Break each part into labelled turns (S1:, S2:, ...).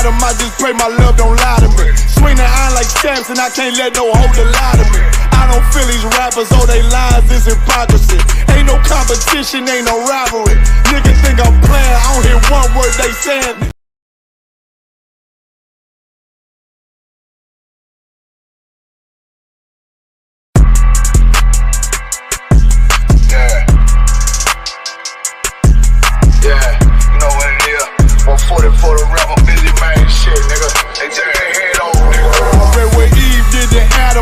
S1: Adam, I just pray my love don't lie to me. Swing the iron like Samson, I can't let no hoe to lie to me. I don't feel these rappers, oh they lies is hypocrisy. Ain't no competition, ain't no rivalry. Niggas think I'm playing, I don't hear one word they saying.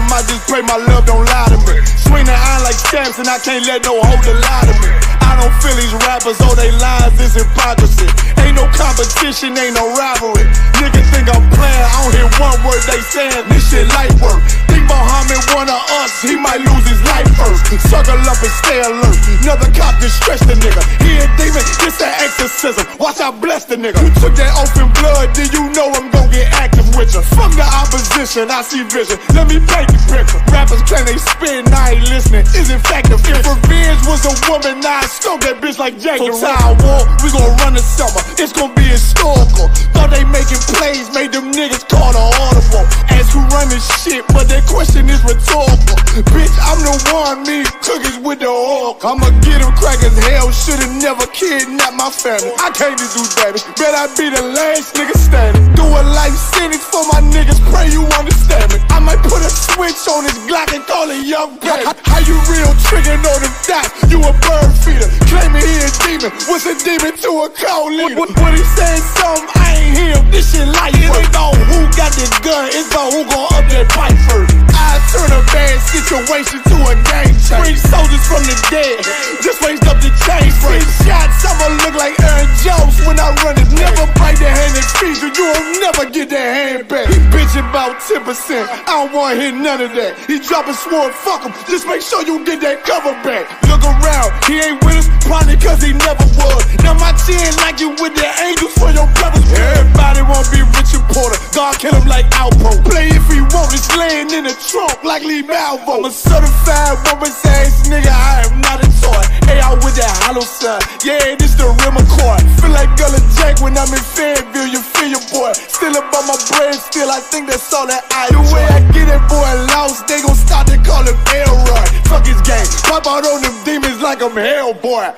S1: I just pray my love don't lie to me. Swing the iron like Samson, I can't let no hoe to lie to me. I don't feel these rappers, oh they lies is hypocrisy. Ain't no competition, ain't no rivalry. Niggas think I'm playing, I don't hear one word they saying. This shit light work. Think Muhammad one of us, he might lose his life first. Circle up and stay alert. Another cop just stretch the nigga. He a demon, it's an exorcism. Watch I bless the nigga. You took that oath in blood, then you know I'm gon' get active with you. From the opposition, I see vision. Let me paint the picture. Rappers claim they spin, I ain't listening. Is in fact the fear. If revenge was a woman, now I scope that bitch like Jake. So Tower War, we gon' run the summer. It's gon' be historical. Thought they making plays, made them niggas call the audible. Ask who run this shit, but that question is rhetorical. Bitch, I'm the one, me cookies with the oil. I'ma get them crackers, hell should've never kidnapped my family. I can't just do damage, bet I be the last nigga standing. Do a life sentence for my niggas, pray you understand me. I might put a switch on this Glock and call it young baby. How you real trigger know them dots? You a bird feeder, claiming he a demon. What's a demon to a cold leader? What he saying something, I ain't hear him. This shit light. It ain't about who got this gun, it's about who gon' up that fight first. I turn a bad situation to a game changer. Bring soldiers from the dead, just raised up the chain frame. Shots, I'ma look like Aaron Jones when I run it. Never bite the hand and feed you, you won't never get that hand back. He bitchin' about 10%, I don't wanna hear none of that. He dropping sword, fuck him, just make sure you get that cover back. Look around, he ain't with us, probably cause he never was. Now my chin like you with the angels for your brothers. Everybody won't be Richard Porter, God kill him like Alpo. Play if he want, it's laying in the trunk like Lee Malvo. I'm a certified woman's ass nigga, I am not a toy. Hey, out with that hollow sign, yeah, this the rim accord. Feel like Gullah Jack when I'm in Fayetteville, you feel your boy. Still about my brain, still I think that's all that I do. The way I get that boy lost, they gon' start to call him Elroy. Fuck his game, pop out on them demons like I'm Hellboy.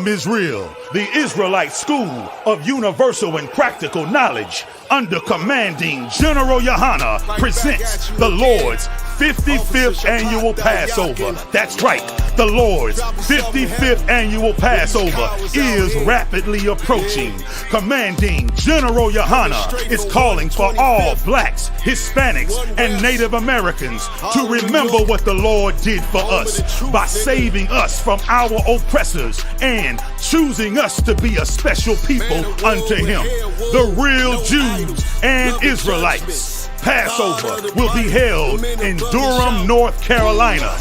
S2: Israel, the Israelite School of Universal and Practical Knowledge, under commanding General Yahanna, presents the Lord's 55th Annual Passover. That's right, the Lord's 55th Annual Passover is rapidly approaching. Commanding General Yahanna is calling for all blacks, Hispanics, and Native Americans to remember what the Lord did for us by saving us from our oppressors and choosing us to be a special people unto Him, the real Jews and Israelites. Passover will be held in Durham, North Carolina.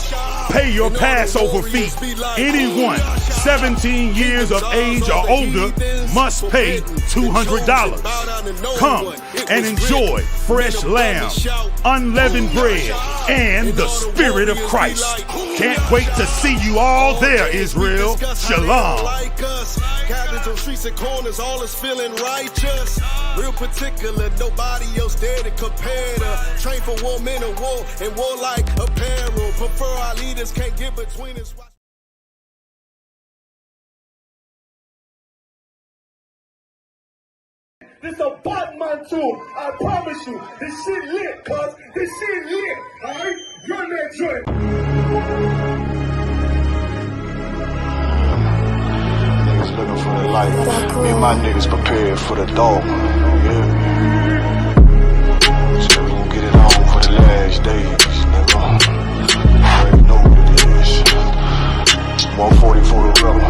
S2: Pay your Passover fee. Anyone 17 years of age or older must pay $200. Come and enjoy fresh lamb, unleavened bread, and the Spirit of Christ. Can't wait to see you all there, Israel. Shalom.
S3: Cabins on streets and corners, all is feeling righteous. Real particular, nobody else there to compare to. Train for war, men of war, and warlike apparel. Prefer our leaders, can't get between us.
S1: This a Batman tune, I promise you. This shit lit, cuz. This shit lit, alright? Run that joint.
S4: Looking for the light. Me and my niggas prepared for the dog. Yeah. So we gon' get it on for the last days, nigga. You already know what it is. 140 for the rubber.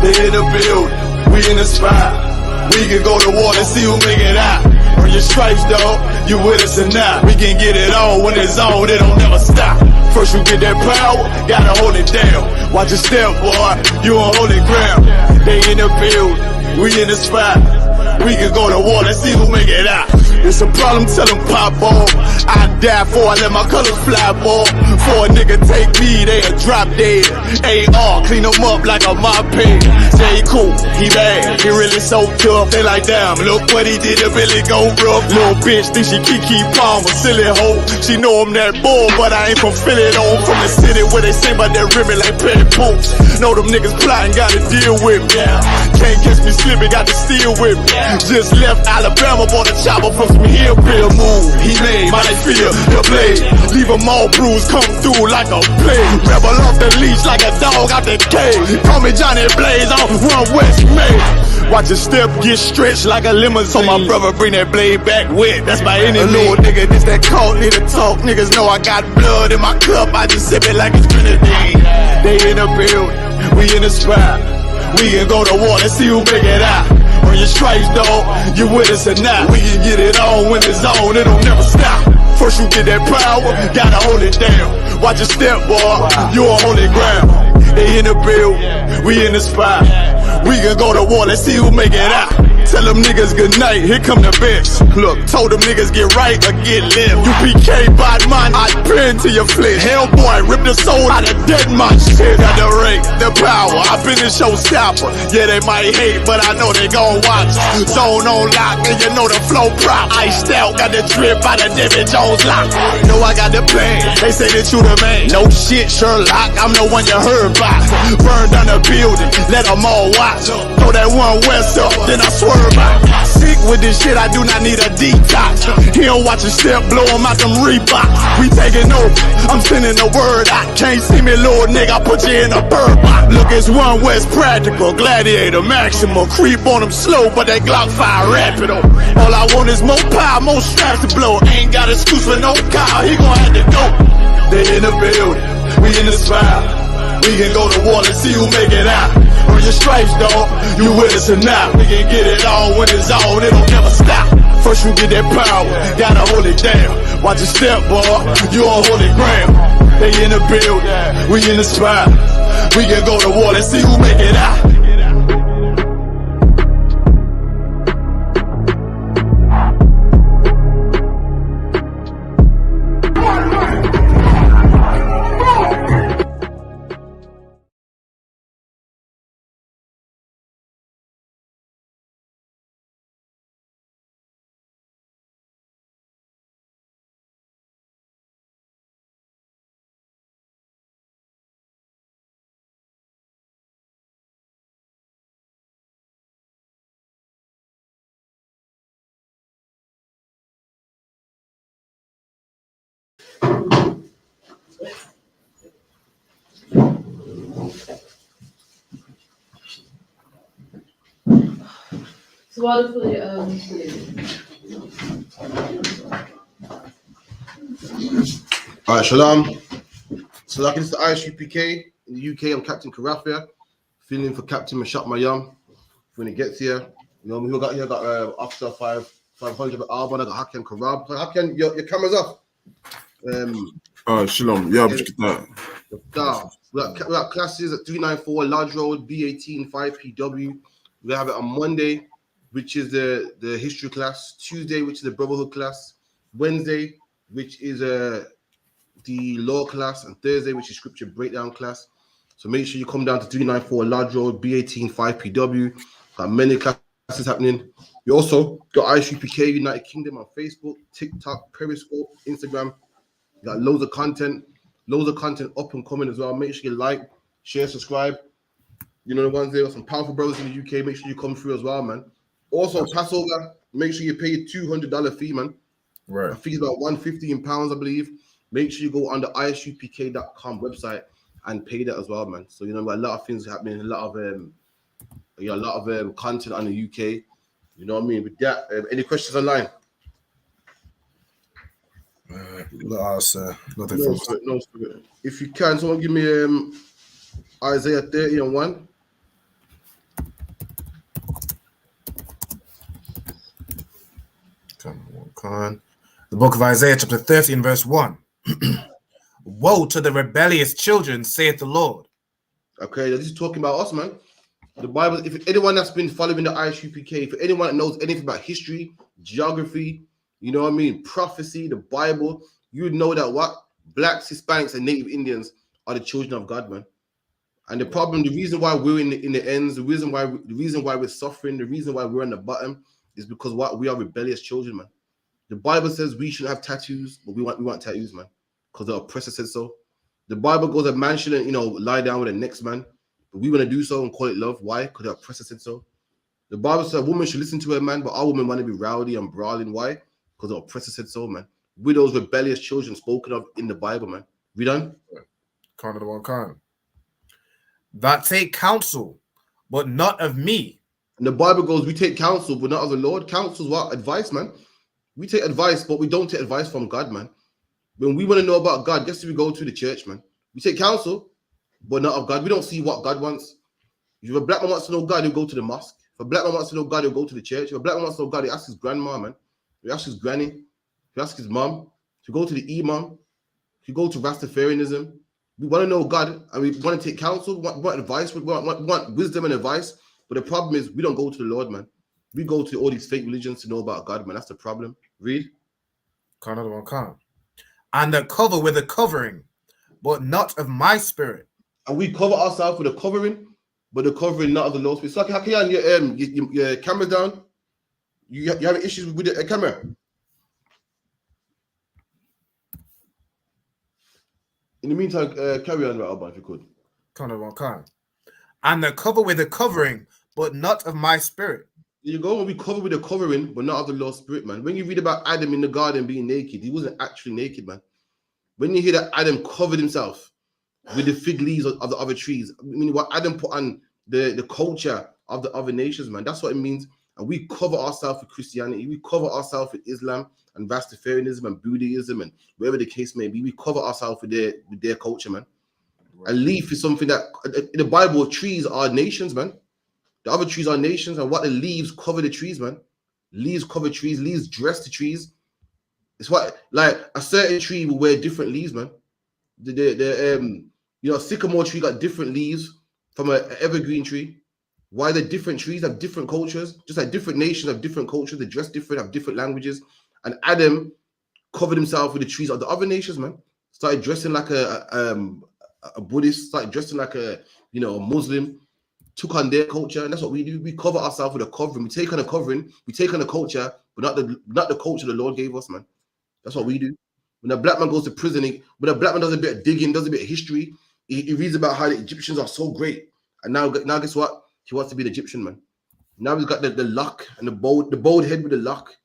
S5: They in the building, we in the spot. We can go to war and see who make it out.
S1: Earn your stripes, dog. You with us or not? We can get it on when it's on. It don't never stop. First you get that power, gotta hold it down. Watch your step, boy. You on holy ground. They in the field, we in the spot. We can go to war, let's see who make it out. It's a problem, tell them pop off. I die for, I let my colors fly, boy. For a nigga take me, they a drop dead. AR, clean them up like a mop pig. Say he cool, he bad, he really so tough. They like, damn, look what he did to Billy go rough. Little bitch think she Kiki Palmer, silly hoe. She know I'm that bull, but I ain't from Philly though. From the city where they say about that ribbon like petty poops. Know them niggas plotting, gotta deal with me. Can't catch me slipping, got to steal with me. Just left Alabama, bought a chopper from some hillbill move. He made my feel the blade. Leave them all bruised, come through like a plague. Rebel off the leash like a dog out the cage. Call me Johnny Blaze, I'm one West May. Watch your step get stretched like a limousine. So my brother bring that blade back wet, that's by any means. Little nigga, this that cult, need to talk. Niggas know I got blood in my cup, I just sip it like it's grenadine. They in the building, we in the spot. We can go to war, let's see who make it out. Earn your stripes, dog, you with us or not. We can get it on when it's on, it don't never stop. First you get that power, gotta hold it down. Watch your step, boy, you on holy ground. They in the build, we in the spot. We can go to war, let's see who make it out. Tell them niggas good night, here come the bitch. Look, told them niggas get right or get left. U.P.K. bad man, I pin to your flesh. Hellboy, rip the soul out of dead man shit. Got the rate, the power, I been the showstopper. Yeah, they might hate, but I know they gon' watch. Zone on lock, and you know the flow prop. Iced out, got the drip out of David Jones lock. Know I got the plan, they say that you the man. No shit, Sherlock, I'm the one you heard about. Burn down the building, let them all watch. Throw that one west up, then I swerve. Sick with this shit, I do not need a detox. He don't watch a step, blow him out them Reeboks. We taking over, I'm sending the word out. Can't see me, little nigga, I put you in a bird box. Look, it's one West practical, gladiator, maximal. Creep on them slow, but that Glock fire rapid. All I want is more power, more straps to blow. Ain't got excuse for no car, he gon' have to go. They in the building, we in the spot. We can go to war, let's see who make it out. Earn your stripes, dog, you with us or not. We can get it on when it's on, it don't never stop. First you get that power, gotta hold it down. Watch your step, boy, you on holy ground. They in the building, we in the spot. We can go to war, let's see who make it out.
S5: So what is the
S6: Alright, Shalom. So like it's the I.S.U.P.K. in the UK. I'm Captain Karafia, filling in for Captain Mashat Mayam when he gets here. You know, we got here, got Officer 500 Arbon, I got Hakim Karab. So Hakim, your camera's off.
S7: Shalom. Yeah,
S6: We got classes at 394 Lodge Road, B18 5PW. We have it on Monday, which is the history class. Tuesday, which is the brotherhood class. Wednesday, which is the law class, and Thursday, which is scripture breakdown class. So make sure you come down to 394 Lodge Road, B18 5PW. Got many classes happening. We also got I.S.U.P.K. United Kingdom on Facebook, TikTok, Periscope, Instagram. We got loads of content up and coming as well. Make sure you like, share, subscribe. You know the ones there, some powerful brothers in the UK. Make sure you come through as well, man. Also, Passover, make sure you pay your $200 fee, man.
S7: Right.
S6: The fee's about £115, I believe. Make sure you go on the ISUPK.com website and pay that as well, man. So you know, a lot of things happening, a lot of content on the UK. You know what I mean? With that, any questions online?
S7: Nothing.
S6: No, if you can, someone give me Isaiah 30:1.
S7: Okay. Come on. The book of Isaiah, chapter 30, and verse 1. Woe to the rebellious children, saith the Lord.
S6: Okay, this is talking about us, man. The Bible, if anyone that's been following the I.S.U.P.K, for anyone that knows anything about history, geography, you know what I mean, prophecy, the Bible, you would know that what? Blacks, Hispanics, and Native Indians are the children of God, man. And the problem, the reason why we're in the ends, the reason why we're suffering, the reason why we're on the bottom is because what? We are rebellious children, man. The Bible says we shouldn't have tattoos, but we want tattoos, man, because the oppressor said so. The Bible goes that man shouldn't, lie down with the next man, but we want to do so and call it love. Why? Because the oppressor said so. The Bible says a woman should listen to her man, but our women want to be rowdy and brawling. Why? Because the oppressor said so, man. We're those rebellious children spoken of in the Bible, man. We done?
S7: Kind of the one kind. That take counsel, but not of me.
S6: And the Bible goes, we take counsel, but not of the Lord. Counsel is what? Advice, man. We take advice, but we don't take advice from God, man. When we want to know about God, guess who we go to? The church, man. We take counsel, but not of God. We don't see what God wants. If a black man wants to know God, he'll go to the mosque. If a black man wants to know God, he'll go to the church. If a black man wants to know God, he'll ask his grandma, man. He'll ask his granny. He'll ask his mom. He'll go to the imam. He'll go to Rastafarianism. We want to know God, and we want to take counsel. We want advice. We want wisdom and advice. But the problem is, we don't go to the Lord, man. We go to all these fake religions to know about God, man. That's the problem. Read.
S7: Kind of the one kind. And the cover with a covering, but not of my spirit.
S6: And we cover ourselves with a covering, but the covering not of the Lord's spirit. So, Hakian, your camera down. You have issues with the camera. In the meantime, carry on, Alban, if you could.
S7: Kind of one kind. And the cover with a covering, but not of my spirit.
S6: There you go. When we cover with a covering, but not of the Lord's spirit, man. When you read about Adam in the garden being naked, he wasn't actually naked, man. When you hear that Adam covered himself with the fig leaves of the other trees, I mean, what Adam put on the culture of the other nations, man. That's what it means. And we cover ourselves with Christianity. We cover ourselves with Islam and Rastafarianism and Buddhism and whatever the case may be. We cover ourselves with their culture, man. Right. A leaf is something that in the Bible, trees are nations, man. The other trees are nations, and what the leaves cover the trees, man. Leaves cover trees. Leaves dress the trees. It's what, like, a certain tree will wear different leaves, man. A sycamore tree got different leaves from an evergreen tree. Why the different trees have different cultures, just like different nations have different cultures. They dress different, have different languages. And Adam covered himself with the trees of the other nations, man. Started dressing like a Buddhist, started dressing like a Muslim. Took on their culture, and that's what we do. We cover ourselves with a covering. We take on a covering, we take on a culture, but not the culture the Lord gave us, man. That's what we do. When a black man goes to prison, when a black man does a bit of digging, does a bit of history, he reads about how the Egyptians are so great. And now guess what? He wants to be the Egyptian, man. Now he's got the lock and the bald head with the lock.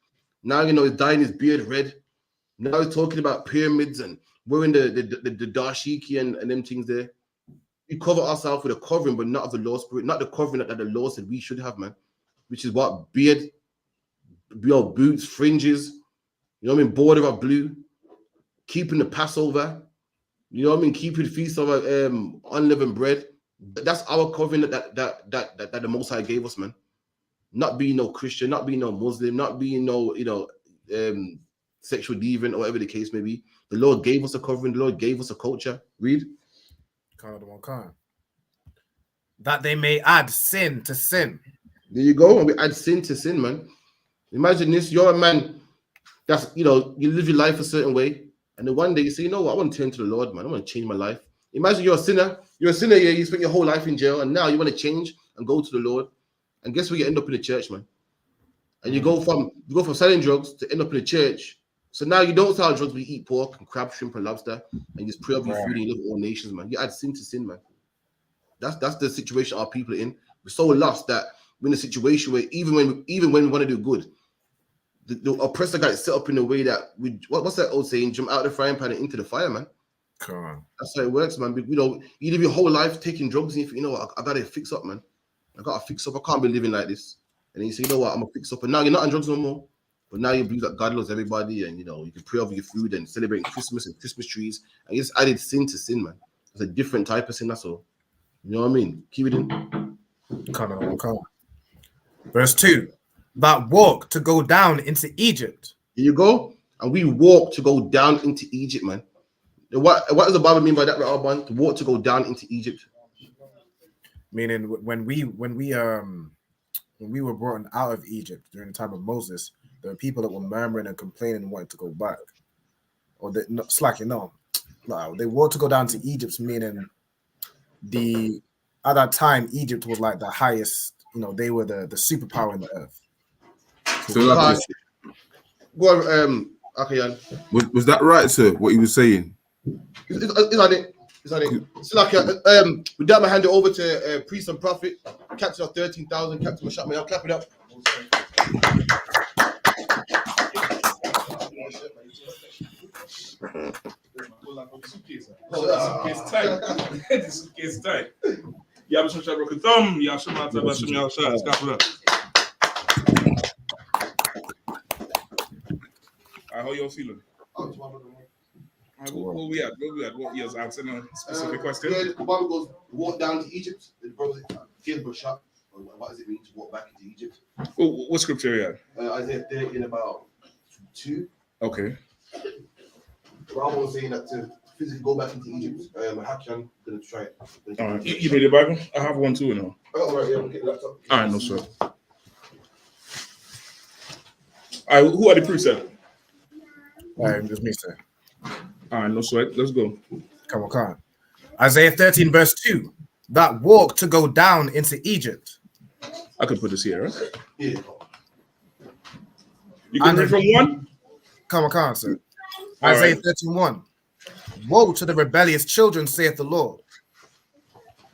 S6: Now he's dyeing his beard red. Now he's talking about pyramids and wearing the dashiki and them things there. We cover ourselves with a covering, but not of the Lord's spirit, not the covering that the Lord said we should have, man. Which is what? Beard, boots, fringes, border of blue, keeping the Passover, keeping the feast of unleavened bread. That's our covering that the Most High gave us, man. Not being no Christian, not being no Muslim, not being no sexual deviant or whatever the case may be. The Lord gave us a covering. The Lord gave us a culture. Read.
S7: Kind of the one kind. That they may add sin to sin.
S6: There you go. And we add sin to sin, man. Imagine this. You're a man that's, you live your life a certain way. And then one day you say, I want to turn to the Lord, man. I want to change my life. Imagine you're a sinner. You're a sinner, yeah. You spent your whole life in jail. And now you want to change and go to the Lord. And guess where you end up in the church, man? And you go from selling drugs to end up in the church. So now you don't sell drugs, but you eat pork and crab, shrimp, and lobster, and you just pray over your food and you live in all nations, man. You add sin to sin, man. That's the situation our people are in. We're so lost that we're in a situation where even when we want to do good, the oppressor got it set up in a way that what's that old saying? Jump out of the frying pan and into the fire, man.
S7: Come on.
S6: That's how it works, man. You live your whole life taking drugs, and I gotta fix up, man. I gotta fix up. I can't be living like this. And then you say, I'm gonna fix up. And now you're not on drugs no more. But now you believe that God loves everybody, and you can pray over your food and celebrate Christmas and Christmas trees. And you just added sin to sin, man. It's a different type of sin, that's all. You know what I mean? Keep it in.
S7: Come on. Verse 2. That walk to go down into Egypt.
S6: Here you go. And we walk to go down into Egypt, man. What does the Bible mean by that, Rabban? To walk to go down into Egypt.
S7: Meaning when we were brought out of Egypt during the time of Moses, there were people that were murmuring and complaining and wanting to go back. Or they slacking on. No, they want to go down to Egypt, meaning at that time Egypt was like the highest, they were the superpower in the earth.
S8: So like,
S6: go on, Akayan.
S8: Was that right, sir? What he was saying?
S6: It's on it. It's like we don't hand it over to priest and prophet. Captain of 13,000. Captain Mashak. I'll clap it up.
S9: Suitcase tight. Yeah, I'm sure broken thumb. Yeah, I'm how you feeling? Where we at? What years answering a specific question?
S6: Yeah, the Bible goes walk down to Egypt. The brother gave a shot. What does it mean to walk back into Egypt?
S9: What scripture are you at?
S6: Isaiah 30 in about 2.
S9: Okay.
S6: Bible was saying that to physically go back into Egypt. Hakian gonna try it.
S9: All right. You read the Bible? I have one too now.
S6: Oh, all right, yeah, we'll get the laptop.
S9: All right, no sir. All right, who are the priests?
S7: Just me, sir.
S9: All right, no sweat. Let's go.
S7: Come on. Isaiah 13, verse 2. That walk to go down into Egypt.
S9: I could put this here, right?
S6: Yeah.
S9: You can read from 1?
S7: Come on, sir.
S9: All
S7: Isaiah
S9: right.
S7: 13:1. Woe to the rebellious children, saith the Lord,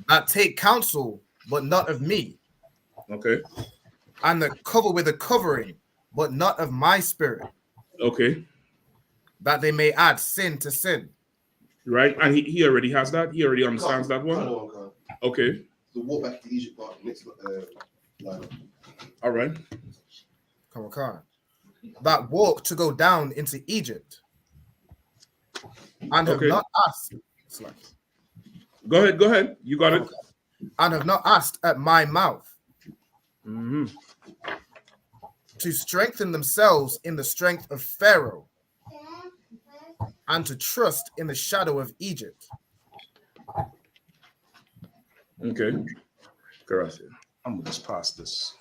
S7: that take counsel, but not of me,
S9: Okay.
S7: and that cover with a covering, but not of my spirit,
S9: Okay.
S7: that they may add sin to sin.
S9: Right, and he already has that. He already understands that one. Okay.
S6: The walk back to Egypt part next line.
S9: All right.
S7: Come on. That walk to go down into Egypt, and have not asked.
S9: Go ahead. You got it.
S7: And have not asked at my mouth
S9: Mm-hmm.
S7: to strengthen themselves in the strength of Pharaoh, and to trust in the shadow of Egypt.
S9: Okay. Correct. I'm gonna just pass this.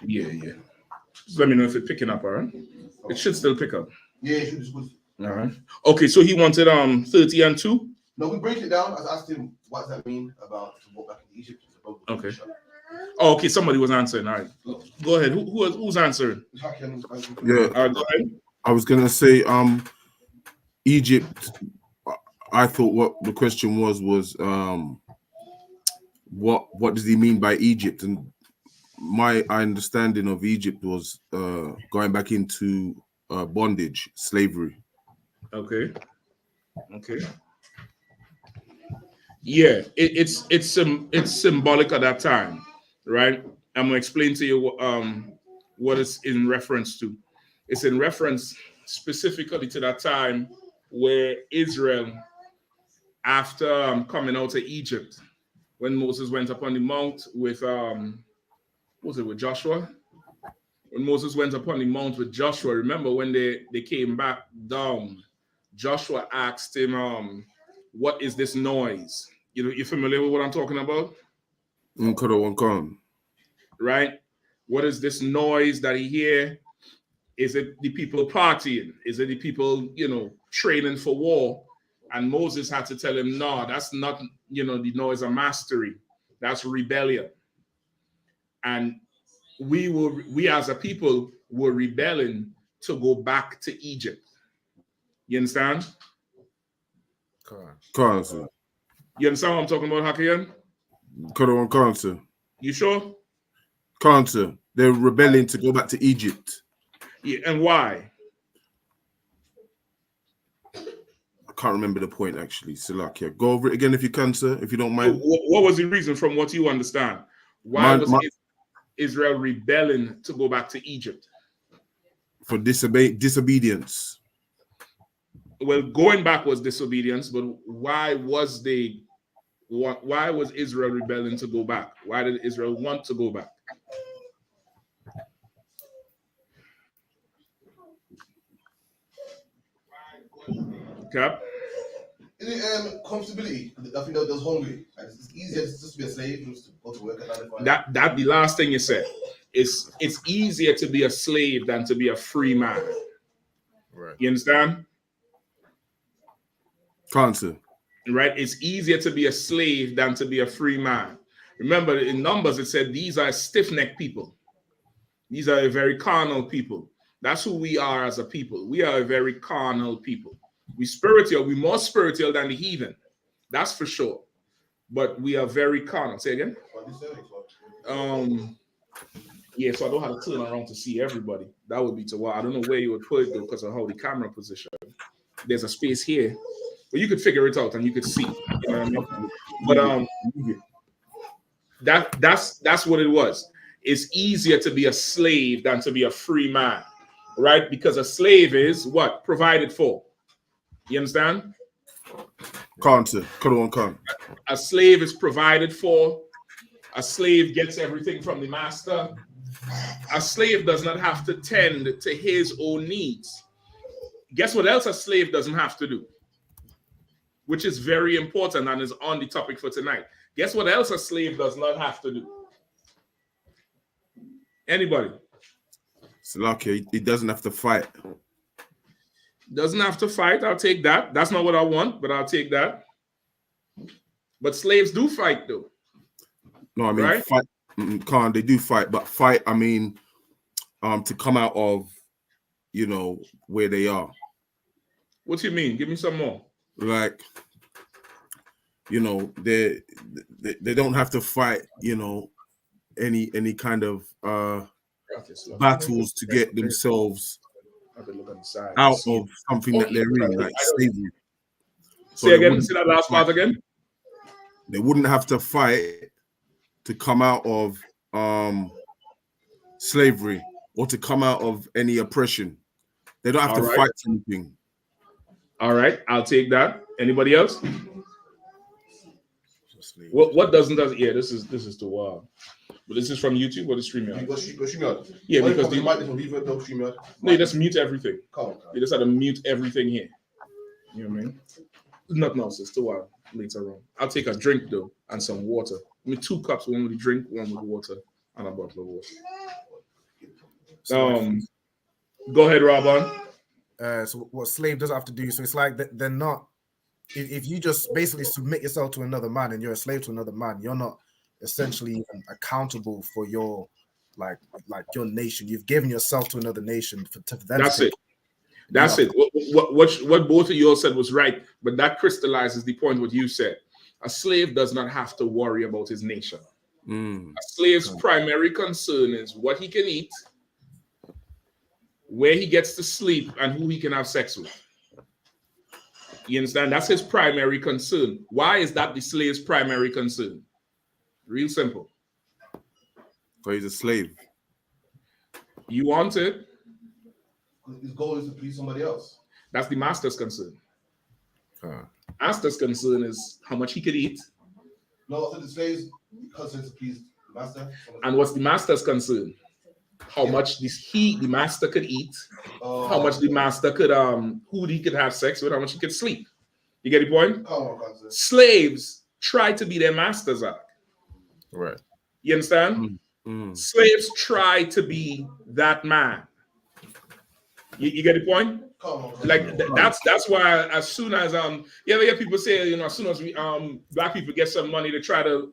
S9: Yeah. Just let me know if it's picking up, all right? It should still pick up.
S6: Yeah, it should just.
S9: All right. Okay, so he wanted 30 and 2.
S6: No, we break it down. I asked him, what does that mean about to walk back into Egypt?
S9: Okay. Oh, okay. Somebody was answering. All right. Go ahead. Who's answering?
S8: Yeah.
S9: Go ahead.
S8: I was gonna say, Egypt. I thought what the question was what does he mean by Egypt? And my understanding of Egypt was going back into bondage, slavery.
S9: Okay. Yeah, it's symbolic at that time, right? I'm gonna explain to you what it's in reference to. It's in reference specifically to that time where Israel, after coming out of Egypt, when Moses went up on the mount with with Joshua? When Moses went up on the mount with Joshua, remember when they came back down, Joshua asked him, what is this noise? You familiar with what I'm talking about? Right? What is this noise that he hear? Is it the people partying? Is it the people, training for war? And Moses had to tell him, no, that's not, the noise of mastery. That's rebellion. And we as a people were rebelling to go back to Egypt. You understand?
S8: Correct.
S9: You understand what I'm talking about, Hakian?
S8: Correct.
S9: You sure?
S8: Cancer. They're rebelling to go back to Egypt.
S9: Yeah, and why?
S8: I can't remember the point actually. Salakia. Go over it again if you can, sir, if you don't mind.
S9: What was the reason from what you understand? Why was Israel rebelling to go back to Egypt?
S8: For disobedience.
S9: Well, going back was disobedience, but why was Israel rebelling to go back? Why did Israel want to go back? Cap.
S6: Is it comfortability? I think that was hungry. It's easier just to be a slave than to go to work at 9 to 5.
S9: That the last thing you said. It's easier to be a slave than to be a free man.
S7: Right.
S9: You understand?
S8: Cancer.
S9: Right? It's easier to be a slave than to be a free man. Remember, in Numbers, it said these are stiff-necked people. These are a very carnal people. That's who we are as a people. We are a very carnal people. We spiritual. We're more spiritual than the heathen. That's for sure. But we are very carnal. Say again? Yeah, so I don't have to turn around to see everybody. That would be too wild. I don't know where you would put it, though, because of how the camera position. There's a space here. But you could figure it out and you could see. You know what I mean? But that's what it was. It's easier to be a slave than to be a free man, right? Because a slave is what? Provided for. You understand?
S8: Cancer. Come.
S9: A slave is provided for. A slave gets everything from the master. A slave does not have to tend to his own needs. Guess what else a slave doesn't have to do? Which is very important and is on the topic for tonight. Guess what else a slave does not have to do? Anybody?
S8: It's lucky he doesn't have to fight.
S9: Doesn't have to fight. I'll take that. That's not what I want, but I'll take that. But slaves do fight, though.
S8: No, I mean,
S9: right?
S8: Fight. They do fight, but fight, I mean, to come out of, where they are.
S9: What do you mean? Give me some more.
S8: Like, they don't have to fight, any kind of battles to get themselves out of something that they're in, like slavery.
S9: Say that last part again.
S8: They wouldn't have to fight to come out of slavery or to come out of any oppression. They don't have to fight anything. All
S9: right, I'll take that. Anybody else? What doesn't? Yeah, this is too wild. But this is from YouTube or the StreamYard?
S6: Go StreamYard.
S9: Yeah, because
S6: you might leave it though, StreamYard.
S9: No, you just mute everything.
S6: Come.
S9: You just have to mute everything here. You know what I mean? Nothing else. It's too wild. Later on, I'll take a drink though and some water. I mean, 2 cups, one with the drink, one with water, and a bottle of water. Go ahead, Robin.
S7: So what slave does have to do? So it's like they're not. If you just basically submit yourself to another man and you're a slave to another man, you're not essentially even accountable for your like your nation. You've given yourself to another nation for them.
S9: That's it. That's it. What both of you all said was right, but that crystallizes the point what you said. A slave does not have to worry about his nation. A slave's primary concern is what he can eat, where he gets to sleep, and who he can have sex with. You understand? That's his primary concern. Why is that the slave's primary concern? Real simple.
S8: So he's a slave.
S9: You want it?
S6: His goal is to please somebody else.
S9: That's the master's concern. Master's concern is how much he could eat.
S6: No, so the slave's concern is to please the master.
S9: And what's the master's concern? How much the master could eat, how much the master could who he could have sex with, how much he could sleep. You get the point? Slaves try to be their masters out.
S8: Right.
S9: You understand? Slaves try to be that man. You get the point? Like that's why as soon as you ever hear people say, as soon as we black people get some money to try to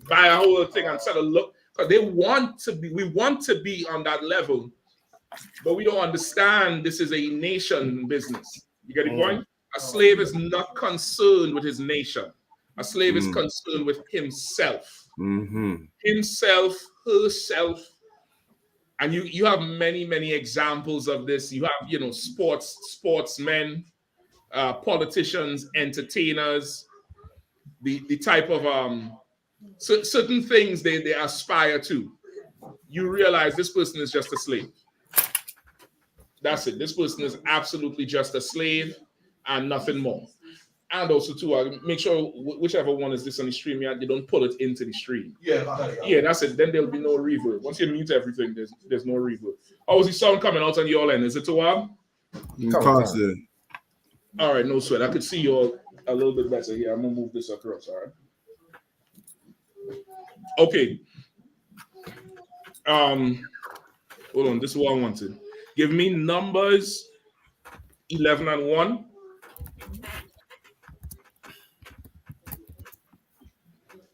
S9: buy a whole thing and sort of look, because we want to be on that level, but we don't understand this is a nation business. You get the point? A slave is not concerned with his nation. A slave is concerned with himself. Himself, herself. And you have many examples of this. You have, sportsmen, politicians, entertainers, the type of certain things they aspire to. You realize this person is just a slave. That's it. This person is absolutely just a slave and nothing more. And also, too, make sure whichever one is this on the stream, they don't pull it into the stream. Yeah, that's it. Then there'll be no reverb. Once you mute everything, there's no reverb. Oh, is the sound coming out on your end? Is it too loud? All right, no sweat. I could see you all a little bit better here. I'm gonna move this across. All right. Okay. Hold on. This is what I wanted. Give me Numbers 11 and 1.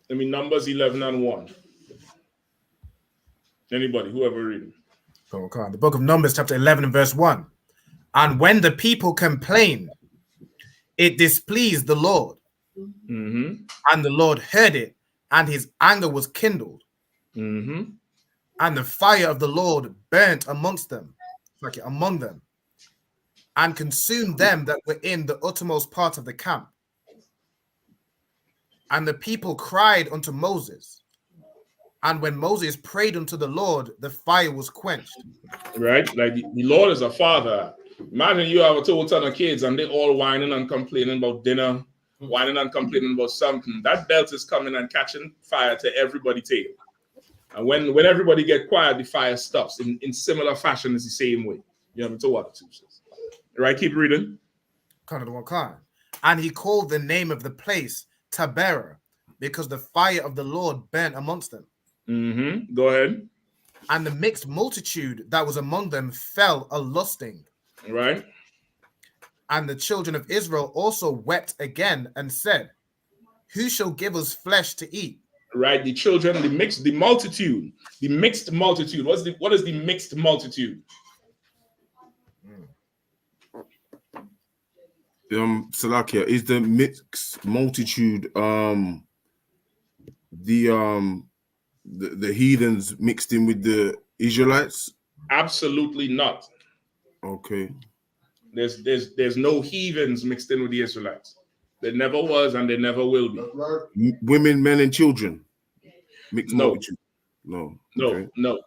S9: Let me Numbers 11 and 1. Anybody, whoever reading.
S7: Okay. The book of Numbers, chapter 11 and verse 1. And when the people complained, it displeased the Lord.
S9: Mm-hmm.
S7: And the Lord heard it, and his anger was kindled.
S9: Mm-hmm.
S7: And the fire of the Lord burnt amongst them, among them, and consumed them that were in the uttermost part of the camp. And the people cried unto Moses. And when Moses prayed unto the Lord, the fire was quenched.
S9: Right? Like the Lord is a father. Imagine you have a total ton of kids and they all whining and complaining about dinner, whining and complaining about something. That belt is coming and catching fire to everybody's tail. And when everybody get quiet, the fire stops. In similar fashion, it's the same way. You know what I'm saying? Right? Keep reading.
S7: Kind of the one kind. And he called the name of the place Taberah, because the fire of the Lord burnt amongst them.
S9: Mm-hmm. Go ahead.
S7: And the mixed multitude that was among them fell a lusting.
S9: Right.
S7: And the children of Israel also wept again and said, who shall give us flesh to eat?
S9: Right. The children, the mixed multitude. What is the mixed multitude?
S8: Salakia, is the mixed multitude the heathens mixed in with the Israelites?
S9: Absolutely not.
S8: Okay.
S9: There's no heathens mixed in with the Israelites. There never was and there never will be.
S8: Women, men, and children. Mixed multitude. No. Okay.
S9: No.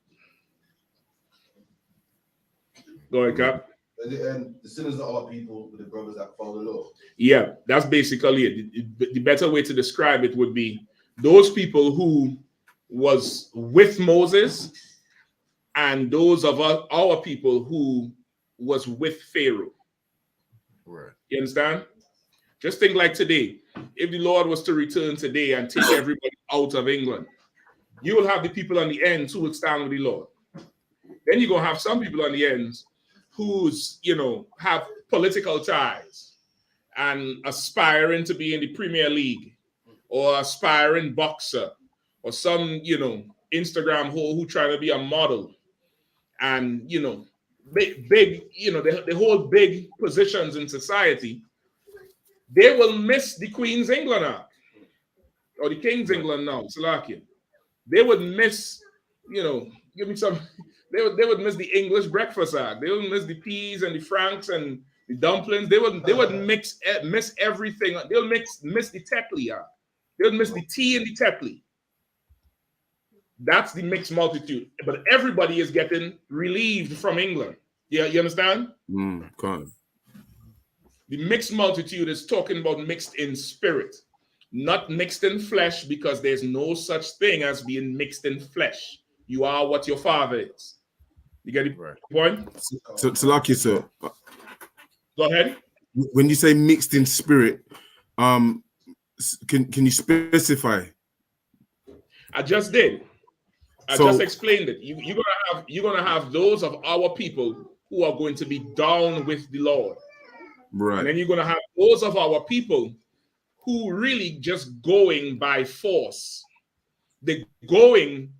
S9: Go ahead, Cap.
S6: And the sinners are our people with the brothers that follow the law.
S9: Yeah, that's basically it. The better way to describe it would be those people who was with Moses and those of our people who was with Pharaoh.
S8: Right.
S9: You understand? Just think like today. If the Lord was to return today and take everybody out of England, you will have the people on the ends who will stand with the Lord. Then you're going to have some people on the ends who's, have political ties and aspiring to be in the Premier League or aspiring boxer or some, Instagram who trying to be a model and, big, they hold big positions in society. They will miss the Queen's England now or the King's England now, Slovakia. They would miss, give me some. They would miss the English breakfast act. They would miss the peas and the franks and the dumplings. They would miss everything. They'll miss the tetli act. They would miss the tea and the tetli. That's the mixed multitude. But everybody is getting relieved from England. Yeah, you understand?
S8: Okay.
S9: The mixed multitude is talking about mixed in spirit, not mixed in flesh, because there's no such thing as being mixed in flesh. You are what your father is. You get the point?
S8: So Salakia, sir.
S9: Go ahead.
S8: When you say mixed in spirit, can you specify?
S9: I just did. I just explained it. You're gonna have those of our people who are going to be down with the Lord.
S8: Right.
S9: And then you're gonna have those of our people who really just going by force. They're going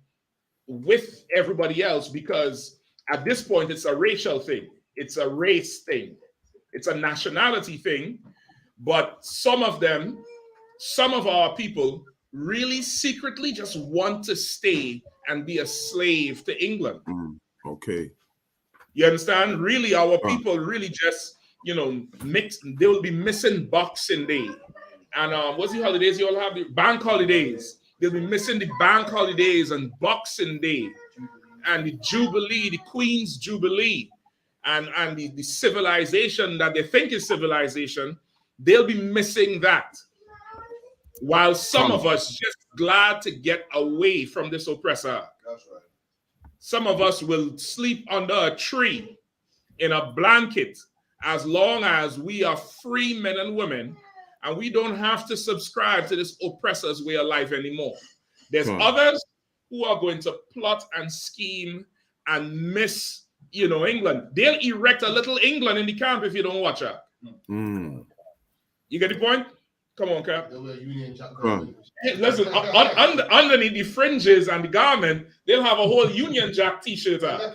S9: with everybody else because at this point it's a racial thing, it's a race thing, it's a nationality thing. But some of our people really secretly just want to stay and be a slave to England.
S8: Okay.
S9: You understand? Really, our people really just, mix. They will be missing Boxing Day. And what's the holidays you all have? The bank holidays. They'll be missing the bank holidays and Boxing Day and the Jubilee, the Queen's Jubilee, and the civilization that they think is civilization. They'll be missing that. While some of us just glad to get away from this oppressor.
S6: That's right.
S9: Some of us will sleep under a tree in a blanket as long as we are free men and women and we don't have to subscribe to this oppressor's way of life anymore. There's others who are going to plot and scheme and miss, England. They'll erect a little England in the camp if you don't watch out. You get the point? Come on, Cap. Hey, listen, underneath the fringes and the garment, they'll have a whole Union Jack t-shirt on.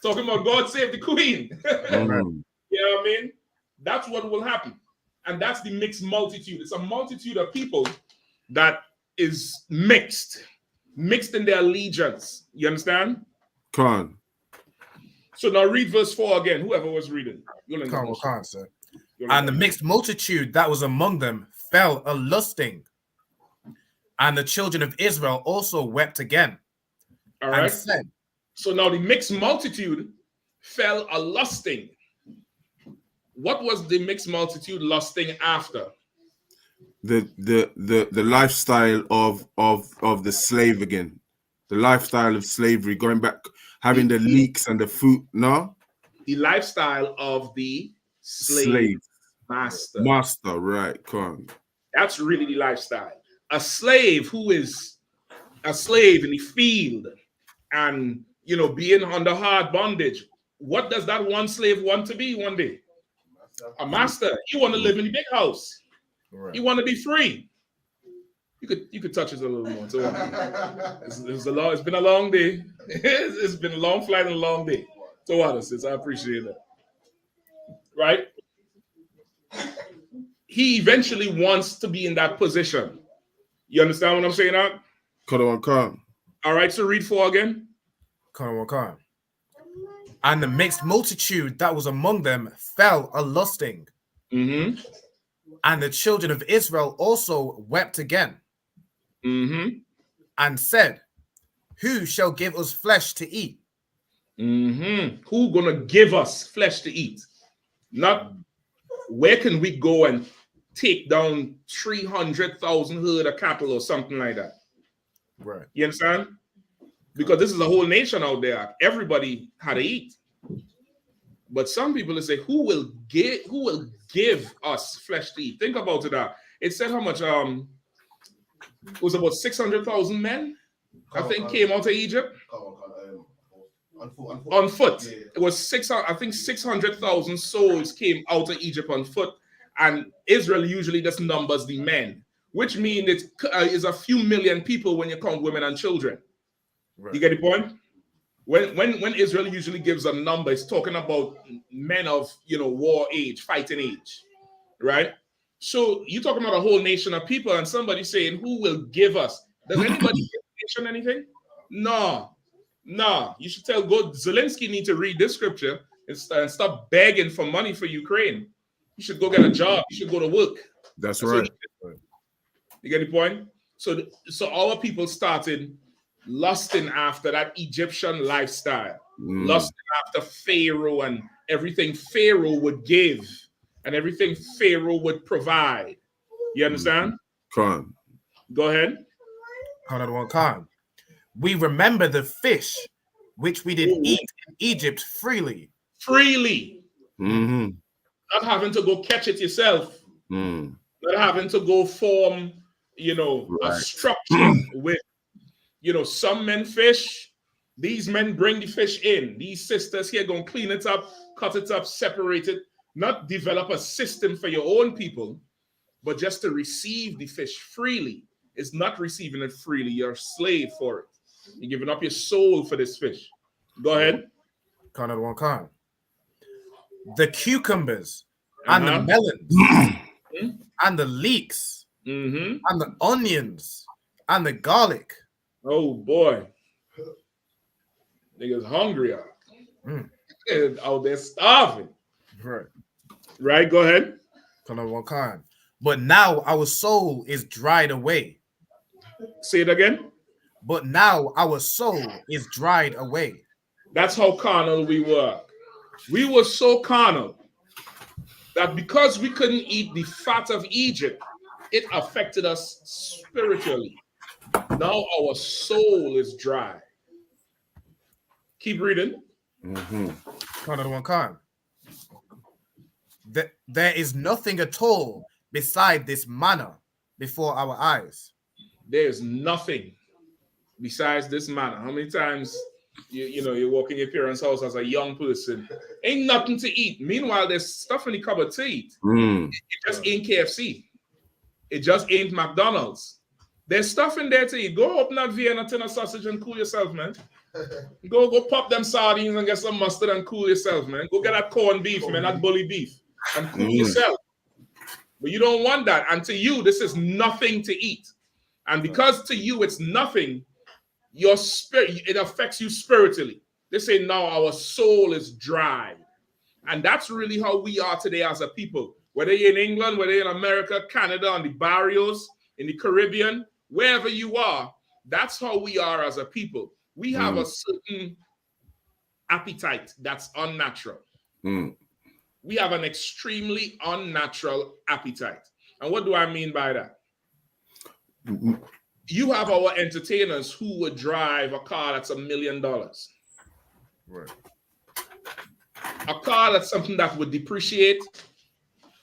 S9: Talking about God save the Queen. You know what I mean? That's what will happen. And that's the mixed multitude. It's a multitude of people that is mixed in their allegiance. You understand?
S8: Come on.
S9: So now read verse 4 again. Whoever was reading.
S7: Come on, sir. And the mixed multitude that was among them fell a lusting, and the children of Israel also wept again.
S9: All right.
S7: And said,
S9: so now the mixed multitude fell a lusting. What was the mixed multitude lusting after?
S8: The lifestyle of the slave again. The lifestyle of slavery, going back, having the leeks and the food. No?
S9: The lifestyle of the slave.
S8: Master, right. Come on.
S9: That's really the lifestyle. A slave who is a slave in the field and, being under hard bondage. What does that one slave want to be one day? A master. You want to live in the big house. Right. You want to be free. You could touch it a little more. So it's been a long day. It's been a long flight and a long day. So what sis? I appreciate that. Right? He eventually wants to be in that position. You understand what I'm saying now?
S8: Come.
S9: All right, so read 4 again.
S7: Come. And the mixed multitude that was among them fell a lusting. And the children of Israel also wept again. And said, who shall give us flesh to eat?
S9: Who gonna give us flesh to eat? Not where can we go and take down 300,000 herd of cattle or something like that.
S7: Right.
S9: You understand? Because this is a whole nation out there. Everybody had to eat. But some people will say, who will give us flesh to eat? Think about it. It said how much it was about 600,000 men, I think, came out of Egypt. On foot. It was 600,000 souls came out of Egypt on foot. And Israel usually just numbers the men, which means it is a few million people when you count women and children. Right. You get the point? When Israel usually gives a number, it's talking about men of war age, fighting age, right? So you're talking about a whole nation of people, and somebody saying, "Who will give us?" Does anybody give the nation anything? No. You should tell God Zelensky need to read this scripture and stop begging for money for Ukraine. You should go get a job. You should go to work.
S8: That's right.
S9: You get the point? So our people started lusting after that Egyptian lifestyle, lusting after Pharaoh and everything Pharaoh would give and everything Pharaoh would provide. You understand?
S8: Khan.
S9: Go ahead.
S7: Khan. We remember the fish which we did eat in Egypt freely. Not having to go catch it yourself. Not having to go form, a structure with, some men fish. These men bring the fish in. These sisters here going to clean it up, cut it up, separate it. Not develop a system for your own people, but just to receive the fish freely. It's not receiving it freely. You're a slave for it. You're giving up your soul for this fish. Go ahead. Khan. The cucumbers and the melons and the leeks and the onions and the garlic.
S9: Oh boy. Niggas hungry out there starving. Right, go ahead.
S7: Khan. But now our soul is dried away.
S9: Say it again.
S7: But now our soul is dried away.
S9: That's how carnal we were. We were so carnal that because we couldn't eat the fat of Egypt, it affected us spiritually. Now our soul is dry. Keep reading.
S7: Khan. there is nothing at all beside this manna before our eyes.
S9: There's nothing besides this manna. How many times you walk in your parents' house as a young person, ain't nothing to eat. Meanwhile, there's stuff in the cupboard to eat. It just ain't KFC. It just ain't McDonald's. There's stuff in there to eat. Go open that Vienna tin of sausage and cool yourself, man. Go pop them sardines and get some mustard and cool yourself, man. Go get that corned beef, man, that bully beef, and cool yourself. But you don't want that. And to you, this is nothing to eat. And because to you it's nothing, your spirit, it affects you spiritually. They say now our soul is dry. And that's really how we are today as a people. Whether you're in England, whether you're in America, Canada, on the barrios, in the Caribbean, wherever you are, that's how we are as a people. We have a certain appetite that's unnatural. We have an extremely unnatural appetite. And what do I mean by that? You have our entertainers who would drive a car that's $1 million.
S7: Right.
S9: A car that's something that would depreciate.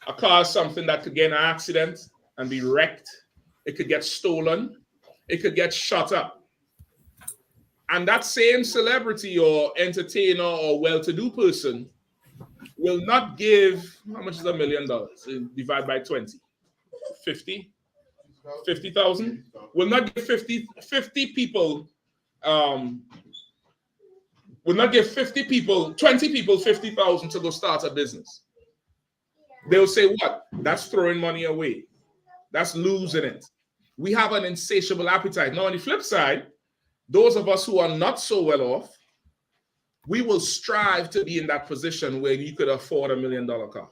S9: A car is something that could get in an accident and be wrecked. It could get stolen. It could get shot up. And that same celebrity or entertainer or well-to-do person will not give, how much is $1 million? Divide by 20. 50,000? Will not give 50 people, will not give 50 people, 20 people 50,000 to go start a business. They'll say, what? That's throwing money away. That's losing it. We have an insatiable appetite. Now, on the flip side, those of us who are not so well off, we will strive to be in that position where you could afford $1 million car.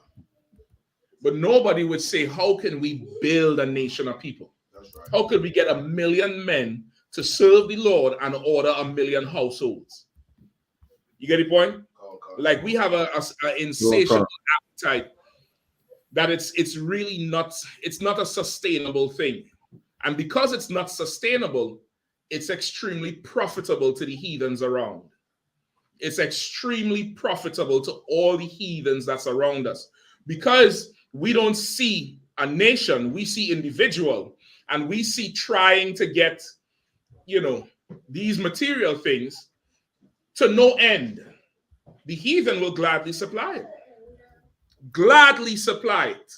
S9: But nobody would say, how can we build a nation of people? That's right. How could we get 1 million men to serve the Lord and order 1 million households? You get the point? Like we have an insatiable appetite that it's really not, it's not a sustainable thing. And because it's not sustainable, it's extremely profitable to the heathens around. It's extremely profitable to all the heathens that's around us. Because we don't see a nation, we see individual, and we see trying to get, these material things to no end. The heathen will gladly supply it. Gladly supply it.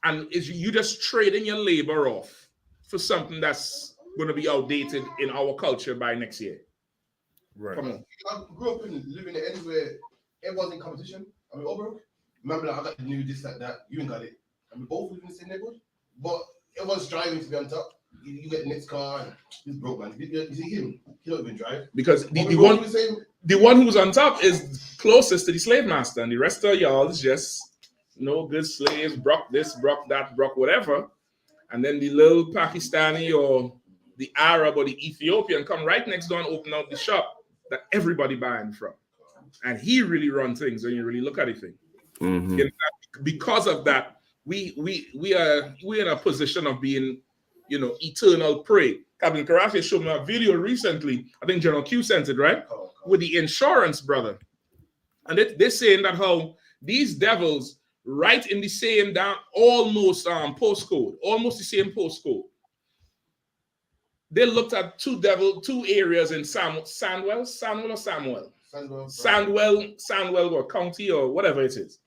S9: And you just trading your labor off for something that's going to be outdated in our culture by next year.
S6: Right. Come on. I grew up in living in the end where everyone's in competition. I mean, broke. Remember, like, I got the new this, like that. You ain't got it. And we both live in the same neighborhood. But everyone's striving to be on top. You get the next car. And he's broke, man. You see him? He don't even drive.
S9: Because the one who's on top is closest to the slave master, and the rest of y'all is just no good slaves. Brock this, Brock that, Brock whatever. And then the little Pakistani or the Arab or the Ethiopian come right next door and open up the shop that everybody buying from. And he really runs things when you really look at it. In fact, because of that, we are in a position of being, eternal prey. Captain Karafi showed me a video recently. I think General Q sent it, right? With the insurance, brother. And they're saying that how these devils right in the same almost postcode, almost the same postcode. They looked at two areas in Sandwell or county or whatever it is,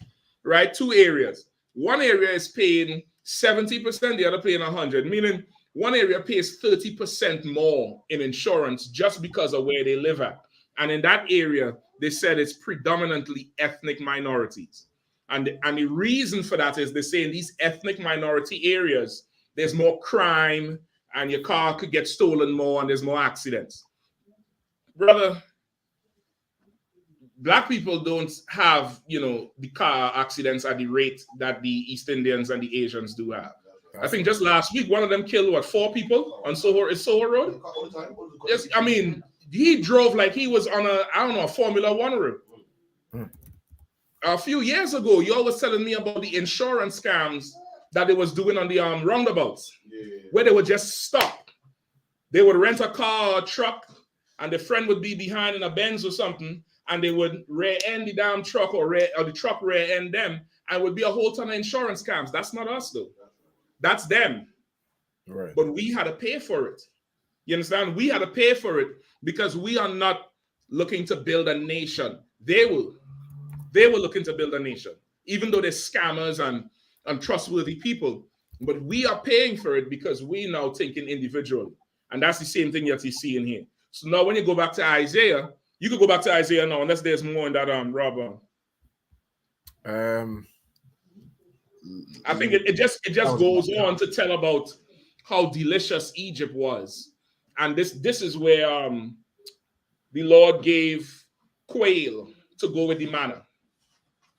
S9: right? 2 areas. One area is paying 70%, the other paying 100, meaning one area pays 30% more in insurance just because of where they live at. And in that area, they said it's predominantly ethnic minorities. And the reason for that is they say in these ethnic minority areas, there's more crime and your car could get stolen more and there's more accidents. Brother, Black people don't have, the car accidents at the rate that the East Indians and the Asians do have. I think just last week, one of them killed, 4 people on Soho Road? Yes, I mean, he drove like he was on a Formula One route. A few years ago, you was telling me about the insurance scams that they was doing on the roundabouts, where they would just stop. They would rent a car or a truck, and the friend would be behind in a Benz or something, and they would rear end the damn truck or the truck rear end them, and it would be a whole ton of insurance scams. That's not us though. That's them.
S7: Right.
S9: But we had to pay for it. You understand? We had to pay for it because we are not looking to build a nation. They were looking to build a nation, even though they're scammers and untrustworthy people. But we are paying for it because we now thinking individually. And that's the same thing that you see in here. So now when you go back to Isaiah, you could go back to Isaiah now, unless there's more in that Rob. I think it just goes on to tell about how delicious Egypt was. And this is where the Lord gave quail to go with the manna.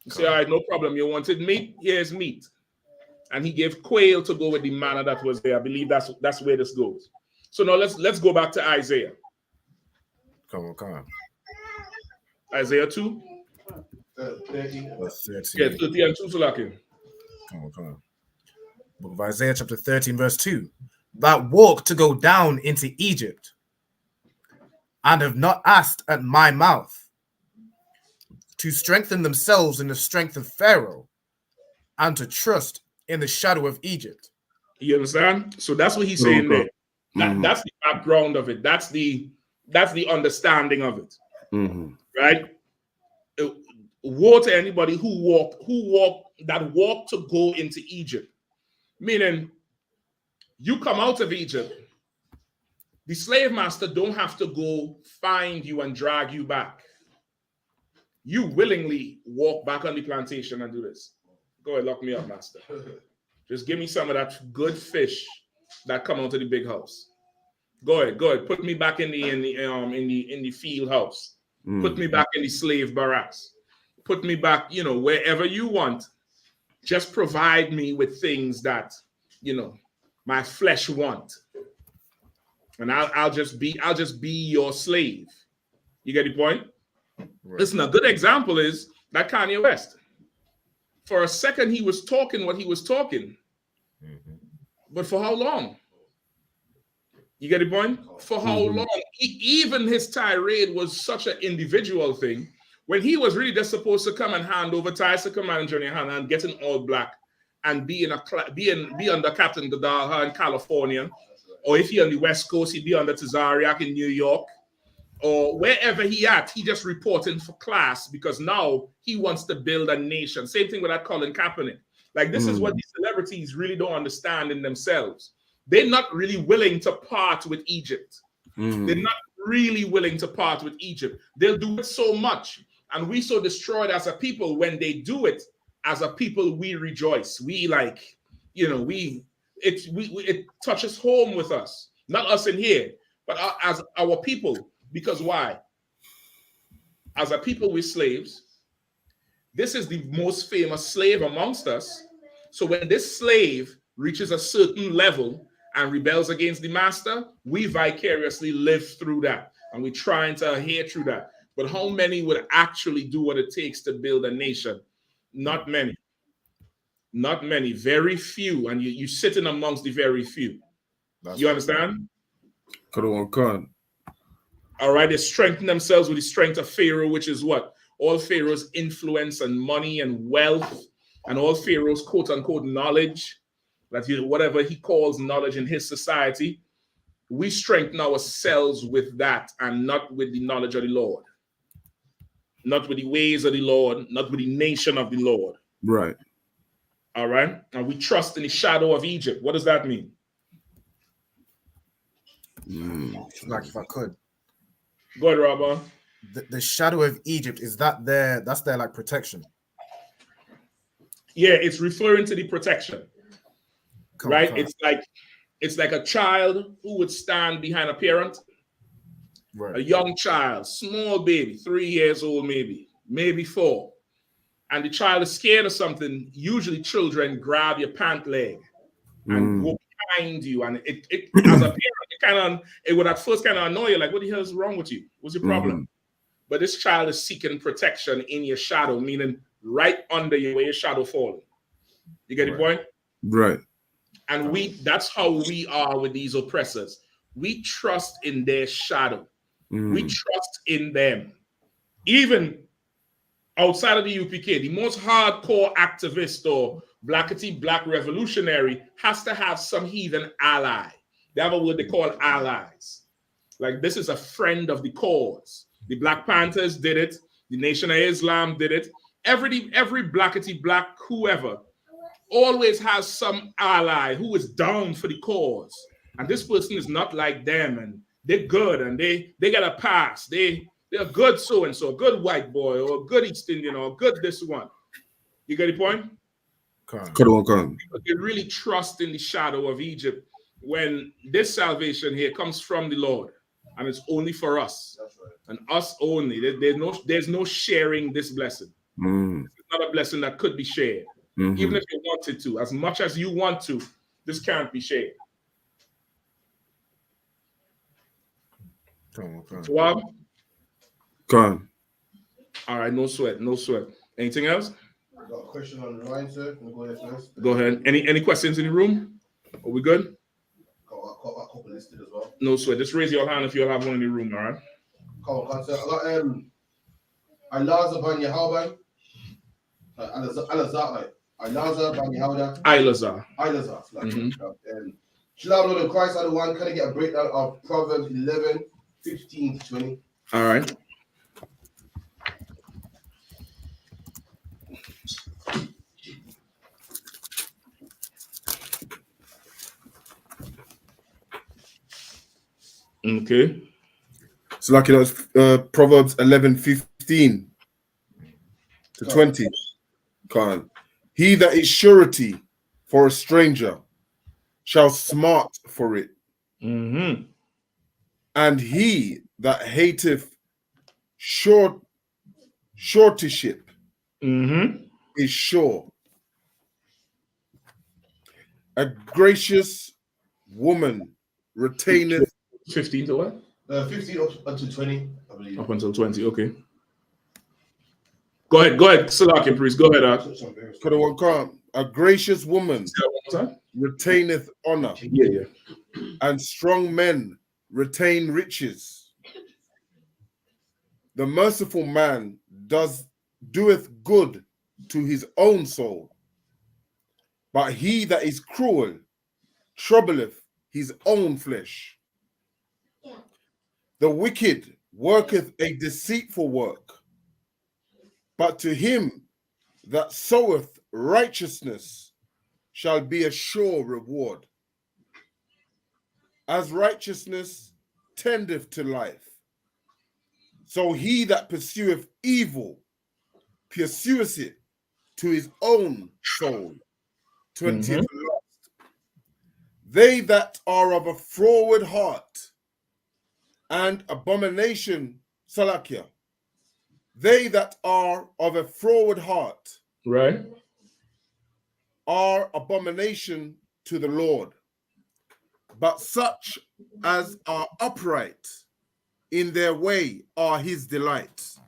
S9: You say, all right, no problem. You wanted meat? Here's meat. And he gave quail to go with the manna that was there. I believe that's where this goes. So now let's go back to Isaiah.
S7: Come on.
S9: Isaiah 2.
S6: 30.
S9: Yeah, 30 and 2 Salaki.
S7: Come on. Book of Isaiah chapter 13 verse 2. That walk to go down into Egypt and have not asked at my mouth to strengthen themselves in the strength of Pharaoh and to trust in the shadow of Egypt.
S9: You understand? So that's what he's saying there. That's the background of it. That's the understanding of it. Right? Woe to anybody who walk to go into Egypt. Meaning, you come out of Egypt, the slave master don't have to go find you and drag you back. You willingly walk back on the plantation and do this. Go ahead, lock me up, master. Just give me some of that good fish that come out of the big house. Go ahead. Put me back in the field house. Put me back in the slave barracks. Put me back, wherever you want. Just provide me with things that, my flesh want. And I'll just be your slave. You get the point? Right. Listen, a good example is that Kanye West. For a second, he was talking what he was talking. But for how long? You get the point? For how long? Even his tirade was such an individual thing when he was really just supposed to come and hand over ties to Commander Yahanna and get an all black and be under Captain Gaddafi in California, or if he on the West Coast, he'd be under Tazariak in New York, or wherever he at, he just reporting for class because now he wants to build a nation. Same thing with that Colin Kaepernick. Like this is what these celebrities really don't understand in themselves. They're not really willing to part with Egypt. They're not really willing to part with Egypt. They'll do it so much. And we so destroyed as a people. When they do it, as a people, we rejoice. We it touches home with us. Not us in here, but as our people. Because why? As a people, we're slaves. This is the most famous slave amongst us. So when this slave reaches a certain level and rebels against the master, we vicariously live through that. And we're trying to adhere through that. But how many would actually do what it takes to build a nation? Not many. Not many. Very few. And you sitting amongst the very few. You understand? All right. They strengthen themselves with the strength of Pharaoh, which is what? All Pharaoh's influence and money and wealth and all Pharaoh's quote unquote knowledge, that whatever he calls knowledge in his society, we strengthen ourselves with that and not with the knowledge of the Lord. Not with the ways of the Lord, not with the nation of the Lord.
S8: Right.
S9: All right. And we trust in the shadow of Egypt. What does that mean?
S7: Like if I could.
S9: Go ahead, Robert.
S7: The shadow of Egypt, is that's their like protection?
S9: Yeah, it's referring to the protection. Right? It's like a child who would stand behind a parent. Right. A young child, small baby, 3 years old, maybe 4. And the child is scared of something. Usually children grab your pant leg and go behind you. And it as a parent, it would at first kind of annoy you, like, what the hell is wrong with you? What's your problem? But this child is seeking protection in your shadow, meaning right under you where your shadow falling. You get the point?
S8: Right.
S9: And that's how we are with these oppressors. We trust in their shadow. We trust in them. Even outside of the UPK, the most hardcore activist or blackety black revolutionary has to have some heathen ally. They have a word they call allies. Like, this is a friend of the cause. The Black Panthers did it. The Nation of Islam did it. Every blackety black whoever always has some ally who is down for the cause. And this person is not like them, and they're good, and they get a pass. They're a good so-and-so, a good white boy, or a good East Indian, or a good this one. You get the point? They really trust in the shadow of Egypt when this salvation here comes from the Lord, and it's only for us. That's right. And us only. There's no sharing this blessing. It's not a blessing that could be shared. Even if you wanted to, as much as you want to, this can't be shared. Swab?
S8: Come.
S9: All right, no sweat, no sweat. Anything else?
S6: I got a question on the line, sir. Can I go ahead first?
S9: Go ahead. Any questions in the room? Are we good?
S6: Got a couple listed as well.
S9: No sweat. Just raise your hand if you have one in the room, all right?
S6: Come on, sir. I got Ilaza Ban Yahaban. Alazar, Ilaza Ban Yahaban.
S9: Ilazar.
S6: Shalom, Lord, and Christ are the one. Can I get a breakdown of Proverbs 11, 15 to 20?
S9: All right. Okay.
S8: So like it was Proverbs 11, 15 to 20. Can't. He that is surety for a stranger shall smart for it. And he that hateth shortyship is sure. A gracious woman retaineth
S9: 15 to what?
S6: 15 up to 20, I believe.
S9: Up until 20, okay. Go ahead, Salakia, priest. Go ahead.
S8: A gracious woman retaineth honor.
S9: Yeah.
S8: And strong men retain riches. The merciful man doeth good to his own soul, but he that is cruel troubleth his own flesh. The wicked worketh a deceitful work, but to him that soweth righteousness shall be a sure reward. As righteousness tendeth to life, so he that pursueth evil pursueth it to his own soul. 20th and last. They that are of a froward heart and abomination, Salakia. They that are of a froward heart,
S9: right,
S8: are abomination to the Lord. But such as are upright in their way are his delights.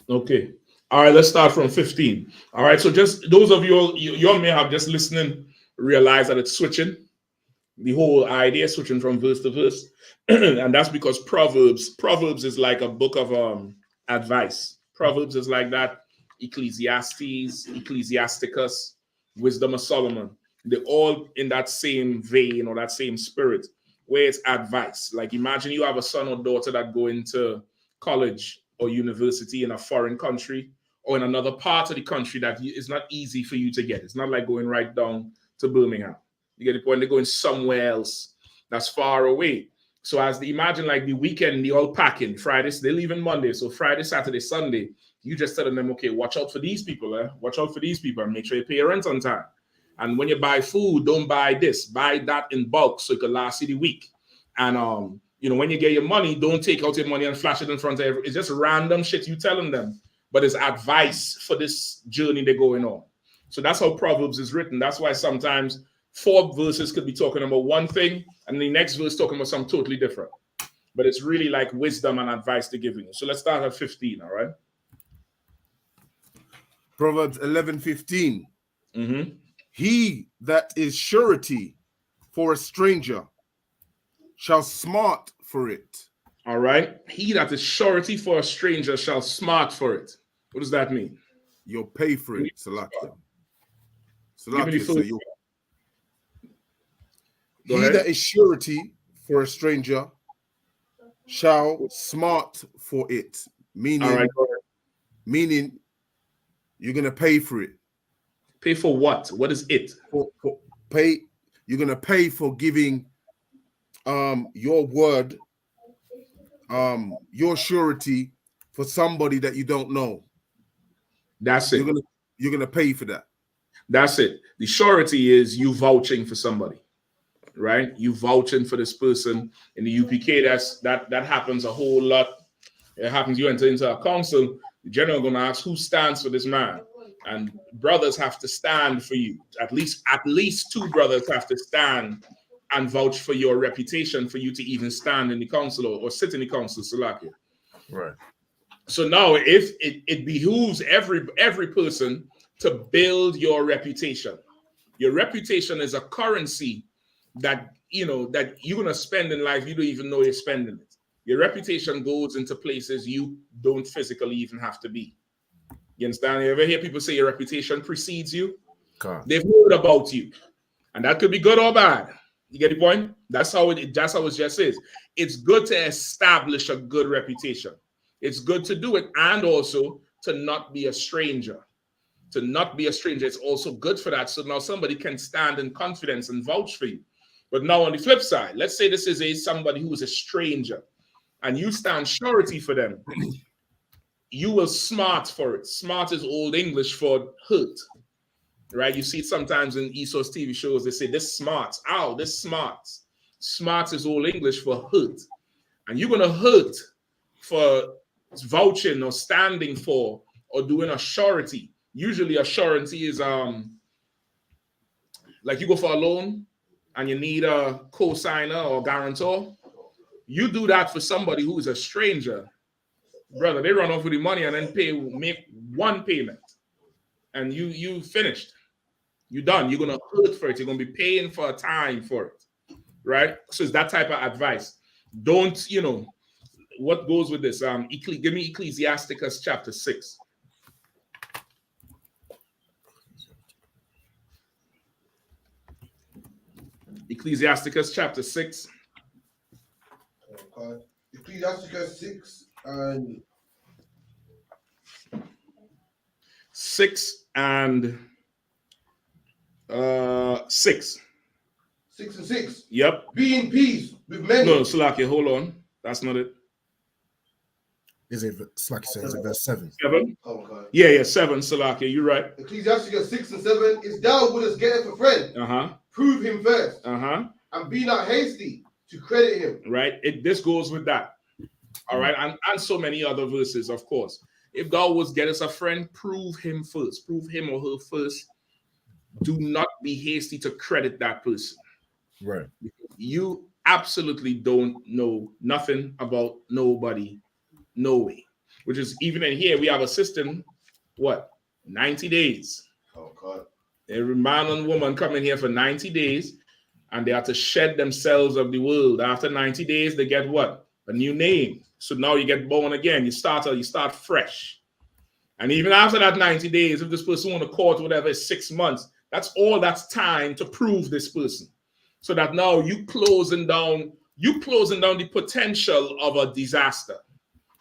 S9: Okay. All right, let's start from 15. All right, so just those of you all may have just listening realize that it's switching. The whole idea switching from verse to verse. And that's because Proverbs is like a book of advice. Proverbs is like that. Ecclesiastes, Ecclesiasticus, Wisdom of Solomon. They're all in that same vein or that same spirit where it's advice. Like imagine you have a son or daughter that go into college or university in a foreign country or in another part of the country that is not easy for you to get. It's not like going right down to Birmingham. You get the point? They're going somewhere else that's far away. So as they imagine like the weekend, they all packing. Fridays, they leave on Monday. So Friday, Saturday, Sunday, you just telling them, okay, watch out for these people. Watch out for these people and make sure you pay your rent on time. And when you buy food, don't buy this, buy that in bulk so it can last you the week. And when you get your money, don't take out your money and flash it in front of everyone. It's just random shit you telling them, but it's advice for this journey they're going on. So that's how Proverbs is written. That's why sometimes 4 verses could be talking about one thing and the next verse talking about something totally different. But it's really like wisdom and advice they're giving you. So let's start at 15, all right?
S8: Proverbs 11:15. He that is surety for a stranger shall smart for it.
S9: All right. He that is surety for a stranger shall smart for it. What does that mean?
S8: You'll pay for it, Salakia.
S9: Give me the
S8: Salakia,
S9: full-
S8: so
S9: Go
S8: he
S9: ahead.
S8: that is surety for a stranger shall smart for it. Meaning,
S9: All right. Go ahead.
S8: meaning you're gonna pay for it.
S9: Pay for what? What is it?
S8: For pay, you're gonna pay for giving your word, your surety for somebody that you don't know.
S9: That's it.
S8: You're gonna pay for that.
S9: That's it. The surety is you vouching for somebody, right? You vouching for this person. In the UPK, that happens a whole lot. It happens. You enter into a council. The general gonna ask who stands for this man, and brothers have to stand for you. At least 2 brothers have to stand and vouch for your reputation for you to even stand in the council or sit in the council. Salakia.
S7: Right.
S9: So now, if it behooves every person to build your reputation. Your reputation is a currency that that you're gonna spend in life. You don't even know you're spending it. Your reputation goes into places you don't physically even have to be. You understand? You ever hear people say your reputation precedes you? They've heard about you, and that could be good or bad. You get the point? That's how it just is. It's good to establish a good reputation. It's good to do it, and also to not be a stranger. To not be a stranger, it's also good for that. So now somebody can stand in confidence and vouch for you. But now on the flip side, let's say this is somebody who is a stranger, and you stand surety for them. You will smart for it. Smart is Old English for hurt, right? You see it sometimes in ESO's TV shows. They say this smarts. Ow, this smarts. Smart is Old English for hurt, and you're gonna hurt for vouching or standing for or doing a surety. Usually a surety is like you go for a loan and you need a co-signer or guarantor. You do that for somebody who is a stranger, brother. They run off with the money and then make one payment, and you finished. You're done. You're gonna hurt for it. You're gonna be paying for a time for it, right? So it's that type of advice. Don't what goes with this? Give me Ecclesiasticus chapter 6. Ecclesiasticus chapter 6.
S6: Okay. Ecclesiasticus 6 and
S9: 6 and 6.
S6: 6 and 6.
S9: Yep.
S6: Be in peace with many.
S9: No, Salakia, hold on. That's not it.
S7: Is it like you said, is it verse 7?
S9: 7?
S6: Okay.
S9: Yeah, 7, Salakia, you're right.
S6: Ecclesiasticus 6 and 7 is thou wouldest get a friend. Prove him first. And be not hasty to credit him.
S9: Right. This goes with that. All right. And so many other verses, of course. If thou wouldst get us a friend, prove him first. Prove him or her first. Do not be hasty to credit that person.
S7: Right.
S9: You absolutely don't know nothing about nobody. No way. Which is even in here, we have a system, 90 days.
S6: Oh, God.
S9: Every man and woman come in here for 90 days, and they have to shed themselves of the world. After 90 days, they get what? A new name. So now you get born again. You start fresh. And even after that 90 days, if this person won a court, whatever, is 6 months, that's time to prove this person. So that now you closing down the potential of a disaster.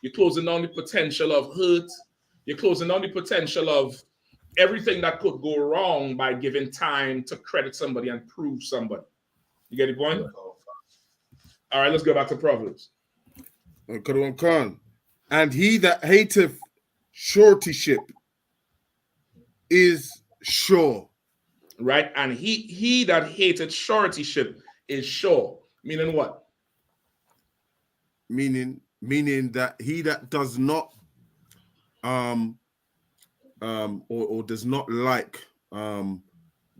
S9: You're closing down the potential of hurt. You're closing down the potential of everything that could go wrong by giving time to credit somebody and prove somebody. You get the point? Yeah. All right, let's go back to Proverbs.
S8: And he that hateth suretyship is sure.
S9: Right? And he that hated suretyship is sure. Meaning what?
S8: Meaning that he that does not or does not like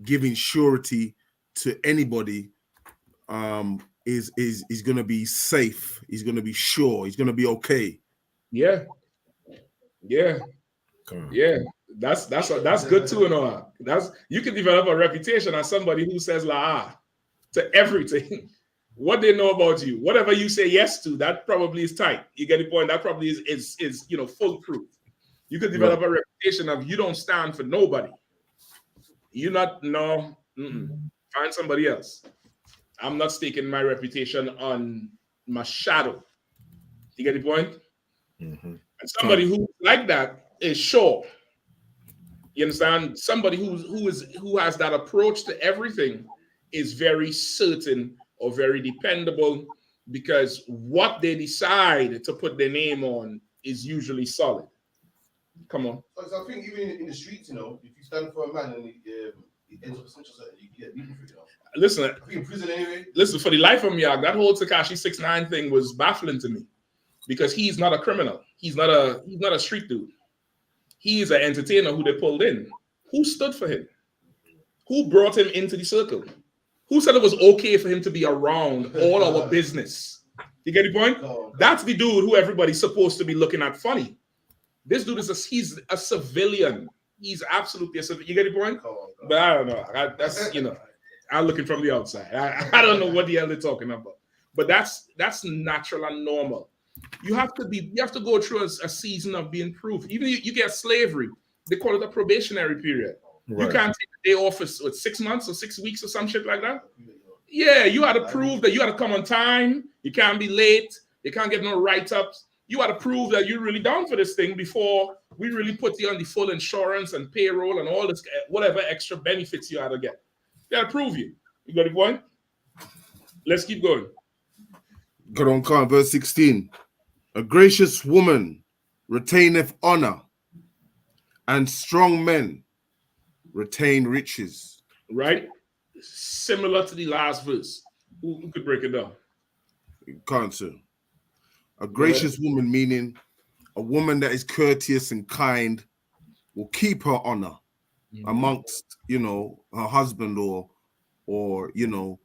S8: giving surety to anybody is going to be safe. He's going to be sure. He's going to be okay.
S9: Yeah. That's good too, you can develop a reputation as somebody who says la to everything. what they know about you, whatever you say yes to, that probably is tight. You get the point? That probably is you know, foolproof. You could develop a reputation of you don't stand for nobody. You're not, no, find somebody else. I'm not staking my reputation on my shadow. You get the point? And somebody who's like that is sure. You understand? Somebody who has that approach to everything is very certain or very dependable, because what they decide to put their name on is usually solid. Come on.
S6: So I think even in the streets, you know, if you stand for a man and he ends up snitching something, you get beaten for it. You know?
S9: Listen,
S6: I think in prison anyway.
S9: Listen, for the life of me, that whole Tekashi 6ix9ine thing was baffling to me, because he's not a criminal. He's not a street dude. He is an entertainer who they pulled in. Who stood for him? Who brought him into the circle? Who said it was okay for him to be around all our business? You get the point? That's the dude who everybody's supposed to be looking at funny. This dude he's a civilian. He's absolutely a civilian. You get the point? But I don't know. That's, you know, I'm looking from the outside. I don't know what the hell they're talking about. But that's natural and normal. You have to go through a season of being proof. Even you get slavery, they call it a probationary period. Right. You can't take a day off for 6 months or 6 weeks or some shit like that. Yeah, you had to prove that you had to come on time. You can't be late. You can't get no write-ups. You had to prove that you're really down for this thing before we really put you on the full insurance and payroll and all this, whatever extra benefits you had to get. They had to prove you. You got the point? Let's keep going.
S8: Good on, Khan, verse 16. A gracious woman retaineth honor, and strong men retain riches.
S9: Right? Similar to the last verse. Who could break it down?
S8: Can't, sir. A gracious woman, meaning a woman that is courteous and kind, will keep her honor amongst, you know, her husband or you know.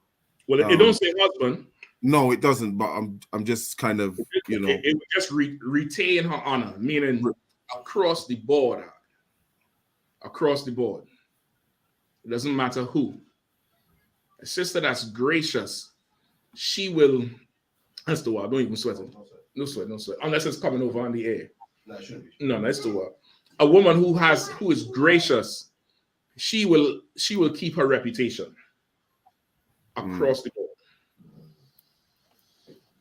S9: Well, it don't say husband.
S8: No, it doesn't. But I'm just kind of, you know,
S9: it would just retain her honor, meaning across the board. Across the board. It doesn't matter who. A sister that's gracious, she will. That's the word. Don't even sweat it. No sweat. Unless it's coming over on the air.
S6: No, it shouldn't be.
S9: No, that's the word. A woman who is gracious, she will keep her reputation across the board.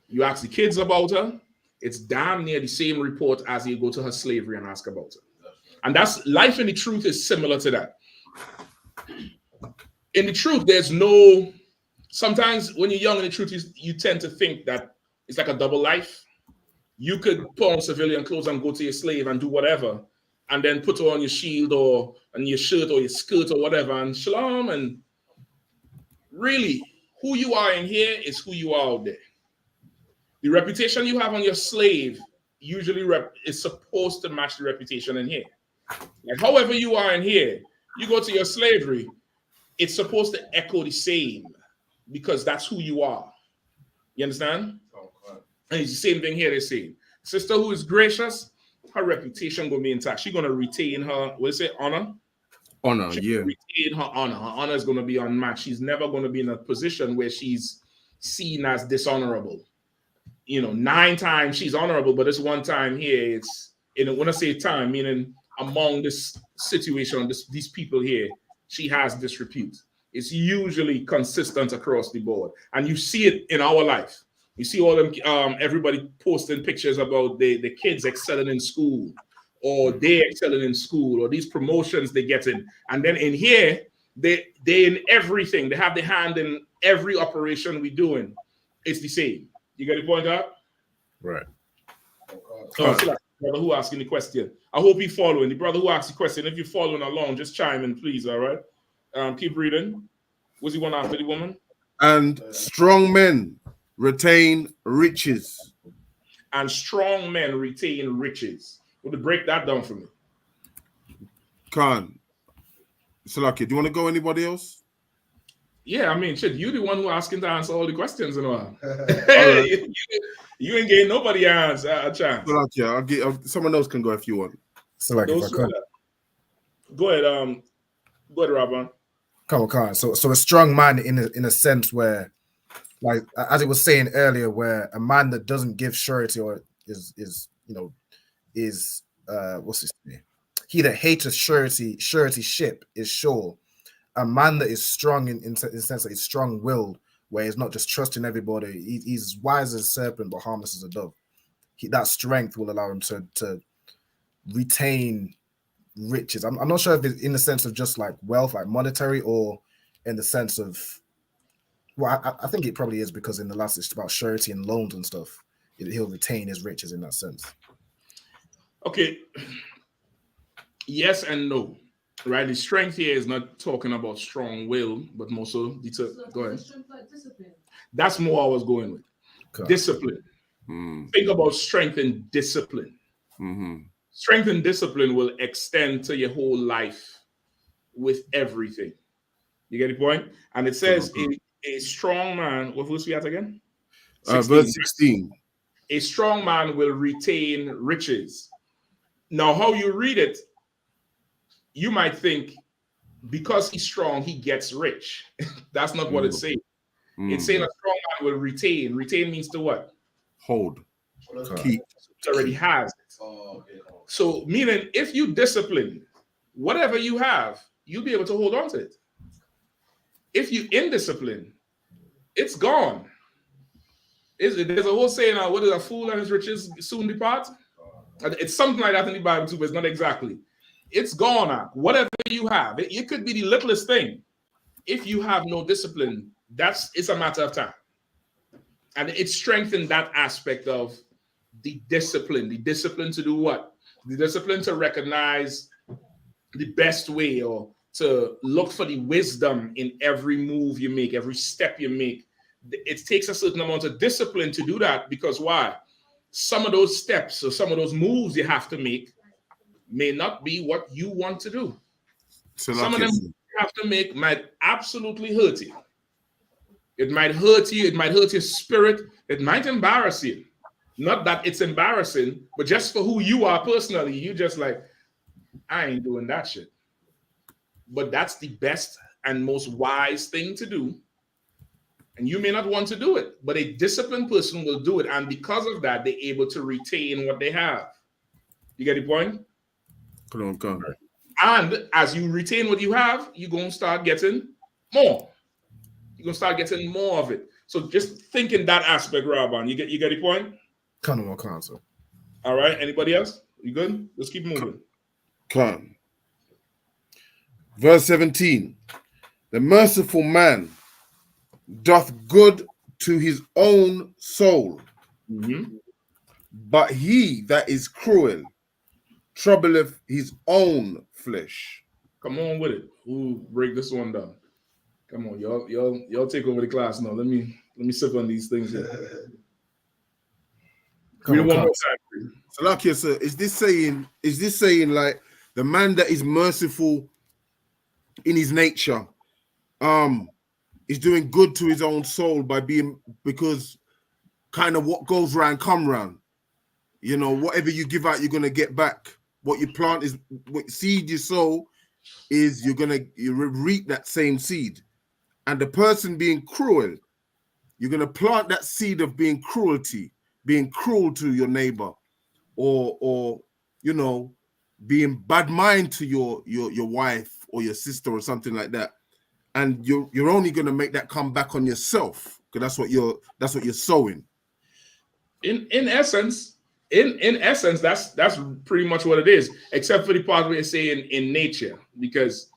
S9: You ask the kids about her, it's damn near the same report as you go to her slavery and ask about her. And that's life in the truth is similar to that. In the truth, there's no. Sometimes when you're young in the truth, you tend to think that it's like a double life. You could put on civilian clothes and go to your slave and do whatever, and then put on your shield or and your shirt or your skirt or whatever, and shalom. And really, who you are in here is who you are out there. The reputation you have on your slave usually is supposed to match the reputation in here. Like however you are in here, you go to your slavery, it's supposed to echo the same because that's who you are. You understand? And it's the same thing here they're saying. Sister who is gracious, her reputation gonna be intact. She's gonna retain her, what is it, honor?
S8: Honor, yeah.
S9: Retain her honor. Her honor is gonna be unmatched. She's never gonna be in a position where she's seen as dishonorable. You know, 9 times she's honorable, but this one time here, it's, when I say time, meaning among this situation, these people here, she has disrepute. It's usually consistent across the board. And you see it in our life. You see all them, everybody posting pictures about the kids excelling in school, or they excelling in school, or these promotions they get in. And then in here, they in everything. They have their hand in every operation we're doing. It's the same. You get the point out?
S8: Right.
S9: So the brother who asking the question. I hope you're following. The brother who asked the question, if you're following along, just chime in, please, all right? Keep reading. What's he one after the woman?
S8: And strong men retain riches.
S9: And strong men retain riches. Would you break that down for me?
S8: Khan. Salaki, do you want to go anybody else?
S9: Yeah, I mean, shit, you the one who asking to answer all the questions and all. Right. you ain't getting nobody a chance.
S8: Salaki, someone else can go if you want.
S7: Salaki, if I could.
S9: Go ahead, Rabban.
S7: Come on. So a strong man in a sense where like as it was saying earlier, where a man that doesn't give surety or is what's his name? He that hateth suretyship is sure. A man that is strong in the sense that he's strong-willed, where he's not just trusting everybody. He's wise as a serpent, but harmless as a dove. That strength will allow him to retain riches. I'm not sure if it's in the sense of just like wealth, like monetary, or in the sense of, well, I think it probably is, because in the last it's about surety and loans and stuff. He'll retain his riches in that sense.
S9: Okay. Yes and no. Right? The strength here is not talking about strong will, but more so go ahead. That's more I was going with. Okay. Discipline. Think about strength and discipline. Strength and discipline will extend to your whole life with everything. You get the point? And it says a strong man, what verse we at again?
S8: 16. Verse 16.
S9: A strong man will retain riches. Now, how you read it, you might think because he's strong, he gets rich. That's not what it's saying. It's saying a strong man will retain. Retain means to what?
S8: Hold.
S9: Keep. It already has it. So, meaning if you discipline, whatever you have, you'll be able to hold on to it. If you indiscipline, it's gone. There's a whole saying, what is a fool and his riches soon depart? It's something like that in the Bible too, but it's not exactly. It's gone now. Whatever you have, it could be the littlest thing. If you have no discipline, it's a matter of time. And it strengthens that aspect of the discipline. The discipline to do what? The discipline to recognize the best way, or to look for the wisdom in every move you make, every step you make. It takes a certain amount of discipline to do that, because why? Some of those steps or some of those moves you have to make may not be what you want to do. Some of them you have to make might absolutely hurt you. It might hurt you. It might hurt your spirit. It might embarrass you. Not that it's embarrassing, but just for who you are personally, you just like, I ain't doing that shit. But that's the best and most wise thing to do. And you may not want to do it, but a disciplined person will do it. And because of that, they're able to retain what they have. You get the point?
S8: Come on.
S9: And as you retain what you have, you're going to start getting more. You're going to start getting more of it. So just think in that aspect, Rabban. You get the point?
S7: Come on, counsel.
S9: All right. Anybody else? You good? Let's keep moving.
S8: Come. Verse 17. The merciful man doth good to his own soul, but he that is cruel troubleth his own flesh.
S9: Come on with it. We'll break this one down. Come on, y'all take over the class now. Let me sip on these things here. Read one more time.
S8: Salakia, sir, is this saying like the man that is merciful in his nature, is doing good to his own soul because kind of what goes round come round. You know, whatever you give out, you're gonna get back. What you plant is what seed you sow is you reap that same seed. And the person being cruel, you're gonna plant that seed of being cruel to your neighbor, or you know, being bad mind to your wife or your sister or something like that. And you're only gonna make that come back on yourself, because that's what you're sowing.
S9: In essence, that's pretty much what it is, except for the part where it's saying in nature, because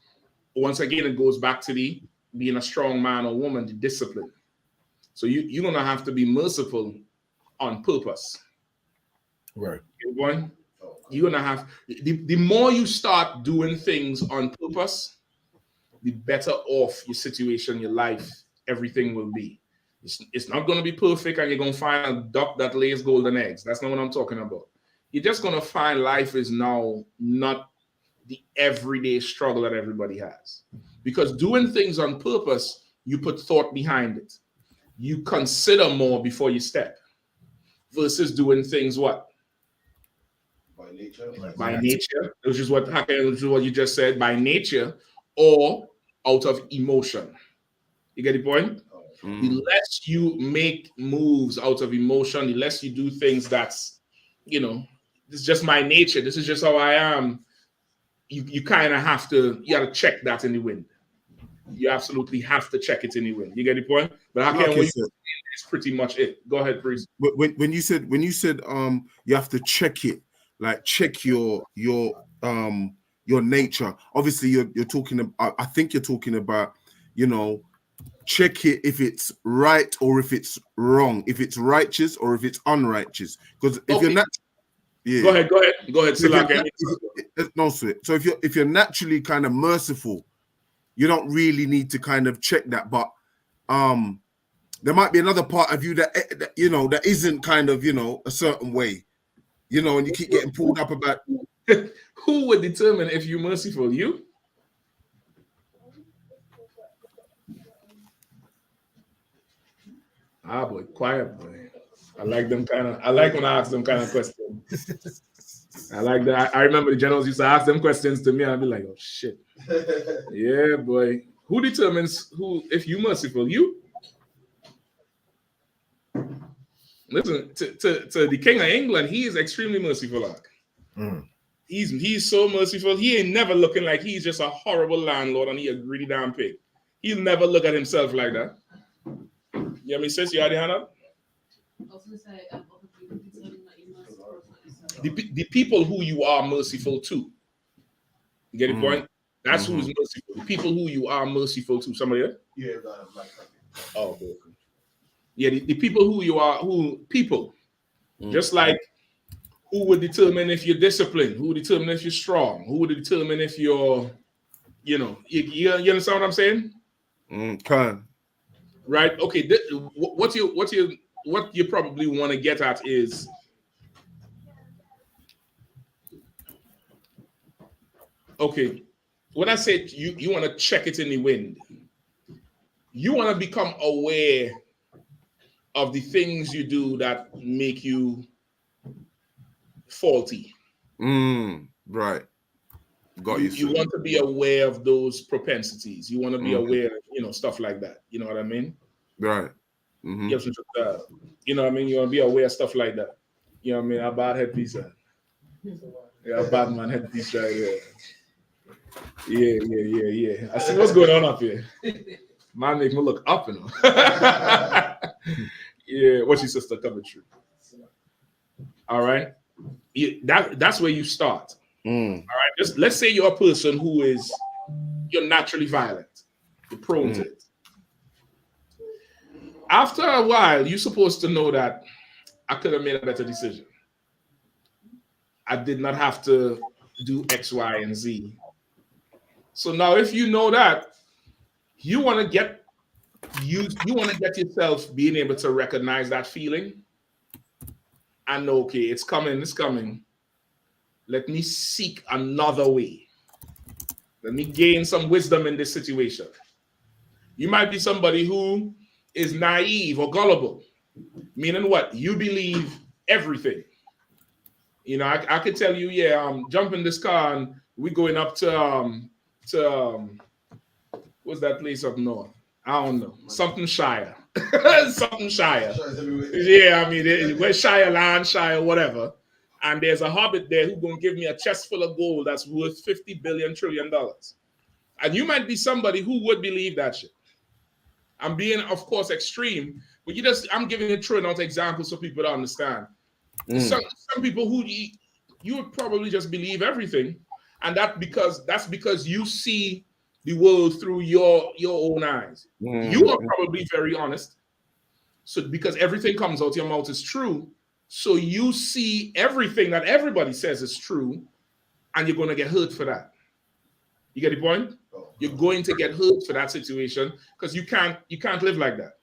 S9: once again it goes back to the being a strong man or woman, the discipline. So you're gonna have to be merciful on purpose.
S7: Right.
S9: You're gonna have the more you start doing things on purpose, the better off your situation, your life, everything will be. It's not going to be perfect and you're going to find a duck that lays golden eggs. That's not what I'm talking about. You're just going to find life is now not the everyday struggle that everybody has. Because doing things on purpose, you put thought behind it. You consider more before you step. Versus doing things what? By nature, which is what you just said, by nature, or out of emotion. You get the point? The less you make moves out of emotion, the less you do things that's, this is just my nature. This is just how I am. You kind of have to, you got to check that in the wind. You absolutely have to check it in the wind. You get the point? But I can't wait. It's pretty much it. Go ahead, Priest.
S8: When you said you have to check it, like check your nature. Obviously, you're talking about. I think you're talking about, check it if it's right or if it's wrong, if it's righteous or if it's unrighteous. Because if you're not,
S9: Go ahead.
S8: No sweat. So if you're naturally kind of merciful, you don't really need to kind of check that. But there might be another part of you that isn't kind of a certain way, and you keep getting pulled up about.
S9: Who would determine if you're merciful? You? Ah, boy, quiet boy. I like when I ask them kind of questions. I like that. I remember the generals used to ask them questions to me, and I'd be like, "Oh shit, yeah, boy." Who determines if you merciful? You? Listen to the King of England. He is extremely merciful. He's so merciful. He ain't never looking like he's just a horrible landlord and he a greedy damn pig. He'll never look at himself like that. You hear me, sis? You had your hand up?
S5: I was going to say, other people determine that you're merciful.
S9: The people who you are merciful to. You get the point? That's who's merciful. The people who you are merciful to. Somebody else?
S6: Yeah,
S9: oh, okay. Yeah, the people who you are, just like who would determine if you're disciplined, who would determine if you're strong, who would determine if you're, you understand what I'm saying? Right. Okay. What you probably want to get at is, okay, when I said you want to check it in the wind, you want to become aware of the things you do that make you faulty.
S8: Right. Got you.
S9: You want to be aware of those propensities. You want to be aware of, stuff like that. You know what I mean?
S8: Right.
S9: You know what I mean? You want to be aware of stuff like that. You know what I mean? A bad headpiece. Yeah, a bad man headpiece right there. Yeah. I see what's going on up here. Man make me look up, Yeah, what's your sister coming through? All right. That's where you start. All right. Just let's say you're a person you're naturally violent. You're prone to it. After a while, you're supposed to know that I could have made a better decision. I did not have to do X, Y, and Z. So now if you know that, you want to get yourself being able to recognize that feeling and know, okay, it's coming. Let me seek another way. Let me gain some wisdom in this situation. You might be somebody who is naive or gullible, meaning what? You believe everything. I could tell you, jump in this car and we're going up to what's that place up north? I don't know. Something Shire. Something Shire. Yeah, I mean, where's Shire land, Shire, whatever. And there's a hobbit there who's going to give me a chest full of gold that's worth $50 billion trillion. And you might be somebody who would believe that shit. I'm being, of course, extreme, but I'm giving you throwing out examples so people to understand. Some people who you would probably just believe everything. And that's because you see the world through your own eyes. You are probably very honest. So because everything comes out your mouth is true, so you see everything that everybody says is true, and you're going to get hurt for that. You get the point? You're going to get hurt for that situation because you can't live like that.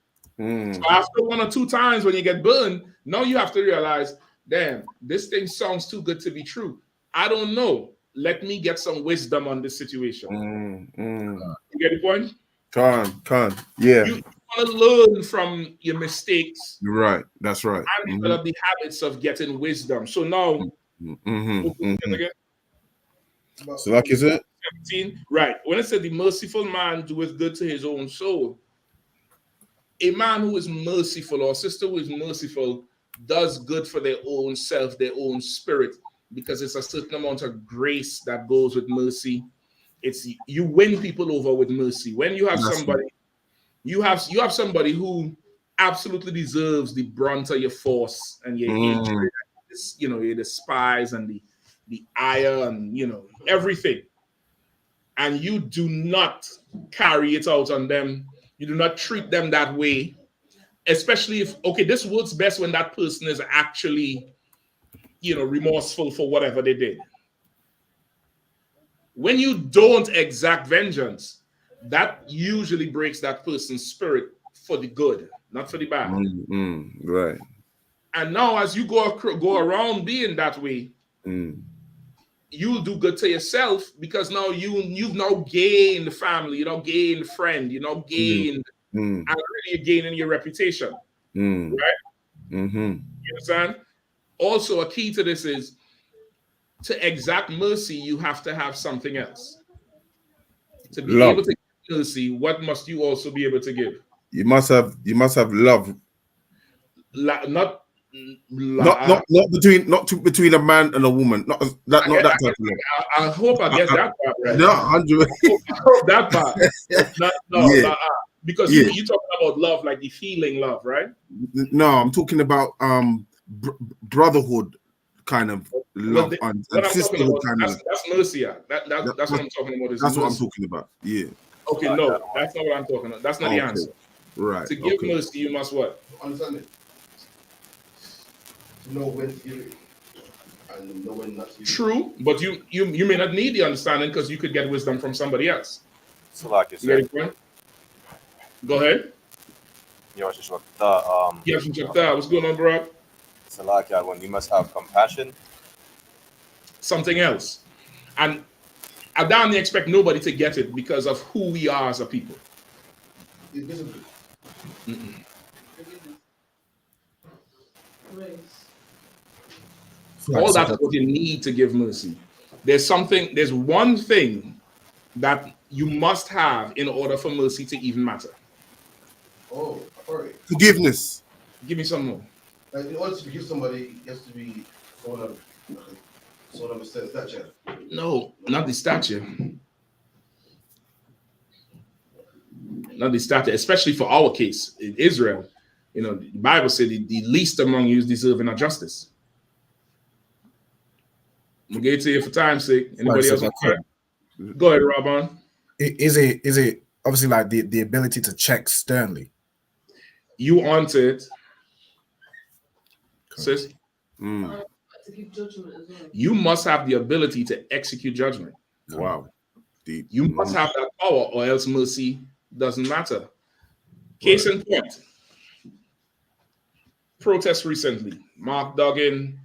S9: So after 1 or 2 times when you get burned, now you have to realize, damn, this thing sounds too good to be true. I don't know. Let me get some wisdom on this situation. You get the point?
S8: Can. Yeah.
S9: You want to learn from your mistakes.
S8: Right. That's right.
S9: And develop the habits of getting wisdom. So now,
S8: so like is it?
S9: 17. Right. When it said the merciful man doeth good to his own soul, a man who is merciful or a sister who is merciful does good for their own self, their own spirit, because it's a certain amount of grace that goes with mercy. It's you win people over with mercy. When you have somebody, you have somebody who absolutely deserves the brunt of your force and your hatred, your despise and the ire and everything. And you do not carry it out on them. You do not treat them that way, especially if, okay, this works best when that person is actually, remorseful for whatever they did. When you don't exact vengeance, that usually breaks that person's spirit for the good, not for the bad.
S8: Right.
S9: And now as you go around being that way, you'll do good to yourself, because now you've now gained family, gained friend, gained, and really you're gaining your reputation, right? You understand? Also, a key to this is to exact mercy, you have to have something else. To be able to give mercy, what must you also be able to give?
S8: You must have love.
S9: Not
S8: between a man and a woman. Not that type of love.
S9: I hope I get that part right.
S8: No, 100.
S9: I hope that part. Because you're talking about love, like the feeling love, right?
S8: No, I'm talking about brotherhood kind of love and sisterhood kind of.
S9: That's mercy. That's what I'm talking about.
S8: That's what I'm talking about. Yeah.
S9: Okay, no, that's not what I'm talking about. That's not the answer.
S8: Right.
S9: To give mercy, you must what?
S6: Understand it. To know when to give it and know when not to give it.
S9: True, but you may not need the understanding, because you could get wisdom from somebody else.
S10: So like you
S9: said. Go ahead.
S10: What's
S9: going on, bro?
S10: So like when you must have compassion.
S9: Something else. And I don't expect nobody to get it because of who we are as a people. All that's what you need to give mercy. There's one thing that you must have in order for mercy to even matter.
S6: Oh, sorry.
S8: Forgiveness.
S9: Give me some more.
S6: Like, in order to forgive somebody, it has to be someone of a certain stature.
S9: No, not the stature. Not the stature, especially for our case in Israel. The Bible said the least among you is deserving of justice. We'll get to you for time's sake. Anybody else? Go ahead, Robon.
S7: Is it obviously like the ability to check sternly?
S9: You want it, sis?
S5: To give judgment as well.
S9: You must have the ability to execute judgment.
S8: Wow.
S9: You must have that power, or else mercy doesn't matter. Case in point. Protest recently. Mark Duggan,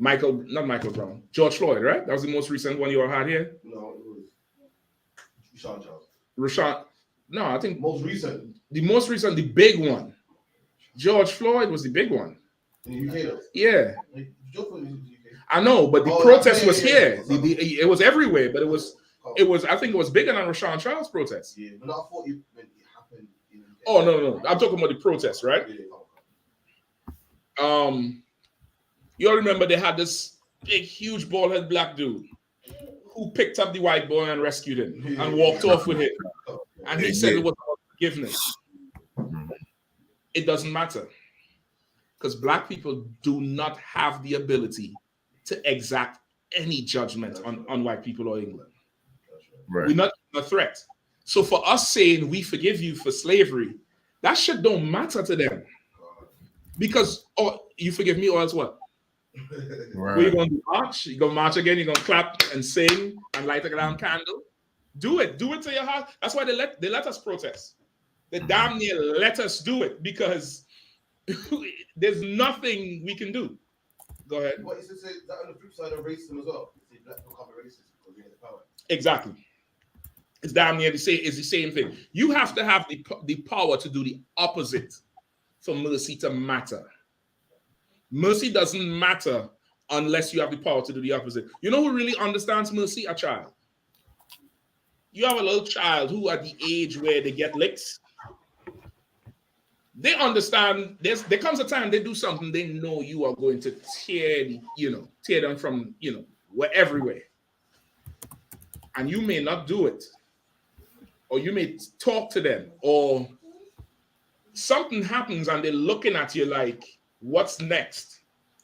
S9: not Michael Brown, George Floyd, right? That was the most recent one you all had here?
S6: No, it was Rashawn Charles.
S9: Rashawn. No, I think
S6: most recent.
S9: The most recent, the big one. George Floyd was the big one.
S6: In the UK, though?
S9: Yeah.
S6: George Floyd was in the UK.
S9: I know, but the protest was here. It was everywhere, but it was. I think it was bigger than Rashawn Charles' protest.
S6: Yeah, but I thought it happened in the UK.
S9: Oh no! I'm talking about the protest, right? You all remember they had this big, huge, bald-headed black dude who picked up the white boy and rescued him and walked off with him, and he said it was about forgiveness. It doesn't matter, because black people do not have the ability to exact any judgment on white people or England.
S8: Right.
S9: We're not a threat. So for us saying we forgive you for slavery, that shit don't matter to them. Because you forgive me, or else what?
S8: Right.
S9: What you gonna do? March? You gonna march again? You gonna clap and sing and light a damn candle? Do it to your heart. That's why they let us protest. They damn near let us do it, because there's nothing we can do. Go ahead.
S6: What is it? That on the flip side of racism as well? It's black people can't be racist because we have the power.
S9: Exactly. It's damn near the same thing. You have to have the power to do the opposite for mercy to matter. Mercy doesn't matter unless you have the power to do the opposite. You know who really understands mercy? A child. You have a little child who at the age where they get licks, they understand. There comes a time they do something they know you are going to tear them from everywhere, and you may not do it, or you may talk to them, or something happens and they're looking at you like, "What's next?"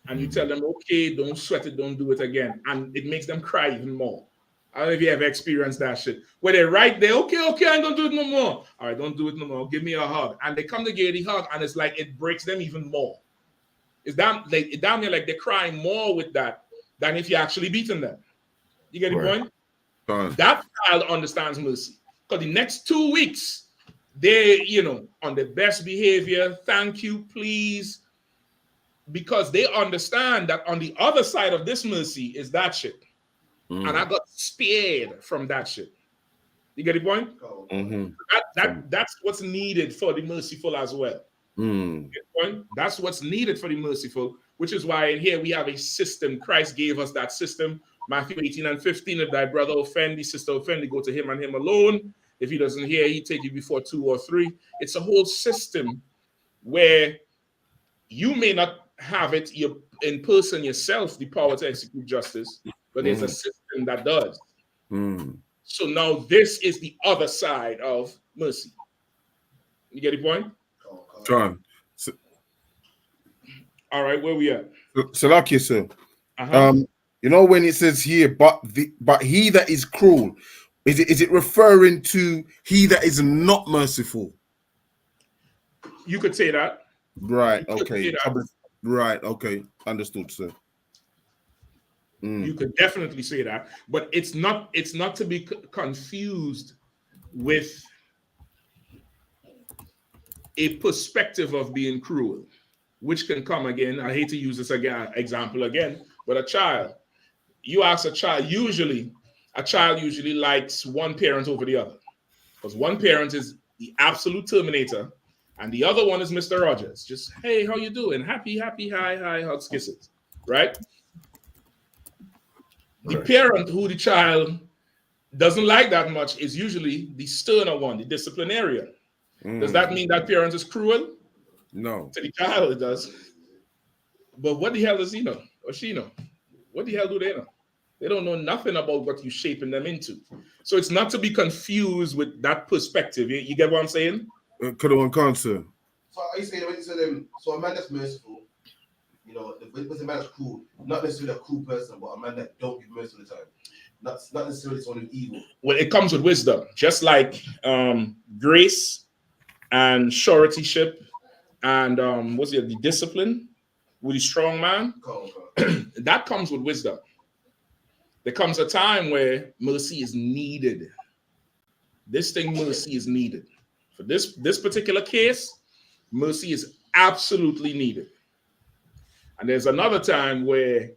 S9: And you tell them, "Okay, don't sweat it, don't do it again," and it makes them cry even more. I don't know if you ever experienced that shit. Where they're right there, okay, I ain't gonna do it no more. All right, don't do it no more. Give me a hug. And they come to get the hug, and it's like it breaks them even more. It's damn near like they're crying more with that than if you're actually beating them. You get the point? That child understands mercy. Because the next 2 weeks, they're on the best behavior, thank you, please. Because they understand that on the other side of this mercy is that shit. And I got spared from that shit. You get the point? That's what's needed for the merciful as well. You get the point? That's what's needed for the merciful, which is why in here we have a system. Christ gave us that system. Matthew 18:15, if thy brother offend, thee, sister offend, thee, go to him and him alone. If he doesn't hear, he take you before 2 or 3. It's a whole system where you may not have it in person yourself, the power to execute justice, but there's a system that does. So now this is the other side of mercy. You get the point?
S8: John.
S9: All right, where we at?
S8: Salakia, sir. When it says here, but he that is cruel, is it referring to he that is not merciful?
S9: You could say that.
S8: Right. Okay. Right. Okay. Understood, sir.
S9: You could definitely say that, but it's not to be confused with a perspective of being cruel, which can come again. I hate to use this example again, but a child. You ask a child, usually likes one parent over the other, because one parent is the absolute terminator, and the other one is Mr. Rogers. Just, hey, how you doing? Happy, hi, hugs, kisses, right? The parent who the child doesn't like that much is usually the sterner one, the disciplinarian. Does that mean that parent is cruel?
S8: No.
S9: To the child, it does. But what the hell does he know or she know? What the hell do they know? They don't know nothing about what you're shaping them into. So it's not to be confused with that perspective. You get what I'm saying?
S8: Could have one concern.
S6: So are you saying when you said so a man that's merciful, with a man that's cruel, not necessarily a cruel person, but a man that don't give mercy all the time. Not necessarily someone who's evil.
S9: Well, it comes with wisdom, just like grace and suretyship and the discipline with a strong man. That comes with wisdom. There comes a time where mercy is needed. Mercy is needed. For this particular case, mercy is absolutely needed. And there's another time where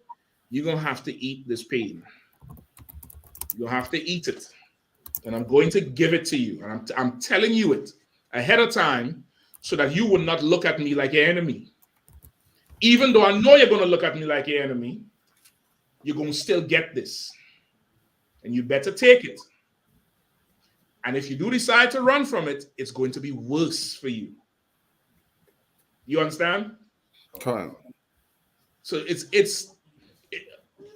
S9: you're going to have to eat this pain. You'll have to eat it. And I'm going to give it to you. And I'm telling you it ahead of time so that you will not look at me like your enemy. Even though I know you're going to look at me like your enemy, you're going to still get this. And you better take it. And if you do decide to run from it, it's going to be worse for you. You understand?
S8: Come.
S9: So it's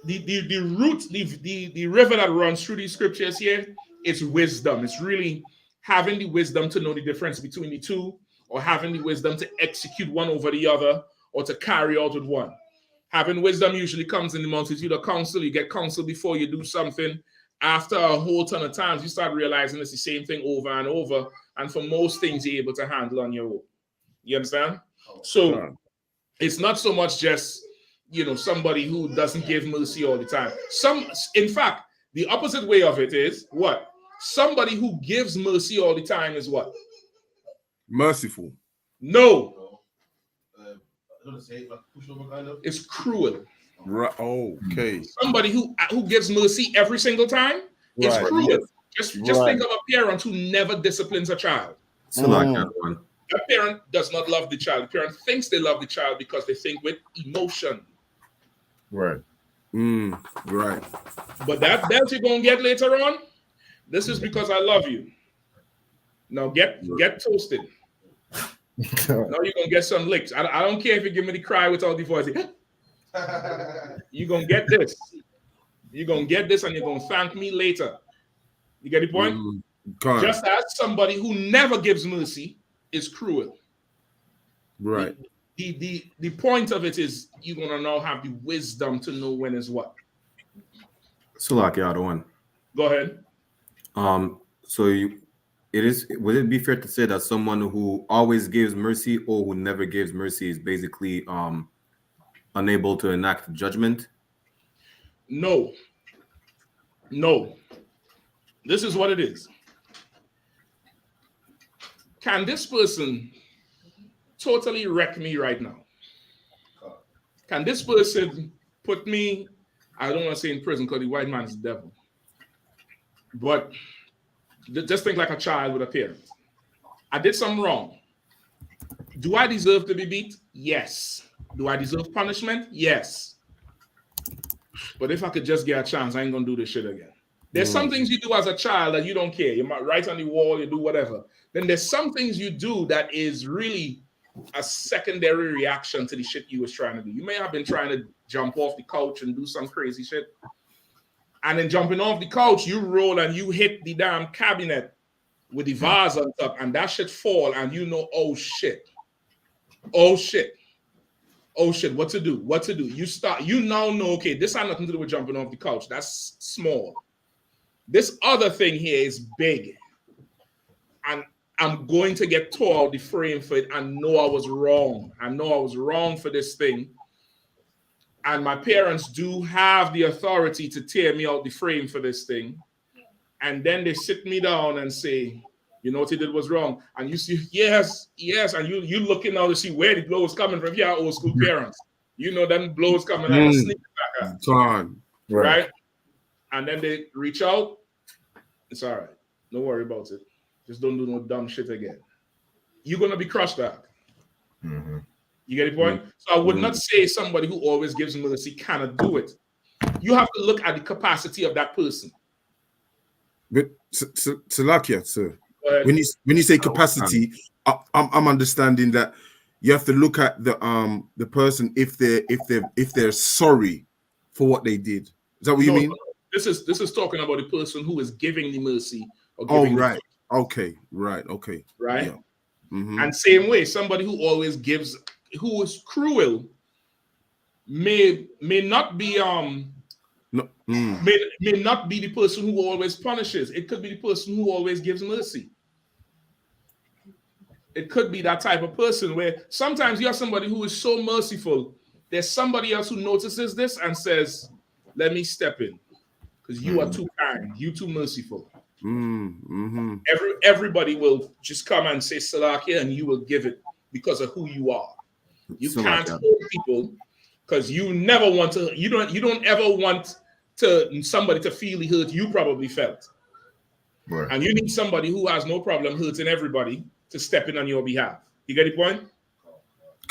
S9: the root, the river that runs through these scriptures here, it's wisdom. It's really having the wisdom to know the difference between the two, or having the wisdom to execute one over the other, or to carry out with one. Having wisdom usually comes in the multitude of counsel. You get counsel before you do something. After a whole ton of times, you start realizing it's the same thing over and over. And for most things, you're able to handle on your own. You understand? So it's not so much just, somebody who doesn't give mercy all the time. In fact, the opposite way of it is what? Somebody who gives mercy all the time is what?
S8: Merciful.
S9: No.
S6: I don't say like pushover kind of.
S9: It's cruel.
S8: Right. Okay.
S9: Somebody who gives mercy every single time is cruel. Yes. Just think of a parent who never disciplines a child.
S11: So like that one.
S9: A parent does not love the child. The parent thinks they love the child because they think with emotion.
S8: Right. Right.
S9: But that belt you're gonna get later on, this is because I love you. Now get toasted. Now you're gonna get some licks. I don't care if you give me the cry without the voice. You're gonna get this. You're gonna get this, and you're gonna thank me later. You get the point? Just as somebody who never gives mercy is cruel.
S8: Right.
S9: The point of it is you're gonna now have the wisdom to know when is what.
S11: So like the other one.
S9: Go ahead.
S11: So would it be fair to say that someone who always gives mercy or who never gives mercy is basically unable to enact judgment?
S9: No. This is what it is. Can this person totally wreck me right now? Can this person put me, I don't want to say in prison because the white man is the devil, but just think like a child with a parent. I did something wrong. Do I deserve to be beat? Yes. Do I deserve punishment? Yes. But if I could just get a chance, I ain't gonna do this shit again. There's some things you do as a child that you don't care. You might write on the wall, you do whatever. Then there's some things you do that is really a secondary reaction to the shit you was trying to do. You may have been trying to jump off the couch and do some crazy shit. And then jumping off the couch, you roll and you hit the damn cabinet with the vase on top, and that shit fall, and you know, oh shit, what to do? You now know, okay, this has nothing to do with jumping off the couch. That's small. This other thing here is big. And I'm going to get tore out the frame for it and know I was wrong. I know I was wrong for this thing. And my parents do have the authority to tear me out the frame for this thing. And then they sit me down and say, you know what you did was wrong. And you see, yes. And you looking now to see where the blow is coming from. Yeah, old school parents. You know them blows coming out and sneak back out.
S8: Time.
S9: Right? And then they reach out. It's all right. Don't worry about it. Just don't do no dumb shit again. You're going to be crushed out.
S7: Mm-hmm.
S9: You get the point? So I would not say somebody who always gives mercy cannot do it. You have to look at the capacity of that person.
S8: But Salakia, sir, when you say capacity, I'm understanding that you have to look at the person if they're sorry for what they did. Is that what you mean?
S9: This is talking about the person who is giving the mercy. Or
S8: giving right. Okay. Right.
S9: Right.
S8: Yeah. Mm-hmm.
S9: And same way, somebody who always gives, who is cruel, may not be may not be the person who always punishes. It could be the person who always gives mercy. It could be that type of person where sometimes you have somebody who is so merciful. There's somebody else who notices this and says, let me step in because you are too kind. You too merciful.
S8: Mm-hmm.
S9: Everybody will just come and say Salakia and you will give it because of who you are. You can't hold people because you never want to, you don't ever want to somebody to feel the hurt you probably felt.
S7: Right.
S9: And you need somebody who has no problem hurting everybody to step in on your behalf. You get the point?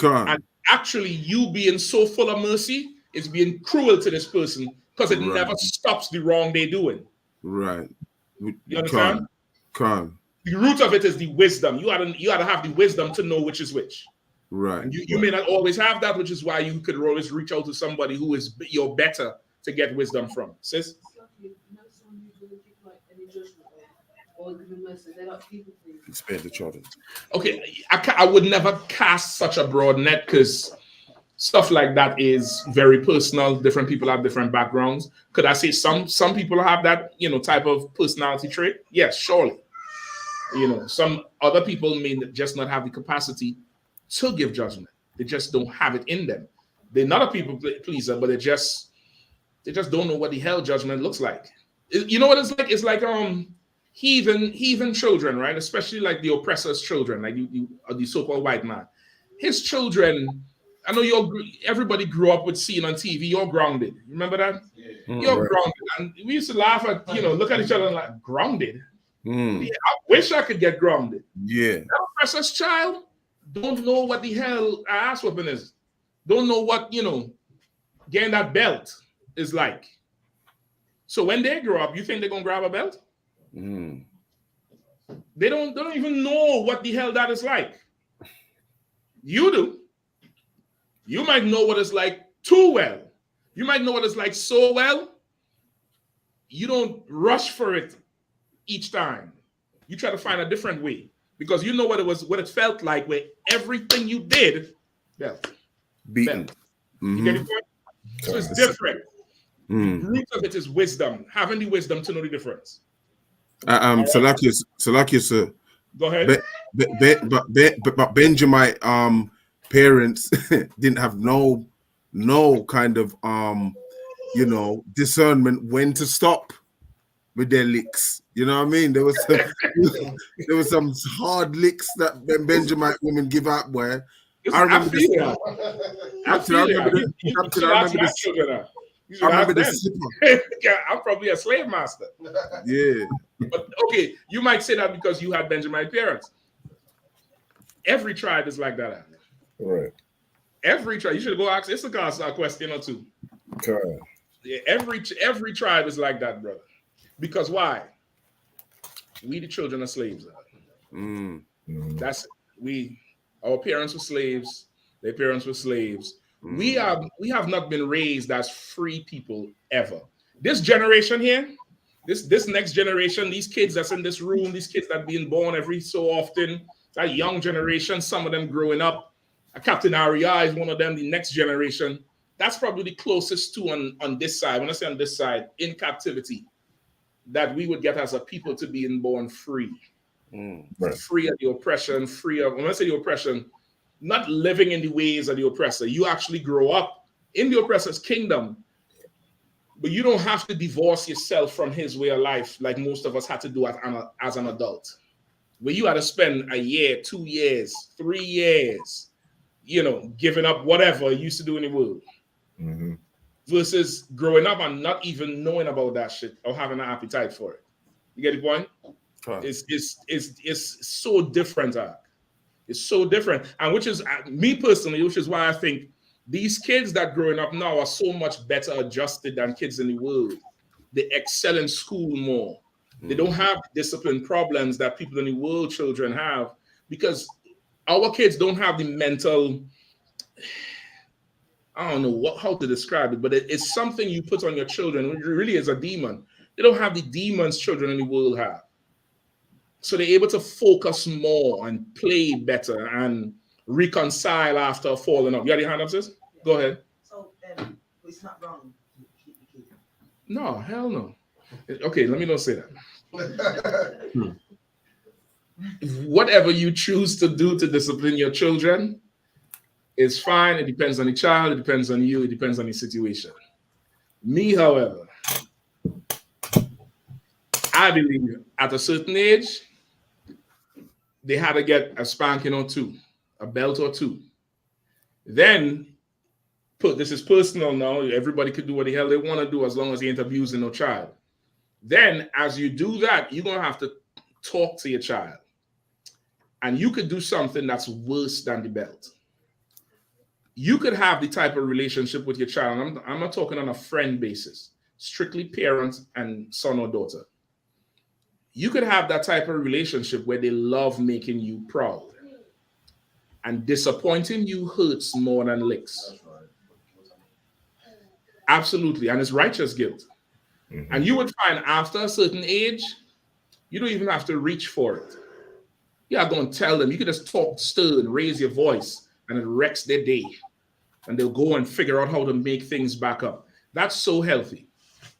S9: And actually, you being so full of mercy is being cruel to this person because it never stops the wrong they're doing.
S8: Right.
S9: You understand?
S8: The
S9: root of it is the wisdom. You gotta have the wisdom to know which is which.
S8: Right.
S9: And you may not always have that, which is why you could always reach out to somebody who is your better to get wisdom from. Sis?
S8: Spare the children.
S9: Okay, I would never cast such a broad net because stuff like that is very personal. Different people have different backgrounds. Could I say some people have that, type of personality trait? Yes, surely. Some other people may just not have the capacity to give judgment. They just don't have it in them. They're not a people pleaser, but they just don't know what the hell judgment looks like. You know what it's like? It's like heathen children, right? Especially like the oppressor's children, like the so-called white man. His children, I know everybody grew up with seeing on TV, you're grounded. Remember that? Yeah. You're grounded. And we used to laugh at, look at each other and like, grounded? Yeah, I wish I could get grounded.
S8: Yeah.
S9: That oppressor's child don't know what the hell ass whooping is. Don't know what, getting that belt is like. So when they grow up, you think they're going to grab a belt? They don't even know what the hell that is like. You do. You might know what it's like too well. You might know what it's like so well. You don't rush for it each time. You try to find a different way because you know what it felt like where everything you did
S8: beaten.
S9: You get it? So it's different. The root of it is wisdom, having the wisdom to know the difference.
S8: Salakia, sir.
S9: Go ahead.
S8: But Benjamite parents didn't have no kind of discernment when to stop with their licks. You know what I mean? There was some hard licks that Benjamite women give out where I remember this. I remember the slipper.
S9: Yeah, I'm probably a slave master.
S8: Yeah.
S9: But okay, you might say that because you had Benjamite parents. Every tribe is like that.
S8: Right.
S9: Every tribe. You should go ask Issachar a question or two.
S8: Okay.
S9: Yeah, every tribe is like that, brother. Because why? We the children of slaves. That's our parents were slaves, their parents were slaves. We have not been raised as free people ever. This generation here, this next generation, these kids that's in this room, these kids that being born every so often, that young generation, some of them growing up, Captain Aria is one of them, the next generation. That's probably the closest to on this side, when I say on this side, in captivity, that we would get as a people to being born free.
S8: Right.
S9: Free of the oppression, free of, when I say the oppression, not living in the ways of the oppressor. You actually grow up in the oppressor's kingdom, but you don't have to divorce yourself from his way of life like most of us had to do as an adult, where you had to spend a year, 2 years, 3 years, giving up whatever you used to do in the world. Versus growing up and not even knowing about that shit or having an appetite for it. You get the point? It's so different. It's so different. And which is, me personally, which is why I think these kids that growing up now are so much better adjusted than kids in the world. They excel in school more. They don't have discipline problems that people in the world children have because our kids don't have the mental, I don't know how to describe it, but it's something you put on your children. It really is a demon. They don't have the demons children in the world have. So they're able to focus more and play better and reconcile after falling off. You got your hand up, sis? Go ahead.
S12: So it's not wrong to keep the kids.
S9: No, hell no. Okay, let me not say that. Whatever you choose to do to discipline your children is fine. It depends on the child. It depends on you. It depends on the situation. Me, however, I believe at a certain age, they had to get a spanking or two, a belt or two. Then, this is personal now. Everybody could do what the hell they want to do as long as they ain't abusing no child. Then, as you do that, you're going to have to talk to your child. And you could do something that's worse than the belt. You could have the type of relationship with your child. I'm not talking on a friend basis, strictly parent and son or daughter. You could have that type of relationship where they love making you proud. And disappointing you hurts more than licks. Absolutely. And it's righteous guilt. And you would find after a certain age, you don't even have to reach for it. You are going to tell them. You can just talk stern, raise your voice, and it wrecks their day. And they'll go and figure out how to make things back up. That's so healthy.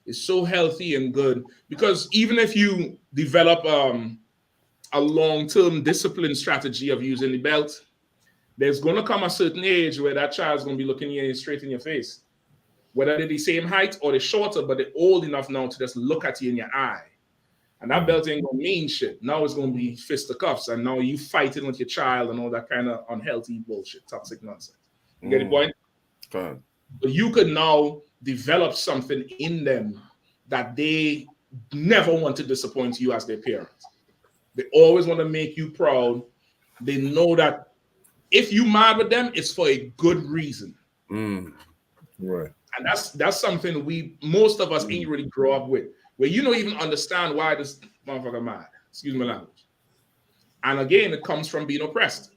S9: It's so healthy and good. Because even if you develop a long-term discipline strategy of using the belt, there's going to come a certain age where that child's going to be looking you straight in your face. Whether they're the same height or they're shorter, but they're old enough now to just look at you in your eye. And that belt ain't going to mean shit. Now it's going to be fisticuffs. And now you fighting with your child and all that kind of unhealthy bullshit, toxic nonsense. You get the point?
S8: Okay.
S9: But you could now develop something in them that they never want to disappoint you as their parents. They always want to make you proud. They know that if you mad with them, it's for a good reason.
S8: Right.
S9: And that's something most of us ain't really grow up with, where you don't even understand why this motherfucker mad. Excuse my language. And again, it comes from being oppressed.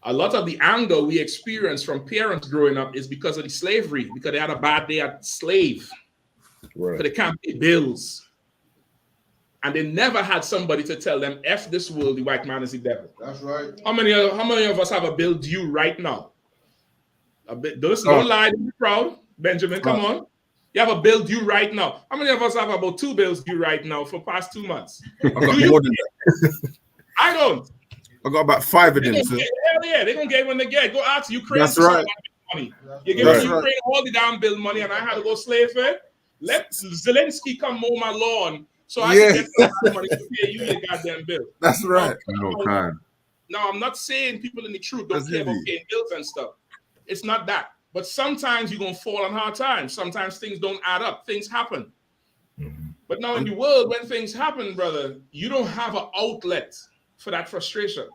S9: A lot of the anger we experience from parents growing up is because of the slavery, because they had a bad day at slave, because they can't pay bills. And they never had somebody to tell them, F this world, the white man is the devil.
S6: That's right.
S9: How many of us have a bill due right now? Don't lie to be proud. Benjamin, come on. You have a bill due right now. How many of us have about 2 bills due right now for past 2 months?
S8: I got more than that.
S9: I don't.
S8: I got about 5 of them.
S9: Hell yeah, they're going to get when they get. Go out to Ukraine.
S8: That's right.
S9: Money. You give me Ukraine all the damn bill money and I had to go slave for it. Let Zelensky come mow my lawn so I can get some money to pay you your goddamn bill.
S8: That's right.
S9: Now, I'm not saying people in the truth don't care about paying bills and stuff. It's not that. But sometimes you're going to fall on hard times. Sometimes things don't add up. Things happen. But now in the world, when things happen, brother, you don't have an outlet for that frustration.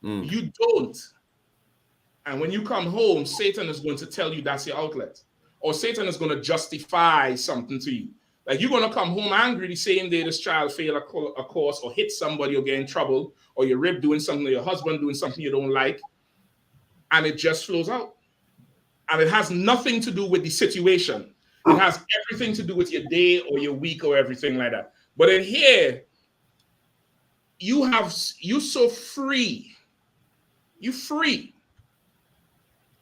S9: You don't. And when you come home, Satan is going to tell you that's your outlet. Or Satan is going to justify something to you. Like you're going to come home angry the same day this child failed a course or hit somebody or get in trouble, or your rib doing something, or your husband doing something you don't like. And it just flows out. And it has nothing to do with the situation. It has everything to do with your day or your week or everything like that. But in here, you're so free. You're free.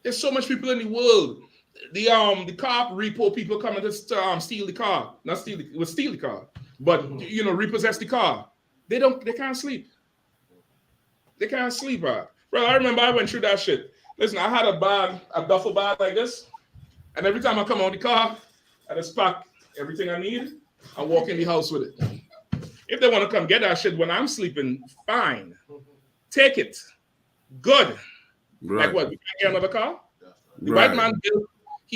S9: There's so much people in the world. The car repo people coming to steal the car. Not steal the car. But repossess the car. They can't sleep. They can't sleep, bro. I remember I went through that shit. Listen, I had a duffel bag like this, and every time I come out the car, I just pack everything I need and walk in the house with it. If they want to come get that shit when I'm sleeping, fine. Take it. Good.
S8: Right.
S9: Like what? We can't get another car? The white man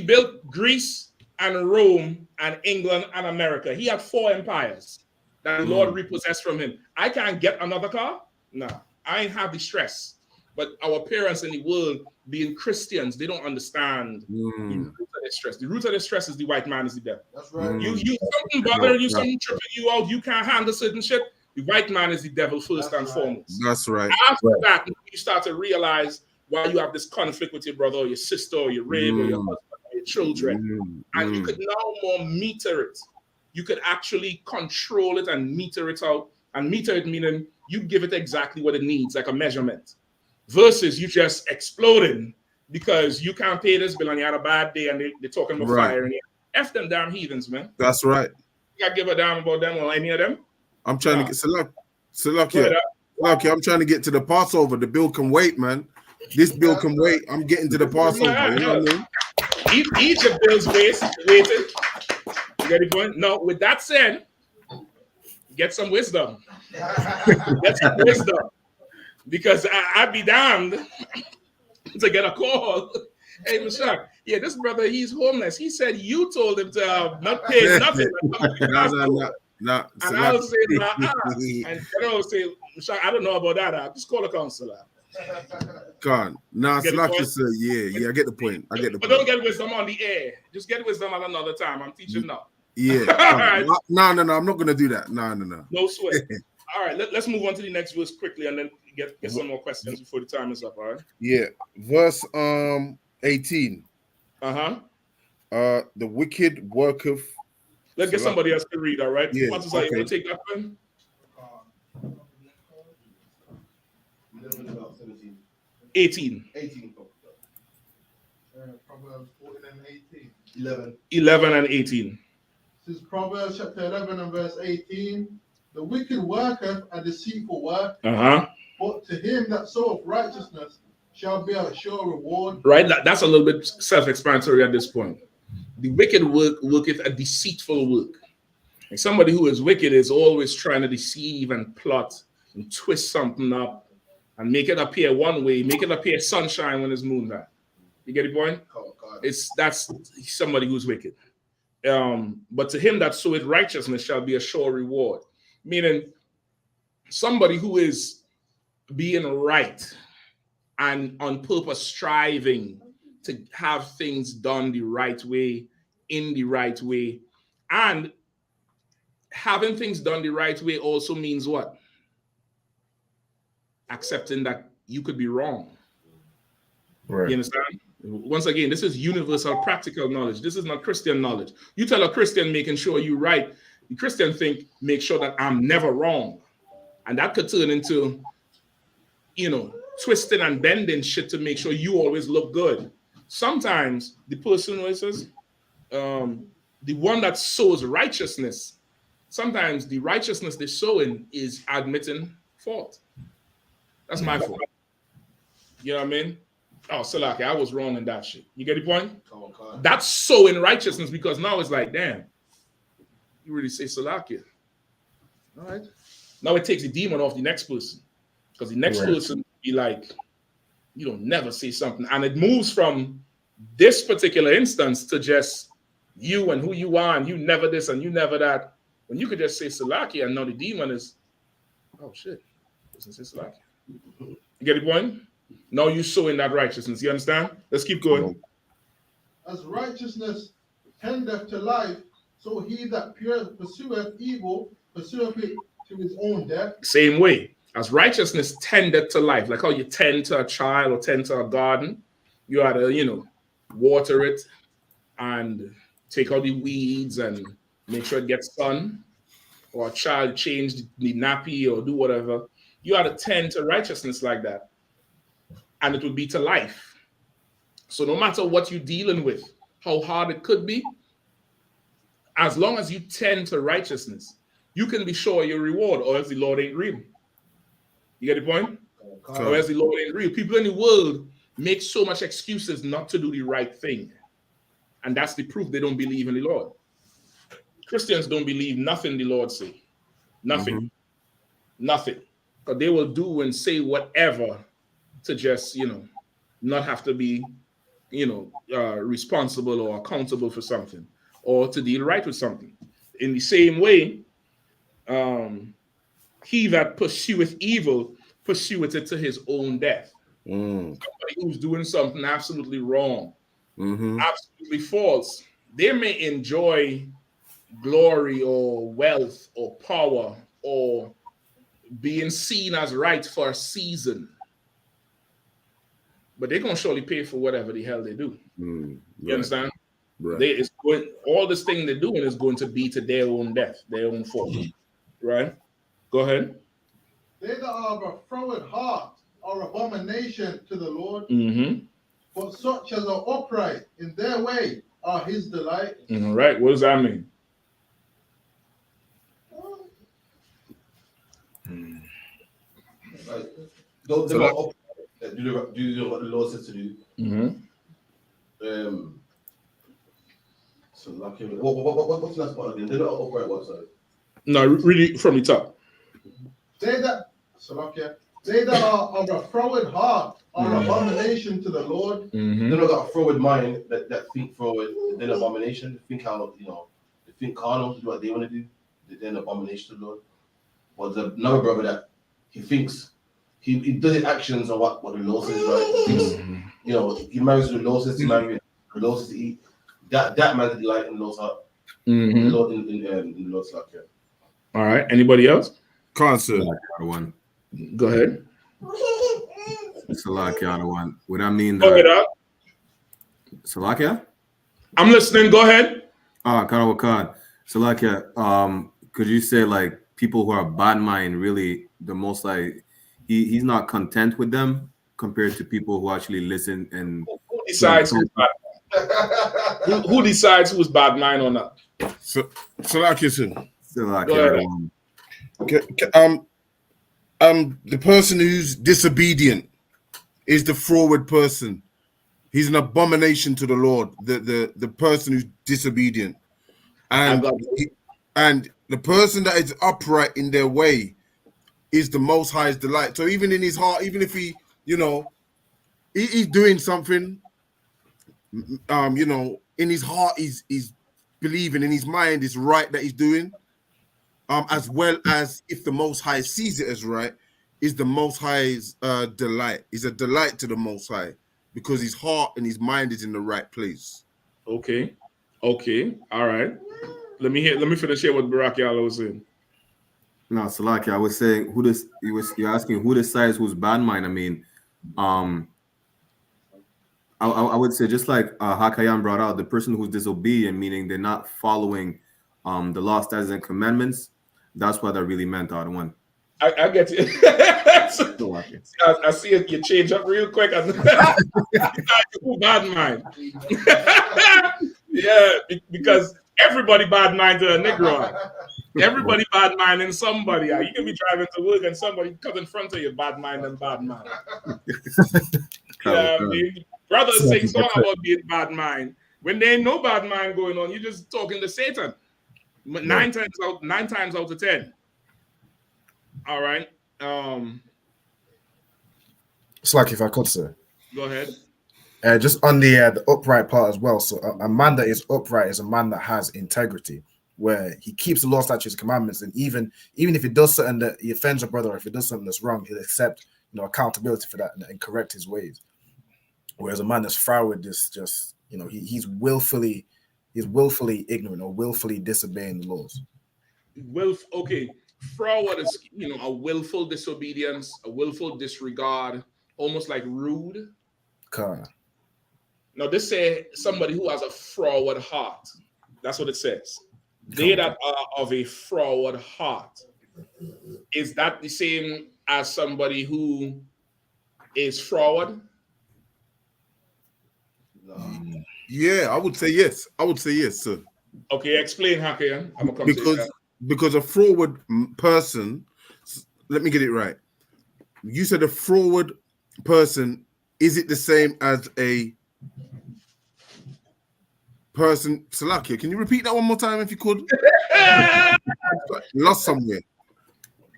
S9: built Greece and Rome and England and America. He had 4 empires that the Lord repossessed from him. I can't get another car? No. I ain't have the stress. But our parents in the world, being Christians, they don't understand the root of their stress. The root of their stress is the white man is the devil.
S6: That's right.
S9: You something bothering you, something tripping you out, you can't handle certain shit. The white man is the devil first and foremost.
S8: That's right.
S9: After that, you start to realize why you have this conflict with your brother or your sister or your rib or your husband or your children. And you could now more meter it. You could actually control it and meter it out. And meter it meaning you give it exactly what it needs, like a measurement. Versus you just exploding because you can't pay this bill and you had a bad day and they're talking about fire and F them damn heathens, man.
S8: That's right.
S9: You gotta give a damn about them or any of them.
S8: I'm trying to get Salaki, I'm trying to get to the Passover. The bill can wait, man. This bill can wait. I'm getting to the Passover. You know what I mean?
S9: Egypt bills waited. You get the point? No, with that said, get some wisdom. Get some wisdom. Because I'd be damned to get a call. Hey, Mashak, yeah, this brother, he's homeless. He said you told him to not pay nothing.
S8: No.
S9: And I would say, and I would say, Mashak, I don't know about that. Just call a counselor.
S8: Salaki said, yeah, I get the point.
S9: But don't get wisdom on the air. Just get wisdom at another time. I'm teaching now.
S8: Yeah. No, I'm not going to do that. No.
S9: No sweat. All right, let's move on to the next verse quickly and then get some more questions before the time is up, all right?
S8: Yeah. Verse 18.
S9: Uh-huh.
S8: The wicked worketh.
S9: Let's get somebody else to read, all right?
S8: Yeah.
S9: What's okay. You take that one? 18.
S13: Proverbs 14 and 18.
S9: 11 and 18.
S13: This is Proverbs chapter 11 and verse 18. The wicked worketh a deceitful work, but to him that soweth righteousness shall be a sure reward.
S9: Right, that's a little bit self-explanatory at this point. The wicked worketh a deceitful work. And somebody who is wicked is always trying to deceive and plot and twist something up and make it appear one way, make it appear sunshine when it's moonlight. You get the point? That's somebody who's wicked. But to him that soweth righteousness shall be a sure reward. Meaning somebody who is being right and on purpose striving to have things done the right way, in the right way. And having things done the right way also means what? Accepting that you could be wrong. You understand? Once again, this is universal practical knowledge. This is not Christian knowledge. You tell a Christian making sure you're right. The Christian think, make sure that I'm never wrong. And that could turn into, twisting and bending shit to make sure you always look good. Sometimes the person who says, the one that sows righteousness, sometimes the righteousness they're sowing is admitting fault. That's my fault. You know what I mean? Oh, Salaki, I was wrong in that shit. You get the point? That's sowing righteousness, because now it's like, damn, you really say Salaki. All right. Now it takes the demon off the next person, because the next person be like, you don't never say something. And it moves from this particular instance to just you and who you are, and you never this and you never that. When you could just say Salaki, and now the demon is, oh shit, doesn't say Salaki. You get the point? Now you sow in that righteousness. You understand? Let's keep going.
S13: As righteousness tendeth to life, so he that pursueth evil pursueth it to his own death.
S9: Same way. As righteousness tendeth to life, like how you tend to a child or tend to a garden, you ought to, water it and take out the weeds and make sure it gets sun, or a child change the nappy or do whatever. You ought to tend to righteousness like that, and it will be to life. So no matter what you're dealing with, how hard it could be, as long as you tend to righteousness, you can be sure your reward, or else the Lord ain't real. You get the point? Or else the Lord ain't real. People in the world make so much excuses not to do the right thing. And that's the proof they don't believe in the Lord. Christians don't believe nothing the Lord say. Nothing. Nothing. But they will do and say whatever to just, not have to be, responsible or accountable for something, or to deal right with something. In the same way, he that pursueth evil pursueth it to his own death. Somebody who's doing something absolutely wrong, absolutely false, they may enjoy glory or wealth or power or being seen as right for a season, but they're going to surely pay for whatever the hell they do. You understand? Right. All this thing they're doing is going to be to their own death, their own fault. Right? Go ahead.
S13: They that are of a froward heart are abomination to the Lord, but such as are upright in their way are his delight.
S9: All right. What does that mean?
S6: Don't do what the Lord says to do. So like, what's the last part again? They're not upright one side.
S9: No, really from the top.
S13: They that are of a froward heart are abomination to the Lord.
S6: They're not got a froward mind that think froward. They're an abomination. They think how they think carnal to do what they want to do. They're an abomination to the Lord. But there's another brother that he thinks he does his actions on what the law says, right? He thinks, he marries the law says to marry, the law says to eat. That man's delight in the Lord's heart. In the Lord's heart, yeah.
S9: All right. Anybody else?
S8: Concert.
S11: One.
S9: Go ahead.
S11: Salakia one. Would I mean
S9: Look
S11: that?
S9: it up.
S11: Salakia?
S9: I'm listening. Go ahead.
S11: Karawakan. Salakia, could you say like people who are bad mind really the most like he's not content with them compared to people who actually listen and
S9: who decides who's bad? Who decides who's bad mind or not?
S8: Salakia.
S11: Salakia.
S8: The person who's disobedient is the froward person. He's an abomination to the Lord. The person who's disobedient, and the person that is upright in their way is the Most High's delight. So even in his heart, even if he, he's doing something, in his heart he's believing, in his mind is right that he's doing. As well as if the Most High sees it as right, is the Most High's delight. Is a delight to the Most High because his heart and his mind is in the right place.
S9: Okay. All right. Let me finish here what Barak Yala was saying.
S11: No, Salakia, I was saying you're asking who decides who's bad mind. I mean, I would say just like Hakayan brought out, the person who's disobedient, meaning they're not following the law, statutes, and commandments. That's what I really meant out one.
S9: I get you. I see it. You change up real quick. Bad mind. Yeah, because everybody bad mind to a Negro. Everybody bad mind in somebody. You can be driving to work and somebody comes in front of you, bad mind and bad mind. Yeah, I mean, brothers sing song about being bad mind. When there ain't no bad mind going on, you're just talking to Satan. Nine times out of 10. All right.
S7: It's like, if I could, sir.
S9: Go ahead.
S7: Just on the upright part as well. So a man that is upright is a man that has integrity, where he keeps the law, statutes, commandments, and even if he does something that he offends a brother, or if he does something that's wrong, he'll accept accountability for that and correct his ways. Whereas a man that's froward is just he's willfully ignorant or willfully disobeying the laws.
S9: Okay, froward is a willful disobedience, a willful disregard, almost like rude. Now this say somebody who has a froward heart. That's what it says. They that are of a froward heart. Is that the same as somebody who is froward?
S8: Yeah, I would say yes. I would say yes, sir.
S9: Okay, explain, Hakayan. I'm gonna come
S8: because a froward person. Let me get it right. You said a froward person. Is it the same as a person? Salakia, can you repeat that one more time if you could? Lost somewhere.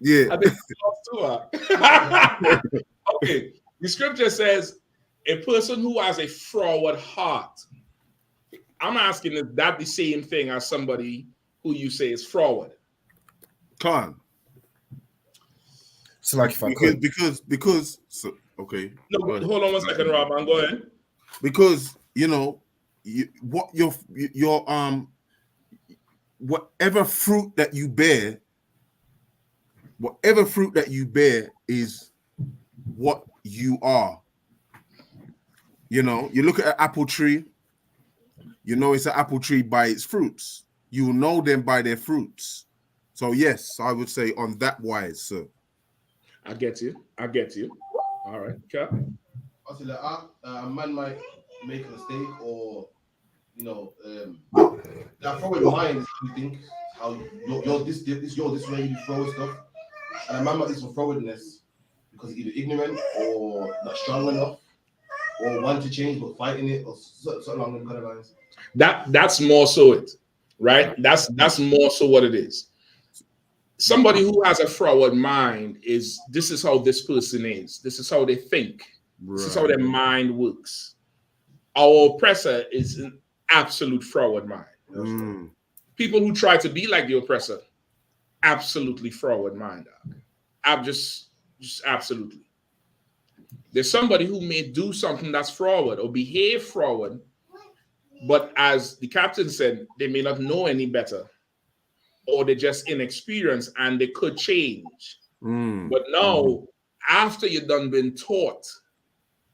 S8: Yeah.
S9: I think lost too. Okay. The scripture says a person who has a froward heart. I'm asking, is that the same thing as somebody who you say is froward?
S8: Can't.
S7: So like if I could.
S8: Because okay.
S9: No, hold on one second, Rahman. Go ahead.
S8: Because whatever fruit that you bear is what you are. You look at an apple tree, it's an apple tree by its fruits. You will know them by their fruits. So yes, I would say on that wise, sir.
S9: I get you. All right. Okay.
S6: Also, a man might make a mistake, or that forward mind, you think how you're this way, you throw stuff, and a man might do some forwardness because he's either ignorant or not strong enough, or want to change but fighting it, or something along them kind of lines.
S9: That's more so it, right? That's more so what it is. Somebody who has a froward mind this is how this person is. This is how they think. Right. This is how their mind works. Our oppressor is an absolute froward mind. People who try to be like the oppressor, absolutely froward mind. I'm just absolutely. There's somebody who may do something that's froward or behave froward, but as the captain said, they may not know any better, or they're just inexperienced and they could change. But now, after you've done been taught,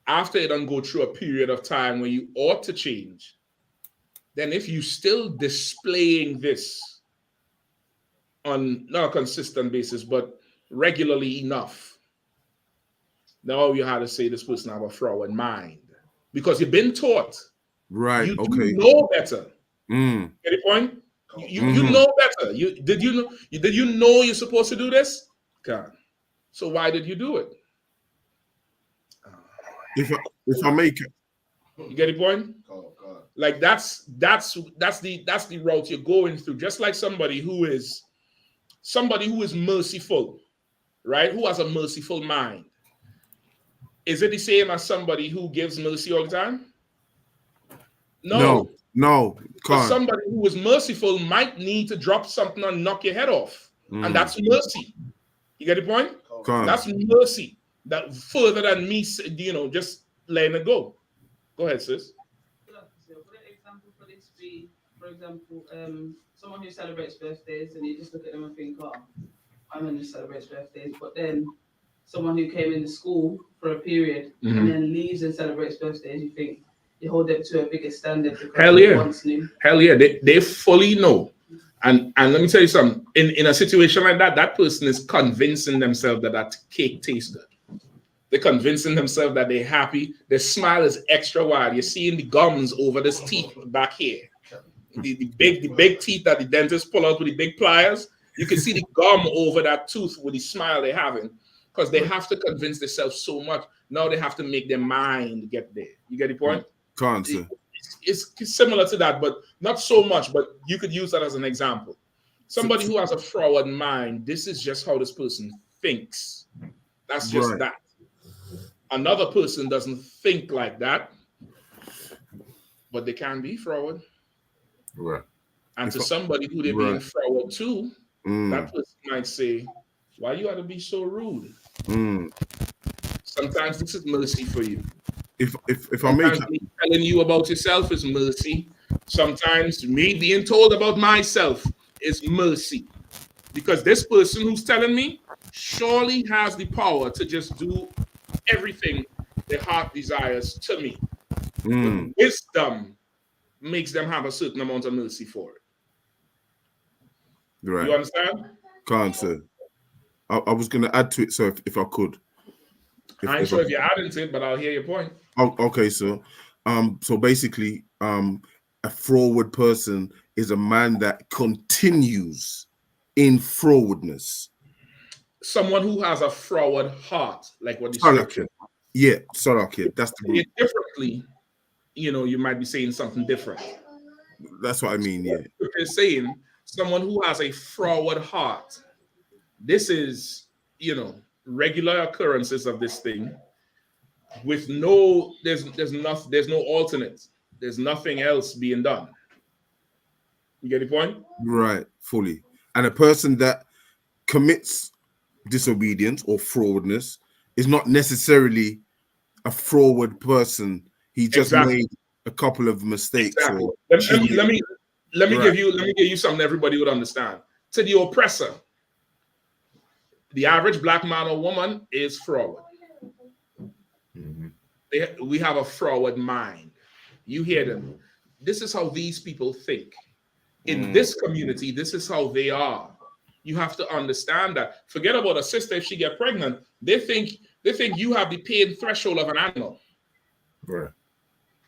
S9: after you done go through a period of time where you ought to change, then if you still displaying this on not a consistent basis, but regularly enough, now you have to say this person have a froward mind because you've been taught.
S8: Right.
S9: You
S8: Okay.
S9: know better. Get the point? You know better. Did you know you're supposed to do this? God. So why did you do it?
S8: If I make it,
S9: you get the point? Like that's the route you're going through. Just like somebody who is merciful, right? Who has a merciful mind. Is it the same as somebody who gives mercy all the time? No.
S8: Can't.
S9: Somebody who is merciful might need to drop something and knock your head off. And that's mercy. You get the point? That's mercy. That further than me, just letting it go. Go ahead, sis.
S5: Would an example for this be, for example, someone who celebrates birthdays and you just look at them and think, I'm going to celebrate birthdays, but then someone who came into school for a period and then leaves and celebrates birthdays, you think, hold them to a bigger standard because
S9: Hell
S5: they
S9: yeah.
S5: once knew.
S9: Hell yeah. They fully know. And let me tell you something. In a situation like that, that person is convincing themselves that that cake tastes good. They're convincing themselves that they're happy. Their smile is extra wide. You're seeing the gums over this teeth back here. The big teeth that the dentist pull out with the big pliers. You can see the gum over that tooth with the smile they're having. Because they have to convince themselves so much. Now they have to make their mind get there. You get the point?
S8: Can't say.
S9: It's similar to that, but not so much. But you could use that as an example. Somebody who has a forward mind, this is just how this person thinks. That's just that. Another person doesn't think like that, but they can be forward.
S8: Right.
S9: And to somebody who they're being forward to, that person might say, why you ought to be so rude? Sometimes this is mercy for you.
S8: If
S9: Sometimes me telling you about yourself is mercy. Sometimes me being told about myself is mercy. Because this person who's telling me surely has the power to just do everything their heart desires to me. But wisdom makes them have a certain amount of mercy for it.
S8: Right.
S9: You understand?
S8: Can't say. I was going to add to it, so if I could.
S9: I ain't sure if you're adding to it, but I'll hear your point.
S8: Oh, okay, so basically, a forward person is a man that continues in forwardness.
S9: Someone who has a forward heart, like what the scripture.
S8: Yeah, Salaki. That's the
S9: root. Differently, you might be saying something different.
S8: That's what I mean, yeah.
S9: You're saying someone who has a forward heart. This is, regular occurrences of this thing with there's no alternate. There's nothing else being done. You get the point?
S8: Right, fully. And a person that commits disobedience or forwardness is not necessarily a forward person. He just made a couple of mistakes.
S9: Exactly.
S8: Or
S9: let me give you something everybody would understand. To the oppressor, the average black man or woman is forward. We have a forward mind. You hear them. This is how these people think. In this community, this is how they are. You have to understand that. Forget about a sister if she get pregnant. They think you have the pain threshold of an animal.
S8: Right.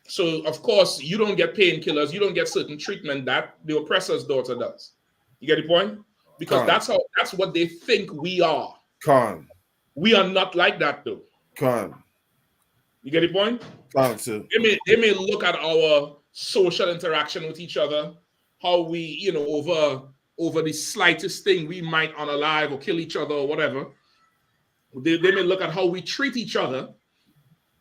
S9: So of course you don't get painkillers. You don't get certain treatment that the oppressor's daughter does. You get the point? Because that's what they think we are. We are not like that though. You get the point? They may look at our social interaction with each other, how we, over the slightest thing we might unalive or kill each other or whatever. They may look at how we treat each other,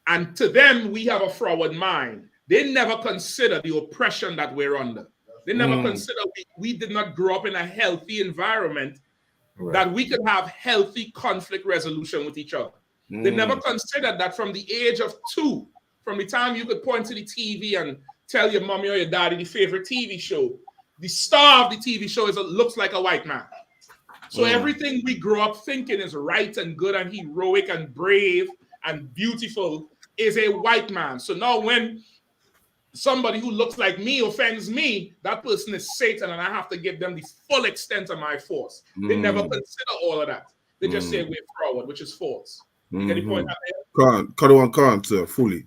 S9: and to them we have a forward mind. They never consider the oppression that we're under. They never consider we did not grow up in a healthy environment that we could have healthy conflict resolution with each other. They never considered that from the age of 2, from the time you could point to the TV and tell your mommy or your daddy the favorite TV show, the star of the TV show looks like a white man. So everything we grow up thinking is right and good and heroic and brave and beautiful is a white man. So now when somebody who looks like me offends me, that person is Satan and I have to give them the full extent of my force. They never consider all of that. They just say we're forward, which is false. You get the point?
S8: Can't, sir. Fully.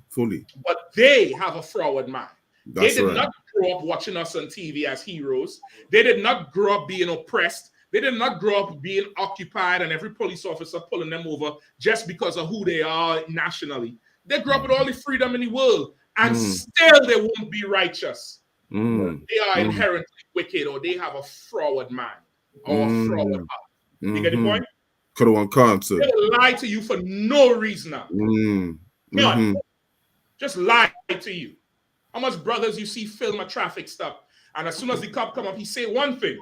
S9: But they have a forward mind. They did not grow up watching us on TV as heroes. They did not grow up being oppressed. They did not grow up being occupied and every police officer pulling them over just because of who they are nationally. They grew up with all the freedom in the world and still they won't be righteous. They are inherently wicked or they have a forward mind or a forward heart. You get the point?
S8: Can't, sir.
S9: They will lie to you for no reason now. None. Just lie to you. How much brothers you see film a traffic stop, and as soon as the cop come up, he say one thing.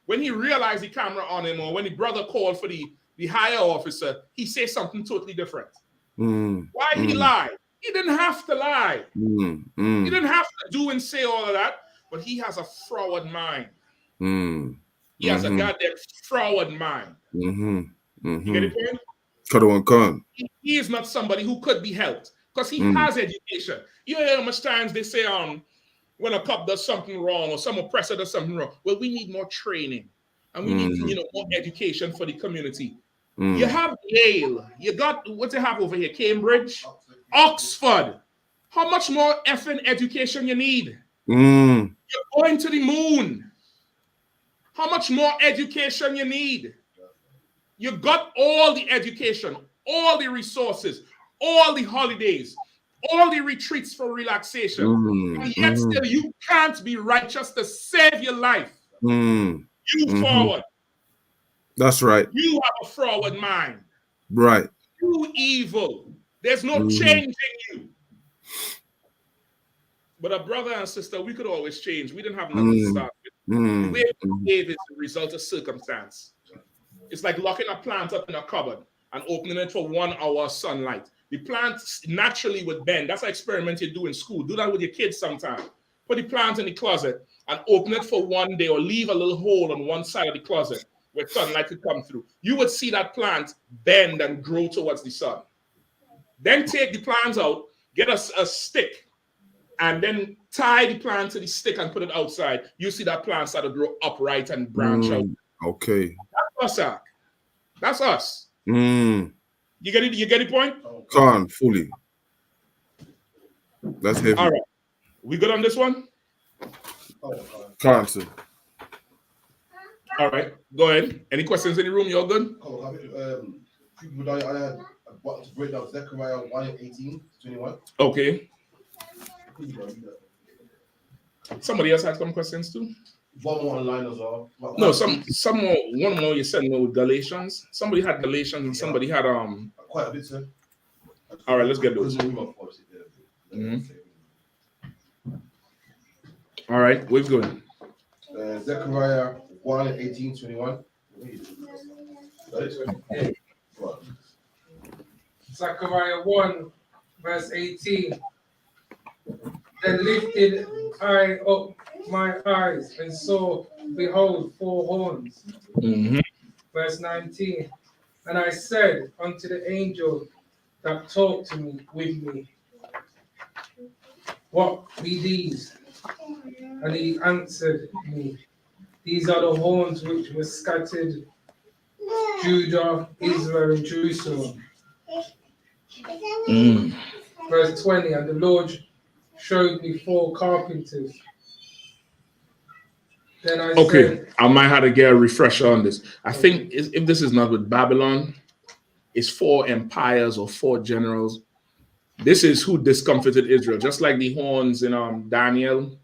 S9: When he realized the camera on him, or when the brother called for the higher officer, he say something totally different. Why he lied? He didn't have to lie. He didn't have to do and say all of that, but he has a forward mind. He has a goddamn forward mind. You get it, point?
S8: Can't.
S9: He is not somebody who could be helped. because he has education. You hear how much times they say, when a cop does something wrong or some oppressor does something wrong. Well, we need more training and we need, more education for the community. You have Yale. You got, what you have over here? Cambridge, Oxford. How much more effing education you need? You're going to the moon. How much more education you need? You got all the education, all the resources, all the holidays, all the retreats for relaxation. And yet still you can't be righteous to save your life. You forward.
S8: That's right.
S9: You have a forward mind.
S8: Right.
S9: You evil. There's no changing you. But a brother and sister, we could always change. We didn't have nothing to start with. The way we behave is the result of circumstance. It's like locking a plant up in a cupboard and opening it for 1 hour of sunlight. The plant naturally would bend. That's an experiment you do in school. Do that with your kids sometime. Put the plant in the closet and open it for 1 day, or leave a little hole on one side of the closet where sunlight could come through. You would see that plant bend and grow towards the sun. Then take the plants out, get a stick, and then tie the plant to the stick and put it outside. You see that plant start to grow upright and branch out.
S8: Okay.
S9: That's us. That's us. You get it? You get the point?
S8: Can't fully. That's heavy.
S9: All right. We good on this one?
S8: Can't, sir.
S9: All right. Go ahead. Any questions in the room? You're good?
S6: I had a button to break down Zechariah 1:18-21.
S9: Okay. Somebody else had some questions too?
S6: One more online as well.
S9: No, some more. One more you said with Galatians. Somebody had Galatians and somebody had
S6: quite a bit, sir.
S9: All right, let's get those. All right, where's going?
S6: Zechariah 1:18-21.
S14: Zechariah 1, verse 18. Then lifted I up my eyes and saw, behold, 4 horns. Verse 19. And I said unto the angel that talked to me with me, what be these? And he answered me, these are the horns which were scattered Judah, Israel, and Jerusalem. Verse 20. And the Lord showed me 4 carpenters. Then I said,
S9: I might have to get a refresher on this. I think if this is not with Babylon, it's 4 empires or 4 generals. This is who discomfited Israel. Just like the horns in Daniel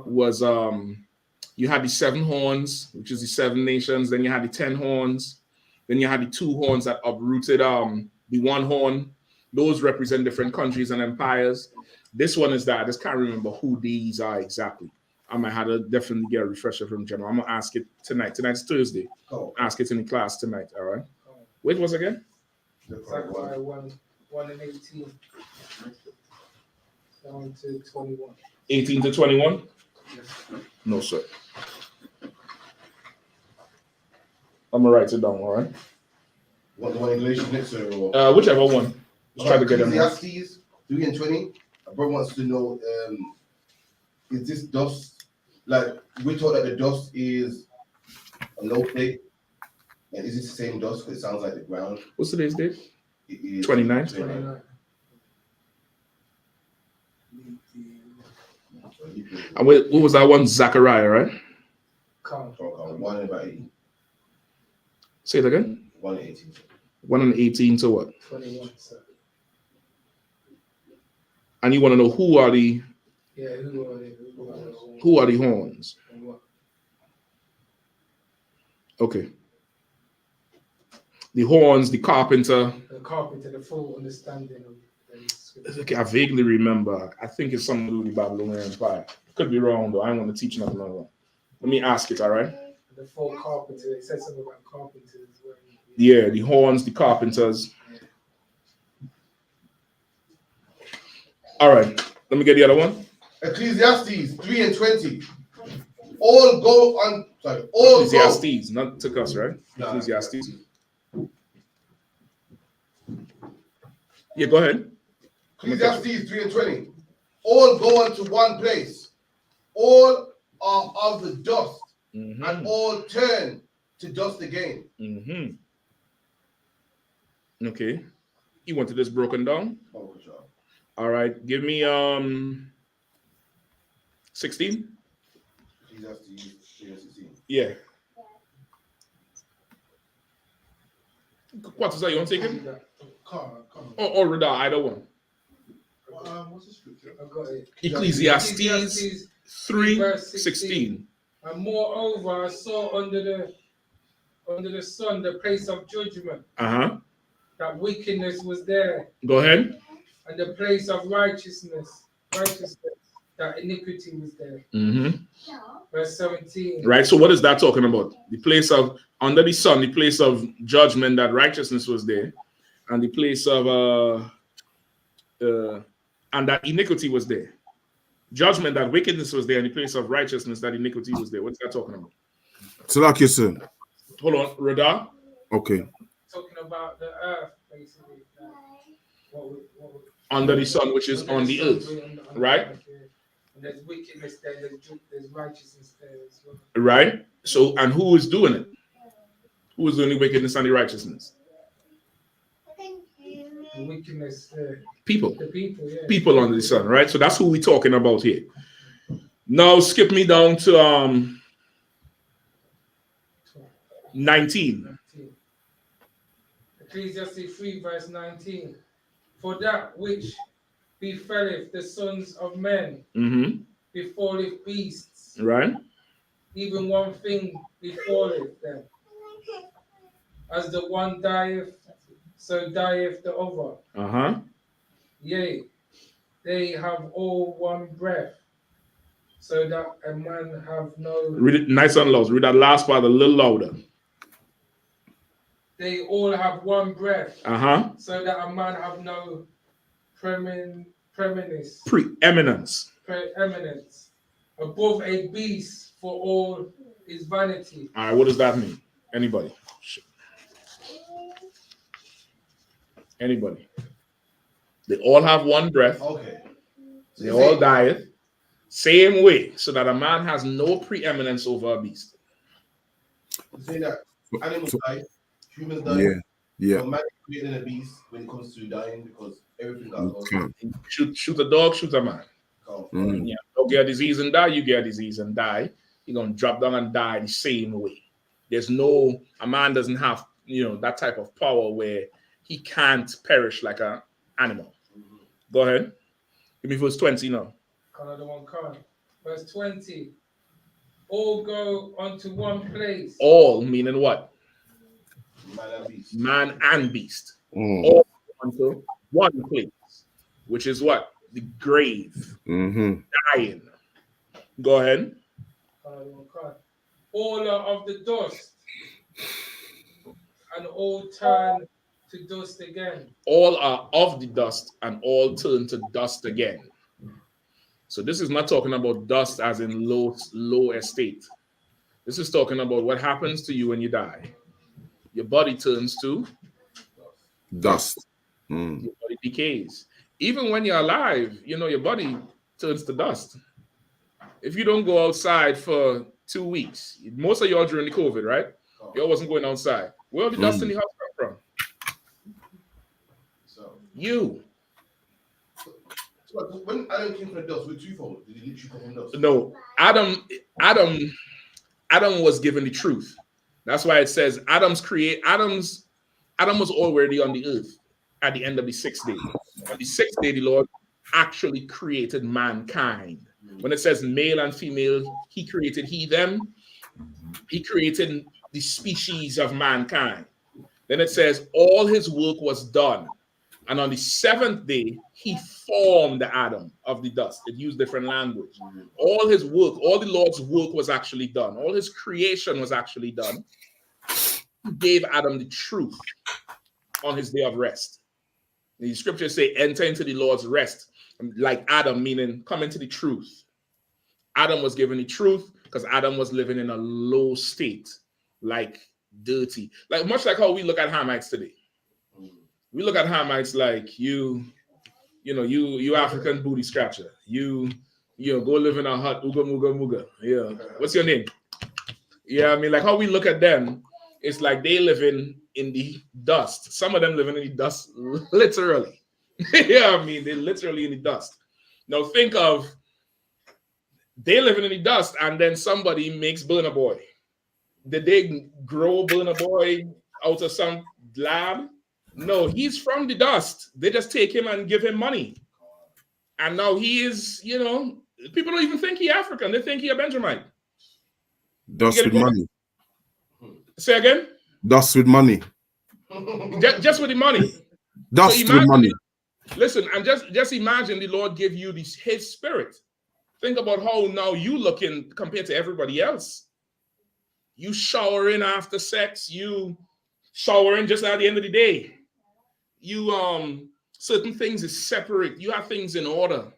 S9: was, you had the 7 horns, which is the 7 nations. Then you had the 10 horns. Then you had the 2 horns that uprooted the 1 horn. Those represent different countries and empires. This one is that I just can't remember who these are exactly. I might have to definitely get a refresher from General. I'm gonna ask it tonight. Tonight's Thursday. Ask it in the class tonight. All right. Wait, what's again?
S14: Zechariah 1 and 18 down to 21.
S9: 18 to 21? No, sir. I'm gonna write it down. All right.
S6: What the one in Galatians next to
S9: whichever one. Let's try to get them.
S6: Ecclesiastes 3:20. A brother wants to know, is this dust, like, we're taught that the dust is a low plate, and is it the same dust? Because it sounds like the ground.
S9: What's today's date?
S6: It is
S9: 29.
S14: 29.
S9: And what was that one? Zechariah, right?
S6: 1 and about 18.
S9: Say it again.
S6: 1 and 18.
S9: 1 and 18 to what?
S14: 21, sir.
S9: And you want to know who are the who are the horns? Okay. The horns, the carpenter.
S14: The carpenter, the full understanding of the
S9: Okay, I vaguely remember. I think it's something to do with the Babylonian Empire. Could be wrong though. I don't want to teach nothing wrong. Let me ask it, all right?
S14: The full carpenter. It says something about carpenters.
S9: Yeah, the horns, the carpenters. All right, let me get the other one.
S6: Ecclesiastes 3:20. All go on. Sorry, all
S9: Ecclesiastes,
S6: go.
S9: not took us, right?
S6: No.
S9: Ecclesiastes. Yeah, go ahead.
S6: Ecclesiastes 3:20. All go unto one place. All are of the dust, and all turn to dust again.
S9: Okay. You wanted this broken down?
S6: Oh, sure.
S9: All right. Give me 16.
S6: Ecclesiastes 3:16.
S9: Yeah. What is that? You want to take it? Or Rada, either one.
S13: What's the scripture?
S14: I got it.
S9: Ecclesiastes 3:16.
S14: And moreover, I saw under the sun the place of judgment. That wickedness was there.
S9: Go ahead.
S14: And the place of righteousness, that iniquity was there. Verse 17.
S9: Right. So what is that talking about? The place of under the sun, the place of judgment, that righteousness was there, and the place of and that iniquity was there. Judgment, that wickedness was there, and the place of righteousness, that iniquity was there. What's that talking about?
S8: So like you said.
S9: Hold on, Rada.
S8: Okay.
S14: Talking about the earth, basically.
S9: Under the sun, which is on the earth, right?
S14: And there's wickedness there, there's righteousness there as well.
S9: Right. So, and who is doing it? Who is doing the wickedness and the righteousness?
S14: The wickedness,
S9: people.
S14: The people, yeah.
S9: People under the sun, right? So that's who we're talking about here. Now skip me down to 19.
S14: Ecclesiastes 3 verse 19. For that which befalleth the sons of men befalleth beasts.
S9: Right.
S14: Even one thing befalleth them. As the one dieth, so dieth the other. Yea, they have all one breath, so that a man have no.
S9: Read it nice and loud. Read that last part a little louder.
S14: They all have one breath, so that a man have no preeminence above a beast, for all is vanity.
S9: All right, what does that mean? Anybody? Anybody? They all have one breath.
S6: Okay.
S9: They all dieth. Same way, so that a man has no preeminence over a beast.
S6: Say that animals die, humans die.
S8: Yeah.
S6: So man is created in a beast when it comes to dying, because everything got lost.
S9: Shoot a dog, shoot a man. Yeah, don't get a disease and die, you get a disease and die. You're gonna drop down and die the same way. There's no, a man doesn't have, that type of power where he can't perish like an animal. Go ahead. Give me verse 20 now.
S14: Verse 20. All go unto one place.
S9: All meaning what? Man and beast. All go unto one place, which is what? The grave. Dying. Go ahead.
S14: All are of the dust, and all turn to dust again.
S9: All are of the dust, and all turn to dust again. So this is not talking about dust as in low estate. This is talking about what happens to you when you die. Your body turns to
S8: dust.
S9: Your body decays. Even when you're alive, your body turns to dust. If you don't go outside for 2 weeks, most of y'all during the COVID, right? Y'all wasn't going outside. Where did the dust in the house come from? You.
S6: So when Adam came from the dust, with twofold, did he literally come from dust?
S9: No, Adam was given the truth. That's why it says Adam was already on the earth at the end of the 6th day. On the 6th day, the Lord actually created mankind. When it says male and female, he created them. He created the species of mankind. Then it says all his work was done. And on the 7th day, he formed Adam of the dust. It used different language. All his work, all the Lord's work was actually done. All his creation was actually done. He gave Adam the truth on his day of rest. The scriptures say, enter into the Lord's rest. Like Adam, meaning come into the truth. Adam was given the truth because Adam was living in a low state, like dirty. Much like how we look at Hamites today. We look at Hamites like you You know, you African booty scratcher. You go live in a hut. Ooga mooga mooga. Yeah. What's your name? Yeah, I mean, like how we look at them, it's like they living in the dust. Some of them living in the dust, literally. Yeah, I mean, they're literally in the dust. Now think of they living in the dust, and then somebody makes Burna Boy. Did they grow Burna Boy out of some lab? No, he's from the dust. They just take him and give him money. And now he is, you know, people don't even think he African. They think he a Benjamite.
S8: Dust with money.
S9: Say again?
S8: Dust with money.
S9: Just with the money.
S8: Dust with money.
S9: Listen, and just imagine the Lord give you his spirit. Think about how now you looking compared to everybody else. You showering after sex, you showering just at the end of the day. You certain things is separate. You have things in order.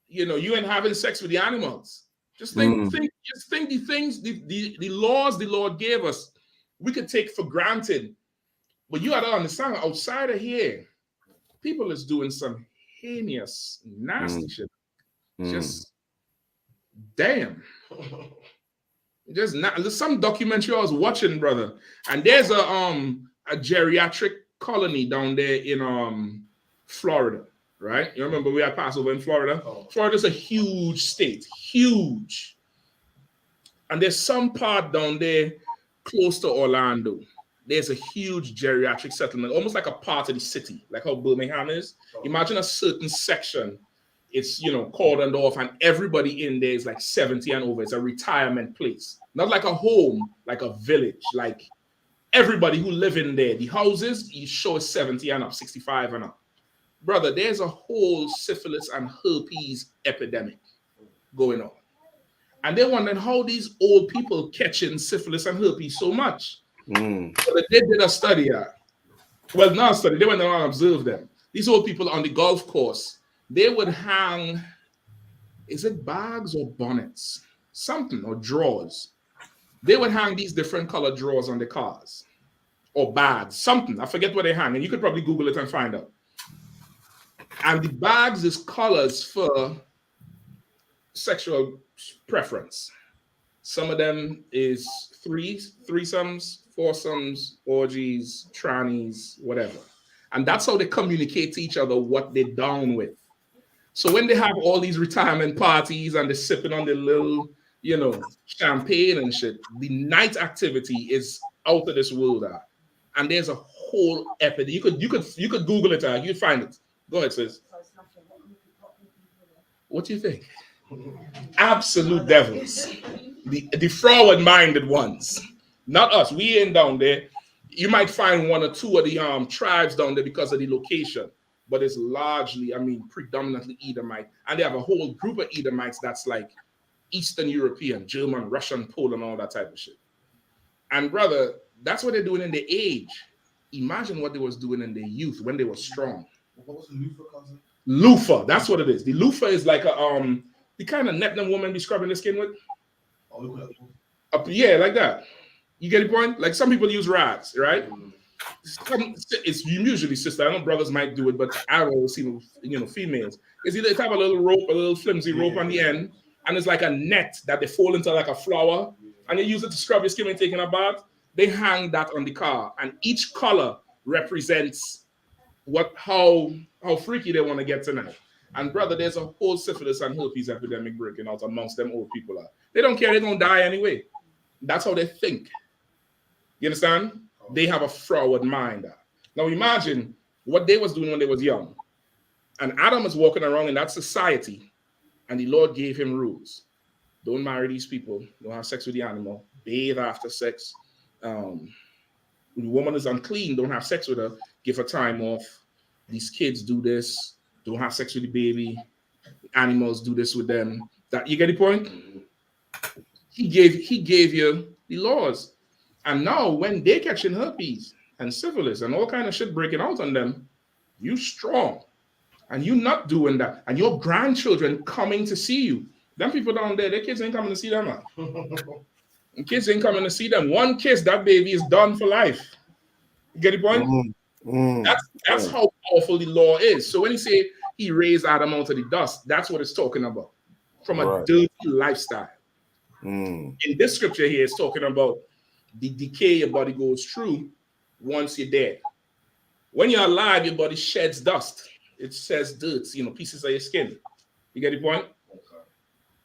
S9: You know, you ain't having sex with the animals. Just think the things, the laws the Lord gave us, we could take for granted. But you got to understand, outside of here, people is doing some heinous, nasty shit. Just damn. Just not. There's some documentary I was watching, brother, and there's a geriatric colony down there in Florida, right? You remember we had Passover in Florida? Florida's a huge state, huge. And there's some part down there close to Orlando. There's a huge geriatric settlement, almost like a part of the city, like how Birmingham is. Imagine a certain section, it's, you know, cordoned off, and everybody in there is like 70 and over. It's a retirement place. Not like a home, like a village. Like everybody who live in there, the houses, you show 70 and up, 65 and up. Brother, there's a whole syphilis and herpes epidemic going on. And they're wondering how these old people catching syphilis and herpes so much. So they did a study. Well, not a study. They went around and observed them. These old people on the golf course, they would hang, is it bags or bonnets? Something, or drawers. They would hang these different colored drawers on the cars. Or bags, something. I forget where they hang. And you could probably Google it and find out. And the bags is colors for sexual preference. Some of them is threesomes, foursomes, orgies, trannies, whatever. And that's how they communicate to each other what they're down with. So when they have all these retirement parties and they're sipping on the little, you know, champagne and shit, the night activity is out of this world. And there's a whole epidemic. You could Google it. You'd find it. Go ahead, sis. What do you think? Absolute devils. The forward-minded ones. Not us. We ain't down there. You might find one or two of the tribes down there because of the location. But it's largely, I mean, predominantly Edomite. And they have a whole group of Edomites that's like Eastern European, German, Russian, Poland, all that type of shit. And brother, that's what they're doing in their age. Imagine what they was doing in their youth when they were strong.
S6: What was the loofah cousin?
S9: Loofah, that's what it is. The loofah is like a the kind of net them woman be scrubbing the skin with.
S6: Oh, look at that.
S9: Yeah, like that. You get the point? Like some people use rags, right? It's usually sister. I know brothers might do it, but I don't see, you know, females. It's either they have a little rope, a little flimsy rope on the end, and it's like a net that they fold into like a flower, and you use it to scrub your skin when taking a bath. They hang that on the car, and each color represents how freaky they want to get tonight. And brother, there's a whole syphilis and herpes epidemic breaking out amongst them old people. They don't care, they're gonna die anyway. That's how they think. You understand? They have a forward mind. Now imagine what they was doing when they was young. And Adam is walking around in that society, and the Lord gave him rules. Don't marry these people, don't have sex with the animal, bathe after sex. When the woman is unclean, don't have sex with her, give her time off. These kids do this, don't have sex with the baby. Animals do this with them. That you get the point? He gave you the laws. And now when they catching herpes and syphilis and all kind of shit breaking out on them, you strong. And you not doing that. And your grandchildren coming to see you. Them people down there, their kids ain't coming to see them, man. And kids ain't coming to see them. One kiss, that baby is done for life. You get the point? That's how powerful the law is. So when he say he raised Adam out of the dust. That's what it's talking about. From a
S8: Right.
S9: dirty lifestyle.
S8: Mm.
S9: In this scripture here, it's talking about the decay your body goes through once you're dead. When you're alive, your body sheds dust. It says dirt, pieces of your skin. You get the point?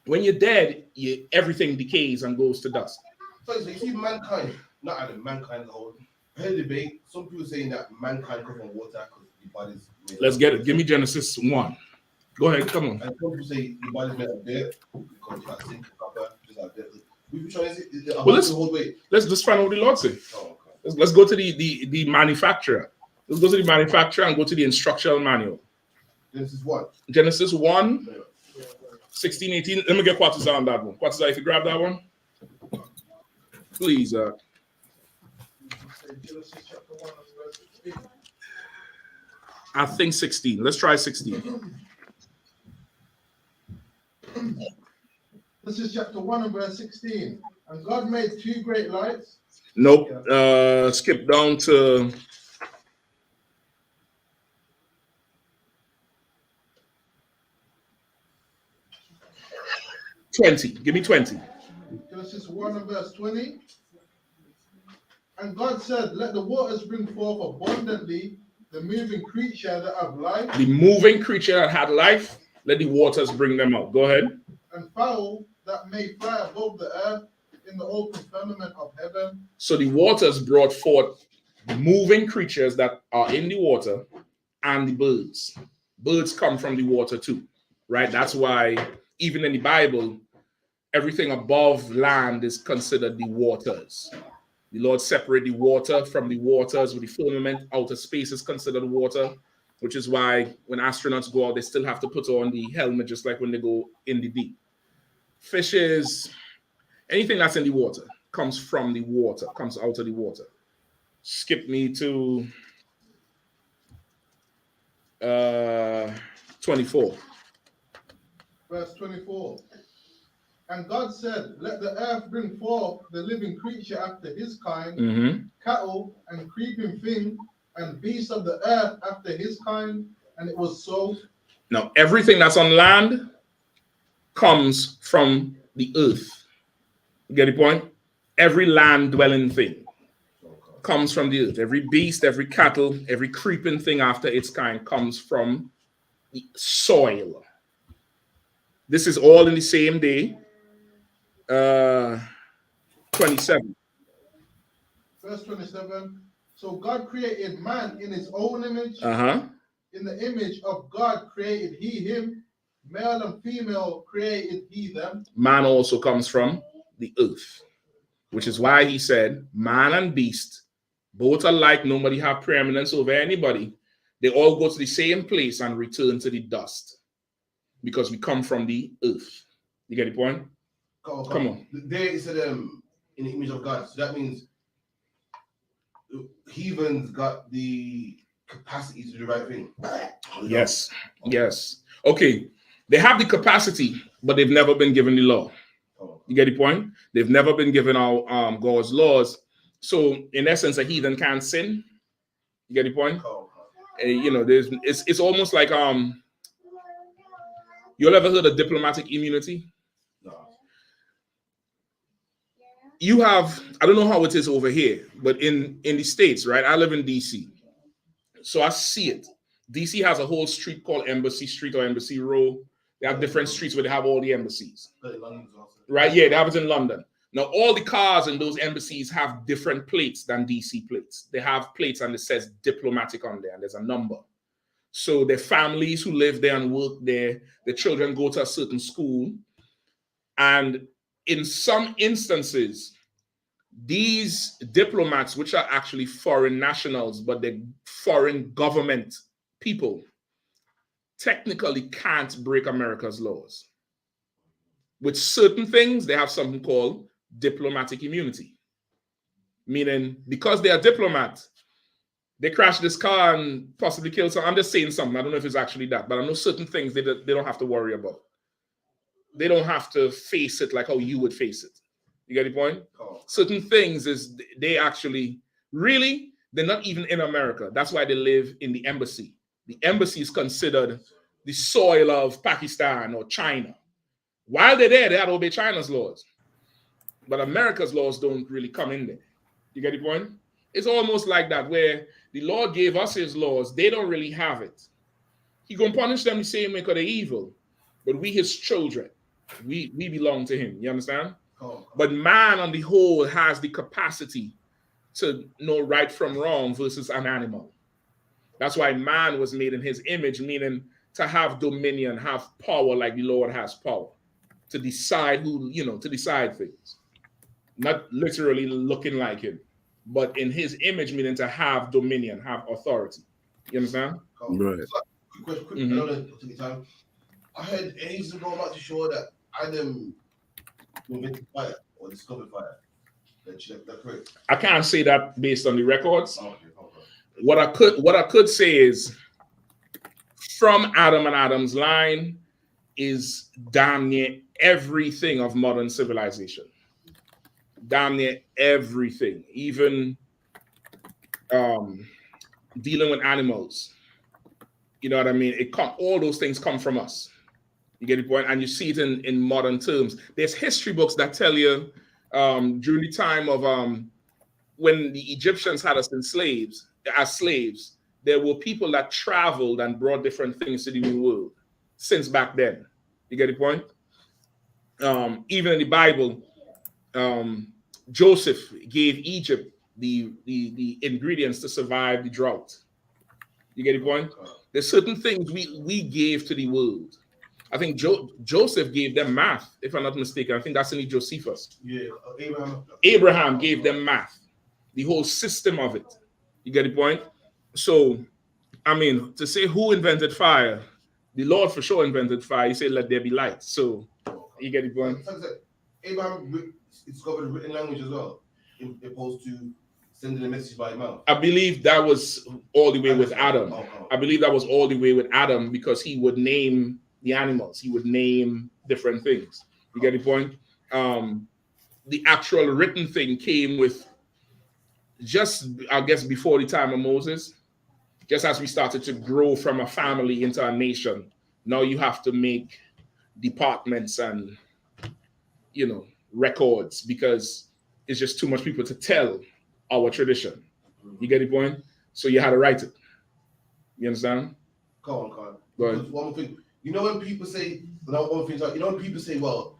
S9: When you're dead, everything decays and goes to dust.
S6: So you see mankind, not Adam, mankind as a whole. I heard a debate. Some people saying that mankind comes from water because the body's made
S9: Let's get it. Give me Genesis 1. Go ahead, come on.
S6: And some people say the body's made of dirt because you got zinc, copper, just like dirt. Which one is it?
S9: Well, let's find out what the Lord says.
S6: Oh, okay.
S9: Let's go to the manufacturer. Let's go to the manufacturer and go to the instructional manual.
S6: Genesis 1.
S9: Genesis 1, 16, 18. Let me get Quatters on that one. Quatters, if you grab that one. Please. I think 16. Let's try 16.
S13: This is chapter 1 and verse 16. And God made 2 great lights.
S9: Nope. Skip down to 20. Give me 20.
S13: Genesis 1 and verse 20. And God said, let the waters bring forth abundantly the moving creature that have life.
S9: The moving creature that had life, let the waters bring them out. Go ahead.
S13: And fowl that may fly above the earth in the open firmament of heaven.
S9: So the waters brought forth moving creatures that are in the water and the birds. Birds come from the water too, right? That's why even in the Bible, everything above land is considered the waters. The Lord separated the water from the waters with the firmament. Outer space is considered water, which is why when astronauts go out, they still have to put on the helmet, just like when they go in the deep. Fishes, anything that's in the water comes from the water, comes out of the water. Skip me to 24.
S13: Verse 24. And God said, let the earth bring forth the living creature after his kind, cattle and creeping thing, and beasts of the earth after his kind. And it was so.
S9: Now, everything that's on land comes from the earth. You get the point? Every land-dwelling thing comes from the earth. Every beast, every cattle, every creeping thing after its kind comes from the soil. This is all in the same day. 27.
S13: Verse 27. So God created man in his own image. In the image of God created he him. Male and female created he them.
S9: Man also comes from the earth, which is why he said, man and beast, both alike, nobody have preeminence over anybody. They all go to the same place and return to the dust because we come from the earth. You get the point? Come on.
S6: There is in the image of God. So that means heathens got the capacity to do the right thing.
S9: Yes. Yes. Okay. They have the capacity, but they've never been given the law. You get the point? They've never been given our God's laws. So in essence, a heathen can't sin. You get the point? It's almost like you ever heard of diplomatic immunity? You have, I don't know how it is over here, but in the States, right? I live in DC. So I see it. DC has a whole street called Embassy Street or Embassy Row. They have different streets where they have all the embassies. Right? Yeah, they have it in London. Now, all the cars in those embassies have different plates than DC plates. They have plates and it says diplomatic on there and there's a number. So the families who live there and work there, the children go to a certain school. And in some instances, these diplomats, which are actually foreign nationals, but they're foreign government people, technically can't break America's laws. With certain things, they have something called diplomatic immunity. Meaning, because they are diplomats, they crash this car and possibly kill someone. I'm just saying something. I don't know if it's actually that, but I know certain things they don't have to worry about. They don't have to face it like how you would face it. You get the point? Certain things is they actually, they're not even in America. That's why they live in the embassy. The embassy is considered the soil of Pakistan or China. While they're there, they had to obey China's laws. But America's laws don't really come in there. You get the point? It's almost like that, where the Lord gave us his laws. They don't really have it. He gonna punish them the same way because they're evil. But we his children. We belong to him. You understand? But man on the whole has the capacity to know right from wrong versus an animal. That's why man was made in his image, meaning to have dominion, have power like the Lord has power, to decide who, to decide things. Not literally looking like him, but in his image, meaning to have dominion, have authority. You understand?
S6: Right. Quick, I don't know, take your time. I heard ages ago, I'm not too sure that Adam invented fire or discovered fire. That's correct.
S9: I can't say that based on the records.
S6: Okay.
S9: What I could say is, from Adam and Adam's line is damn near everything of modern civilization. Damn near everything, even dealing with animals. You know what I mean? All those things come from us. You get the point? And you see it in modern terms. There's history books that tell you during the time of when the Egyptians had us as slaves, there were people that traveled and brought different things to the New World since back then. You get the point? Even in the Bible, Joseph gave Egypt the ingredients to survive the drought. You get the point? There's certain things we gave to the world. I think Joseph gave them math, if I'm not mistaken. I think that's in the Josephus.
S6: Yeah,
S9: Abraham gave them math, the whole system of it. You get the point? So, I mean, to say who invented fire, the Lord for sure invented fire. He said, "Let there be light." So, you get the point?
S6: Abraham discovered written language as well, opposed to sending a message by mouth.
S9: I believe that was all the way with Adam. I believe that was all the way with Adam because he would name the animals. He would name different things. You get the point? The actual written thing came with just, I guess, before the time of Moses. Just as we started to grow from a family into a nation, now you have to make departments and, records because it's just too much people to tell our tradition. You get the point? So you had to write it. You understand?
S6: Go on.
S9: Go ahead.
S6: One more thing. When people say, when people say, well,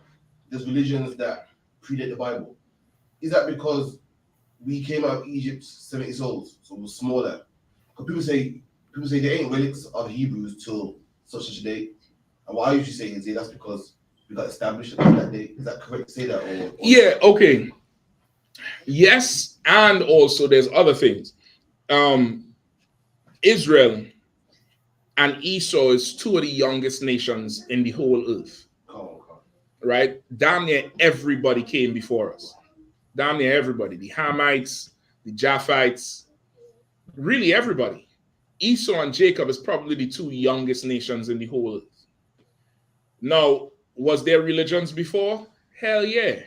S6: there's religions that predate the Bible, is that because we came out of Egypt 70 souls, so we're smaller? Because people say they ain't relics of the Hebrews till such a date. And what I usually say is, that's because we got established on that date. Is that correct to say that? Or
S9: yeah, okay. Yes, and also there's other things. Israel and Esau is two of the youngest nations in the whole earth. Right? Damn near everybody came before us. Damn near everybody. The Hamites, the Japhites, really everybody. Esau and Jacob is probably the two youngest nations in the whole earth. Now, was there religions before? Hell yeah.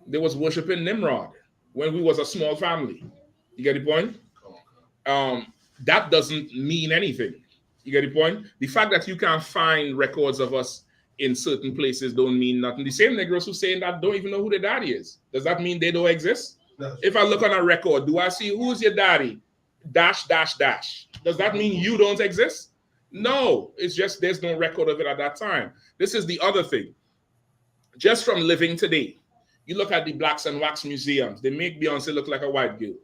S9: There was worshiping Nimrod when we was a small family. You get the point? That doesn't mean anything. You get the point? The fact that you can't find records of us in certain places don't mean nothing. The same Negroes who saying that don't even know who their daddy is. Does that mean they don't exist? No. If I look on a record, do I see who's your daddy? Dash, dash, dash. Does that mean you don't exist? No, it's just there's no record of it at that time. This is the other thing. Just from living today, you look at the Blacks and Wax museums. They make Beyonce look like a white girl.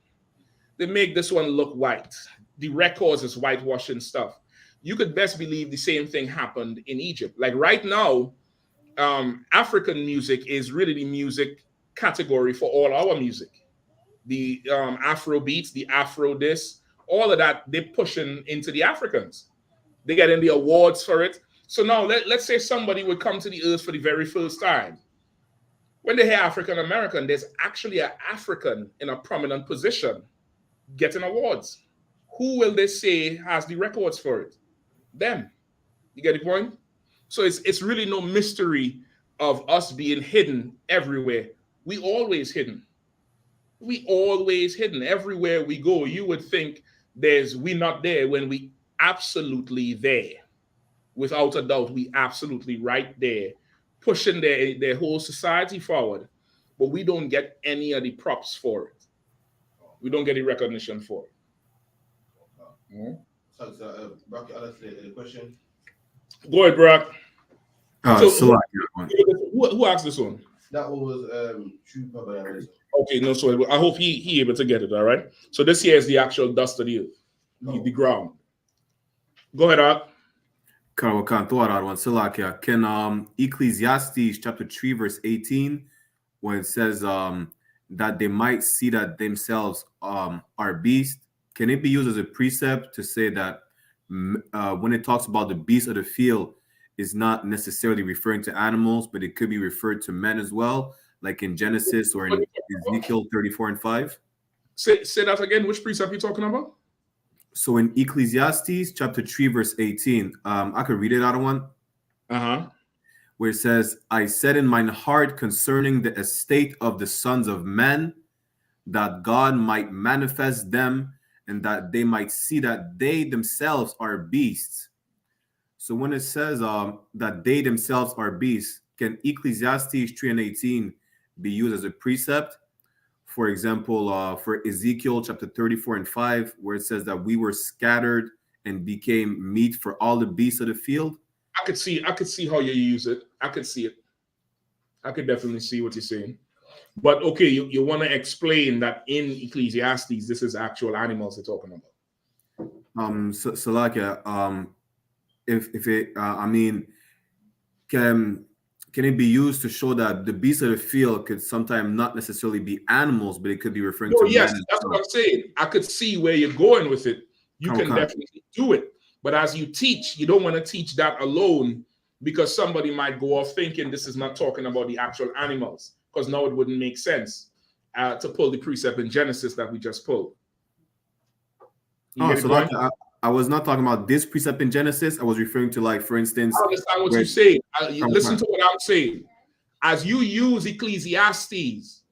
S9: They make this one look white. The records is whitewashing stuff. You could best believe the same thing happened in Egypt. Like right now, African music is really the music category for all our music. The Afro beats, the Afro this, all of that, they're pushing into the Africans. They get in the awards for it. So now let's say somebody would come to the earth for the very first time. When they hear African American, there's actually an African in a prominent position getting awards. Who will they say has the records for it? Them. You get the point? So it's really no mystery of us being hidden everywhere. We always hidden. We always hidden. Everywhere we go, you would think we not there when we absolutely there. without a doubt, we absolutely right there, pushing their whole society forward, but we don't get any of the props for it. We don't get the recognition for it.
S6: Brock, the question.
S9: Go ahead, Brock.
S11: So
S9: who asked this one?
S6: That was True.
S9: Okay, no, so I hope he able to get it. All right. So this here is the actual dust of the earth, the ground. Go ahead, Art.
S11: Can Ecclesiastes chapter 3 verse 18, when it says that they might see that themselves are beasts, can it be used as a precept to say that when it talks about the beasts of the field, is not necessarily referring to animals, but it could be referred to men as well, like in Genesis or in Ezekiel 34:5?
S9: Say that again. Which precept are you talking about?
S11: So in Ecclesiastes chapter 3 verse 18, I could read it out of one. Where it says, I said in mine heart concerning the estate of the sons of men, that God might manifest them, and that they might see that they themselves are beasts. So when it says that they themselves are beasts, can Ecclesiastes 3:18 be used as a precept? For example, for Ezekiel chapter 34:5, where it says that we were scattered and became meat for all the beasts of the field.
S9: I could see how you use it. I could see it. I could definitely see what you're saying. But okay, you want to explain that in Ecclesiastes, this is actual animals they're talking about.
S11: Salakia, if it, I mean, can it be used to show that the beasts of the field could sometimes not necessarily be animals, but it could be referring to
S9: yes,
S11: men?
S9: that's what I'm saying. I could see where you're going with it. You can definitely do it. But as you teach, you don't want to teach that alone, because somebody might go off thinking this is not talking about the actual animals, because now it wouldn't make sense to pull the precept in Genesis that we just pulled.
S11: I was not talking about this precept in Genesis. I was referring to, like, for instance,
S9: I understand what you say. Listen to what I'm saying. As you use Ecclesiastes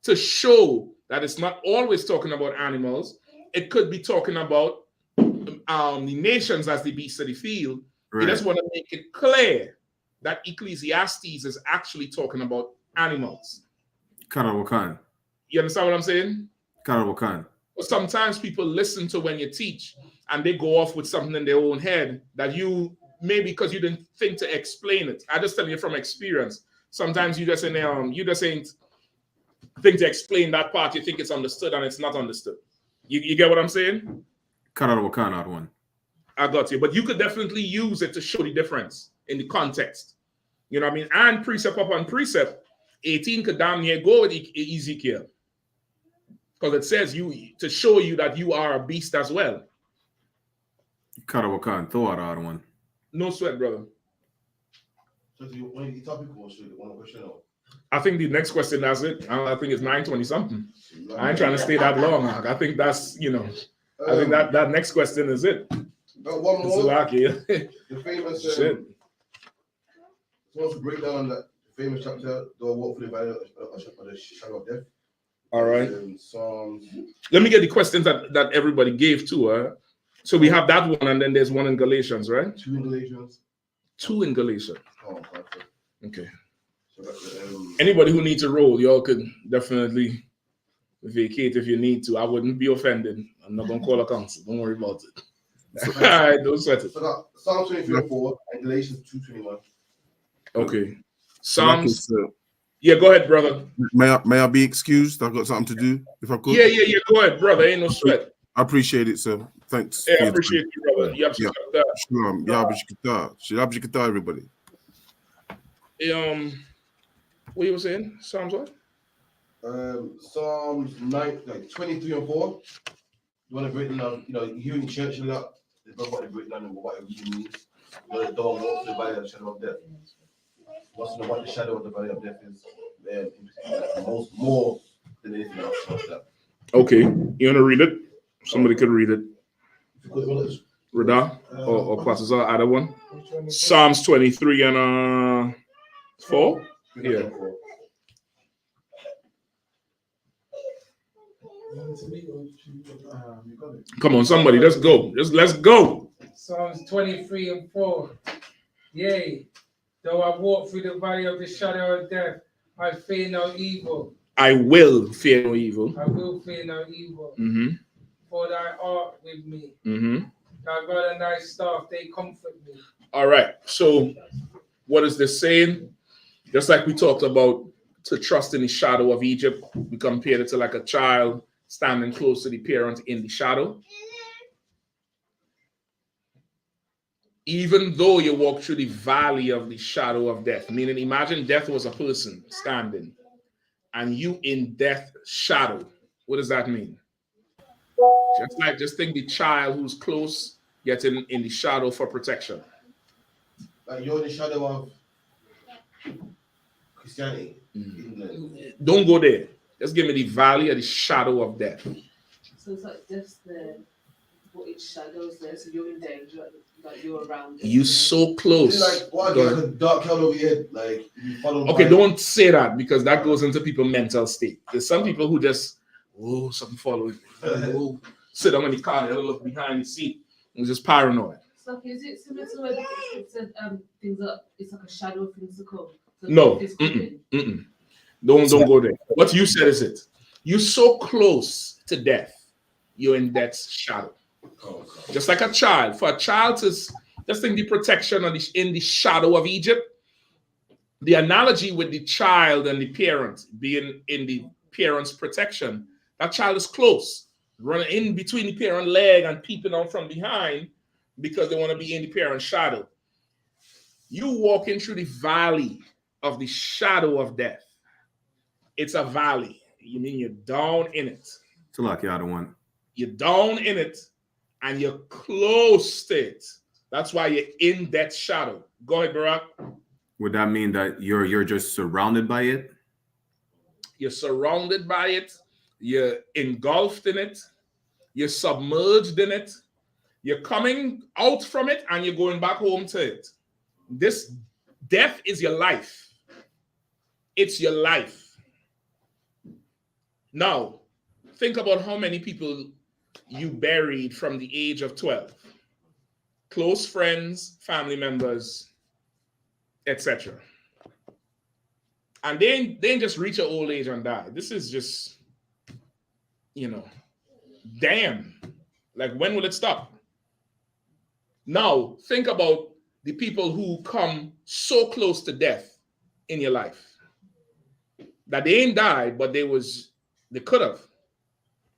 S9: to show that it's not always talking about animals, it could be talking about the nations as the beasts of the field. Right. You just want to make it clear that Ecclesiastes is actually talking about animals.
S11: Karawakan.
S9: You understand what I'm saying?
S11: Karawakan.
S9: Sometimes people listen to when you teach and they go off with something in their own head that you, maybe because you didn't think to explain it. I just tell you from experience. Sometimes you just ain't think to explain that part. You think it's understood and it's not understood. You get what I'm saying?
S11: One.
S9: I got you. But you could definitely use it to show the difference in the context. You know what I mean? And precept upon precept, 18 could damn near go with Ezekiel. Because it says to show you that you are a beast as well.
S11: One.
S9: No sweat, brother. I think the next question, that's it. I think it's 9:20 something. I ain't trying to stay that long. I think that's, I think that next question is it.
S6: One more.
S9: The
S6: famous
S9: shit.
S6: Wants to break down that famous chapter, "Though I walk through the valley of the shadow of death."
S9: All right.
S6: Psalms.
S9: Let me get the questions that everybody gave to. So we have that one, and then there's one in Galatians, right?
S6: 2 in Galatians.
S9: 2 in Galatians.
S6: Oh,
S9: okay.
S6: So that's,
S9: anybody who needs a role, y'all could definitely vacate if you need to. I wouldn't be offended. I'm not gonna call a council. Don't worry about it. All right, don't sweat it.
S6: So Psalm 23:4 and Galatians 2:21.
S9: Okay. Psalms. Yeah, go ahead, brother.
S8: May I be excused? I've got something to do. If I could.
S9: Yeah. Go ahead, brother. Ain't no sweat.
S8: I appreciate it, sir. Thanks.
S9: Yeah, I appreciate you, brother.
S8: Shalom, everybody.
S9: What you were saying? Psalms what?
S6: Psalms 23 and 4. You want to break down, here in church a lot, they talk about the breakdown of what it really means. Don't walk through the valley of the shadow of death. What's what the shadow of the valley of death is? More than anything else.
S9: Okay, you want to read it? Somebody could read it. Rada or Pastor, either one. Psalms 23 and 4. Yeah. Come on, somebody, let's go. Let's go.
S14: Psalms 23:4. Yea, though I walk through the valley of the shadow of death, I fear no evil.
S9: I will fear no evil.
S14: I will fear no evil.
S9: Mm-hmm.
S14: For thy art with me.
S9: Mm-hmm.
S14: Thy rod and thy staff, they comfort me.
S9: All right. So what is this saying? Just like we talked about to trust in the shadow of Egypt, we compared it to like a child standing close to the parent in the shadow. Even though you walk through the valley of the shadow of death, meaning imagine death was a person standing and you in death's shadow. What does that mean? Just think the child who's close getting in the shadow for protection.
S6: Like you're in the shadow of Christianity.
S9: Don't go there. Just give me the valley of the shadow of death.
S5: So it's like just the what it shadows there, so you're in danger, like you're around it.
S9: You so close.
S6: Like what? Like a dark cloud over your head. Like you follow.
S9: Okay, don't say that because that goes into people's mental state. There's some people who just something following. Sit down in the car and look behind the seat and just paranoid.
S5: So is it similar to where it said things up? It's like a shadow of things to come. So
S9: No. Don't go there. What you said is it. You're so close to death. You're in death's shadow. Just like a child. For a child to just think the protection in the shadow of Egypt. The analogy with the child and the parent being in the parent's protection, that child is close, running in between the parent leg and peeping out from behind because they want to be in the parent's shadow. You walking through the valley of the shadow of death. It's a valley. You mean you're down in it.
S11: It's like the other one.
S9: You're down in it and you're close to it. That's why you're in that shadow. Go ahead, Barack.
S11: Would that mean that you're just surrounded by it?
S9: You're surrounded by it. You're engulfed in it. You're submerged in it. You're coming out from it and you're going back home to it. This death is your life. It's your life. Now, think about how many people you buried from the age of 12. Close friends, family members, etc. And they ain't just reach an old age and die. This is just, damn. Like, when will it stop? Now, think about the people who come so close to death in your life. That they ain't died, but they could have.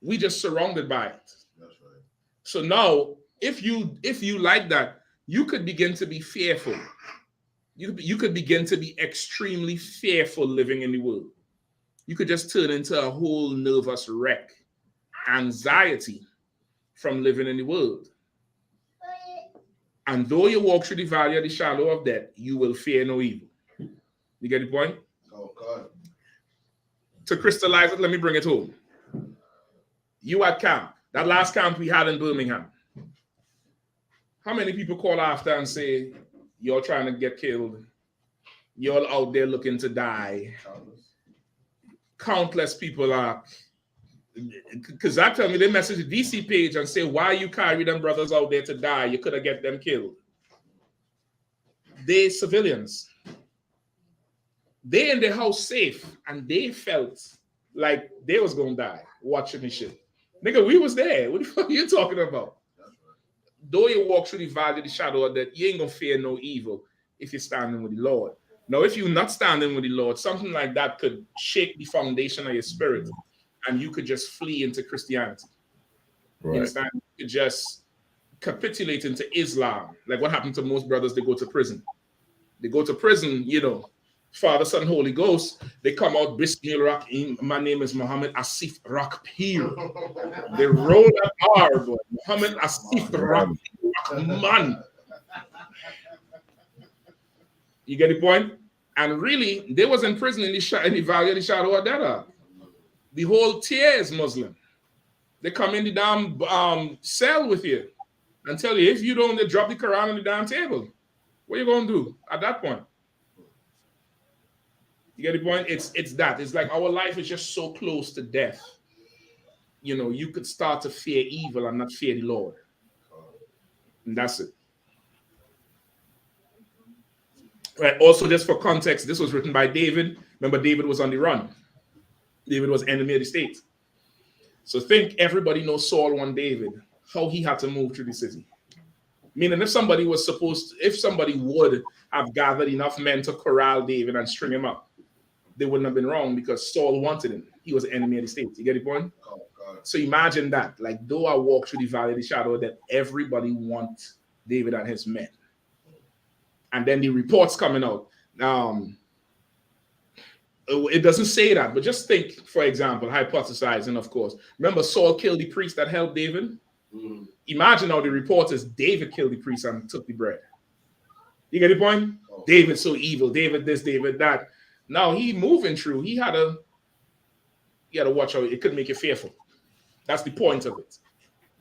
S9: We just surrounded by it.
S6: That's right.
S9: So now, if you like that, you could begin to be fearful. You could begin to be extremely fearful living in the world. You could just turn into a whole nervous wreck, anxiety from living in the world. And though you walk through the valley of the shadow of death, you will fear no evil. You get the point?
S6: Oh, God.
S9: To crystallize it, let me bring it home. You at camp, that last camp we had in Birmingham. How many people call after and say, you're trying to get killed? You're out there looking to die. Countless people are. Because I tell me, they message the DC page and say, why you carry them brothers out there to die? You could have get them killed. They civilians. They in their house safe, and they felt like they was going to die watching this shit. Nigga, we was there. What the fuck are you talking about? Though you walk through the valley of the shadow of death, you ain't going to fear no evil if you're standing with the Lord. Now, if you're not standing with the Lord, something like that could shake the foundation of your spirit, and you could just flee into Christianity. Right. You understand? You could just capitulate into Islam. Like what happened to most brothers, they go to prison. They go to prison, Father, Son, Holy Ghost. They come out, Bismillah, my name is Muhammad Asif Rakpir. They roll that R, boy. Muhammad Asif Rakpir, man. You get the point? And really, they was in prison in the valley of the shadow of death. The whole tier is Muslim. They come in the damn cell with you and tell you, if you don't, they drop the Quran on the damn table. What are you going to do at that point? You get the point? It's that. It's like our life is just so close to death. You could start to fear evil and not fear the Lord. And that's it. Right. Also, just for context, this was written by David. Remember, David was on the run. David was enemy of the state. So think everybody knows Saul won David, how he had to move through the city. Meaning if somebody would have gathered enough men to corral David and string him up, they wouldn't have been wrong because Saul wanted him. He was an enemy of the state. You get the point?
S6: Oh, God.
S9: So imagine that. Like, though I walk through the valley of the shadow, that everybody wants David and his men. And then the reports coming out. It doesn't say that, but just think, for example, hypothesizing, of course. Remember, Saul killed the priest that helped David?
S6: Mm.
S9: Imagine how the report is David killed the priest and took the bread. You get the point?
S6: Oh.
S9: David's so evil. David this, David that. Now he moving through. He had to watch out. It could make you fearful. That's the point of it.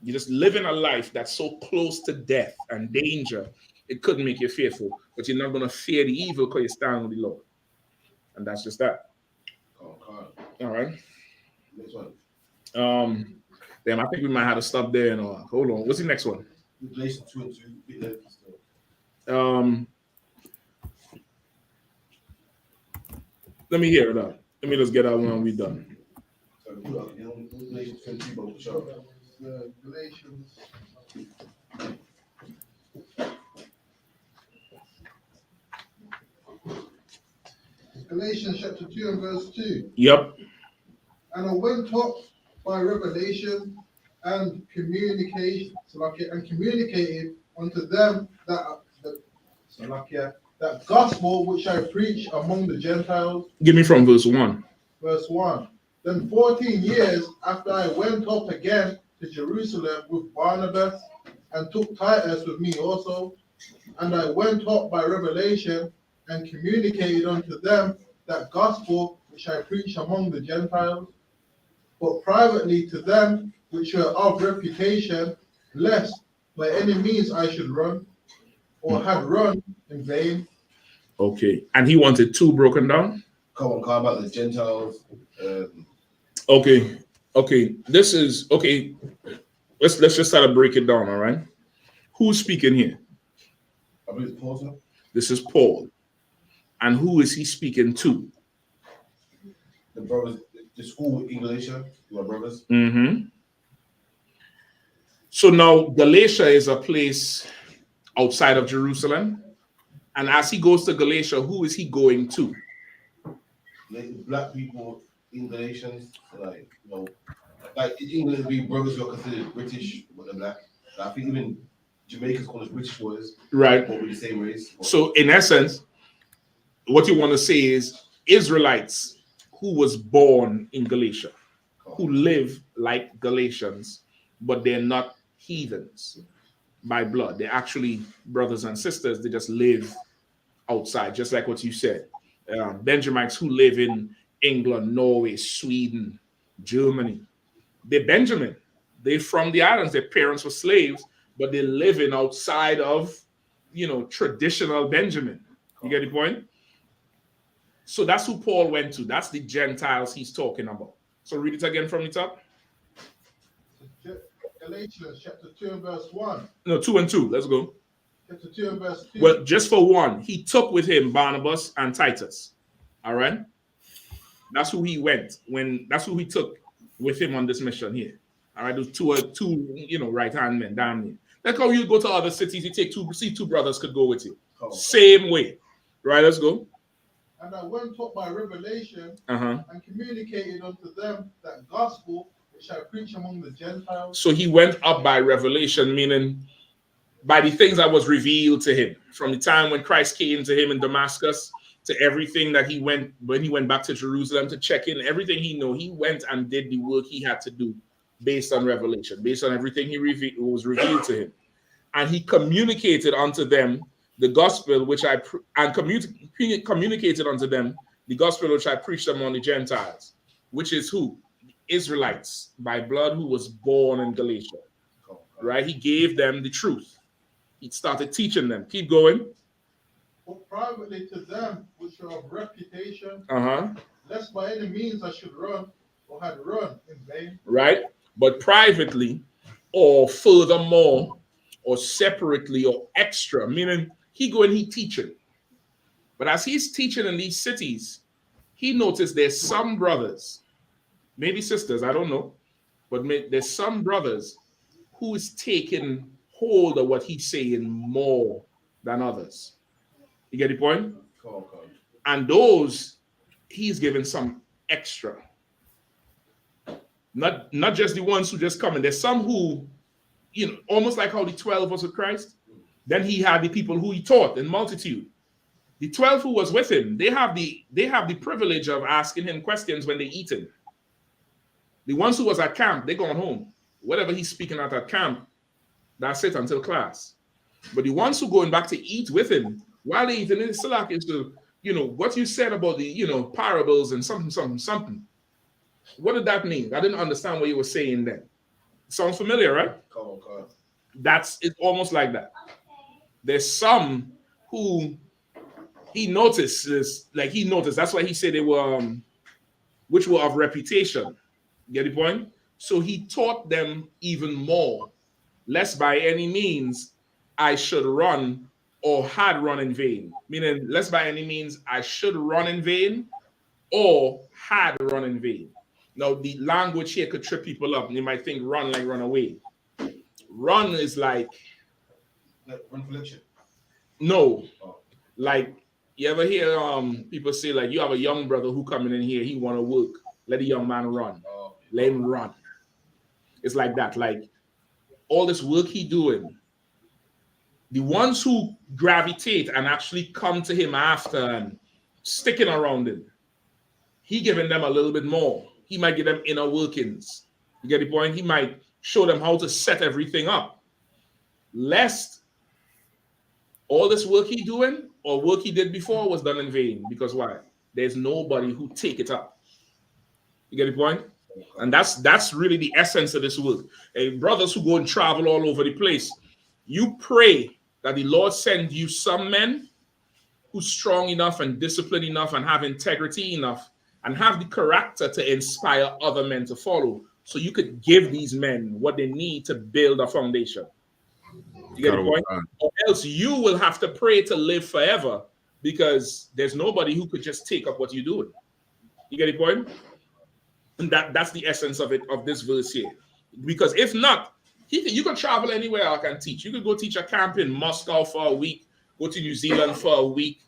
S9: You're just living a life that's so close to death and danger. It could make you fearful, but you're not going to fear the evil because you stand with the Lord. And that's just that.
S6: Oh, God.
S9: All right.
S6: Next one.
S9: Damn, I think we might have to stop there and hold on. What's the next one?
S6: Galatians 2 and 2. Bit lengthy still.
S9: Let me hear it out. Let me just get that one and we're done.
S6: So, Galatians 2 and 2, but sure.
S13: Galatians. Galatians chapter 2 and verse 2.
S9: Yep.
S13: And I went up by revelation and communicated unto them that gospel which I preach among the Gentiles.
S9: Give me from verse 1.
S13: Verse 1. Then 14 years after I went up again to Jerusalem with Barnabas and took Titus with me also, and I went up by revelation and communicated unto them that gospel which I preach among the Gentiles, but privately to them which were of reputation, lest by any means I should run, or had run in vain.
S9: Okay. And he wanted 2 broken down?
S6: Come about the Gentiles.
S9: Okay. This is okay. Let's just start to break it down, all right? Who's speaking here?
S6: I believe it's Paul, sir.
S9: This is Paul. And who is he speaking to?
S6: The brothers, the school in Galatia, my brothers.
S9: Mm-hmm. So now Galatia is a place outside of Jerusalem. And as he goes to Galatia, who is he going to?
S6: Black people in Galatians, like in England, we brothers who are considered British, but they're black. I think even Jamaicans call us British boys,
S9: right?
S6: But we're the same race.
S9: So in essence, what you want to say is Israelites who was born in Galatia, who live like Galatians, but they're not heathens by blood. They're actually brothers and sisters. They just live outside, just like what you said. Benjamites who live in England, Norway, Sweden, Germany. They're Benjamin. They're from the islands. Their parents were slaves, but they're living outside of, traditional Benjamin. You get the point? So that's who Paul went to. That's the Gentiles he's talking about. So read it again from the top.
S13: Galatians chapter 2 and verse 1.
S9: No, 2 and 2. Let's go.
S13: Chapter 2 and verse 2.
S9: Well, just for one, he took with him Barnabas and Titus. All right? That's who he went that's who he took with him on this mission here. All right, those two right-hand men down here. Like how you go to other cities, you take two brothers could go with you.
S6: Oh.
S9: Same way. Right, let's go.
S13: And I went up by revelation
S9: and
S13: communicated unto them that gospel which I preach among the Gentiles.
S9: So he went up by revelation, meaning by the things that was revealed to him from the time when Christ came to him in Damascus to everything that he went when he went back to Jerusalem to check in, everything he knew, he went and did the work he had to do based on revelation, based on everything was revealed to him. And he communicated unto them the gospel which communicated unto them the gospel which I preached among the Gentiles, which is who? Israelites by blood who was born in Galatia. Right? He gave them the truth. He started teaching them. Keep going.
S13: But privately to them which are of reputation, lest by any means I should run or had run in vain.
S9: Right? But privately, or furthermore, or separately or extra, meaning he go and he teaching. But as he's teaching in these cities, he noticed there's some brothers, maybe sisters, I don't know, but there's some brothers who is taking hold of what he's saying more than others. You get the point?
S8: Cool.
S9: And those, he's giving some extra. Not just the ones who just come in. There's some who, almost like how the 12 was with Christ. Then he had the people who he taught in multitude. The 12 who was with him, they have the privilege of asking him questions when they eat him. The ones who was at camp, they going home. Whatever he's speaking at that camp, that's it until class. But the ones who going back to eat with him, while they eating, it's still like it's the, what you said about the, parables and something. What did that mean? I didn't understand what you were saying then. Sounds familiar, right?
S8: Cool.
S9: It's almost like that. There's some who he notices, that's why he said they were, which were of reputation. Get the point? So he taught them even more, lest by any means I should run or had run in vain. Meaning, lest by any means I should run in vain or had run in vain. Now, the language here could trip people up, and you might think run like run away. Run is like
S6: reflection.
S9: No. Like, you ever hear people say, like, you have a young brother who coming in here, he want to work. Let the young man run. Let him run. It's like that. Like, all this work he doing, the ones who gravitate and actually come to him after and sticking around him, he giving them a little bit more. He might give them inner workings. You get the point? He might show them how to set everything up. Lest all this work he doing or work he did before was done in vain. Because why? There's nobody who take it up. You get the point? And that's really the essence of this work. Brothers who go and travel all over the place, you pray that the Lord send you some men who's strong enough and disciplined enough and have integrity enough and have the character to inspire other men to follow, so you could give these men what they need to build a foundation. You get the point? Or else you will have to pray to live forever, because there's nobody who could just take up what you're doing. You get the point? And that's the essence of it, of this verse here. Because if not, you can travel anywhere I can teach. You could go teach a camp in Moscow for a week, go to New Zealand for a week,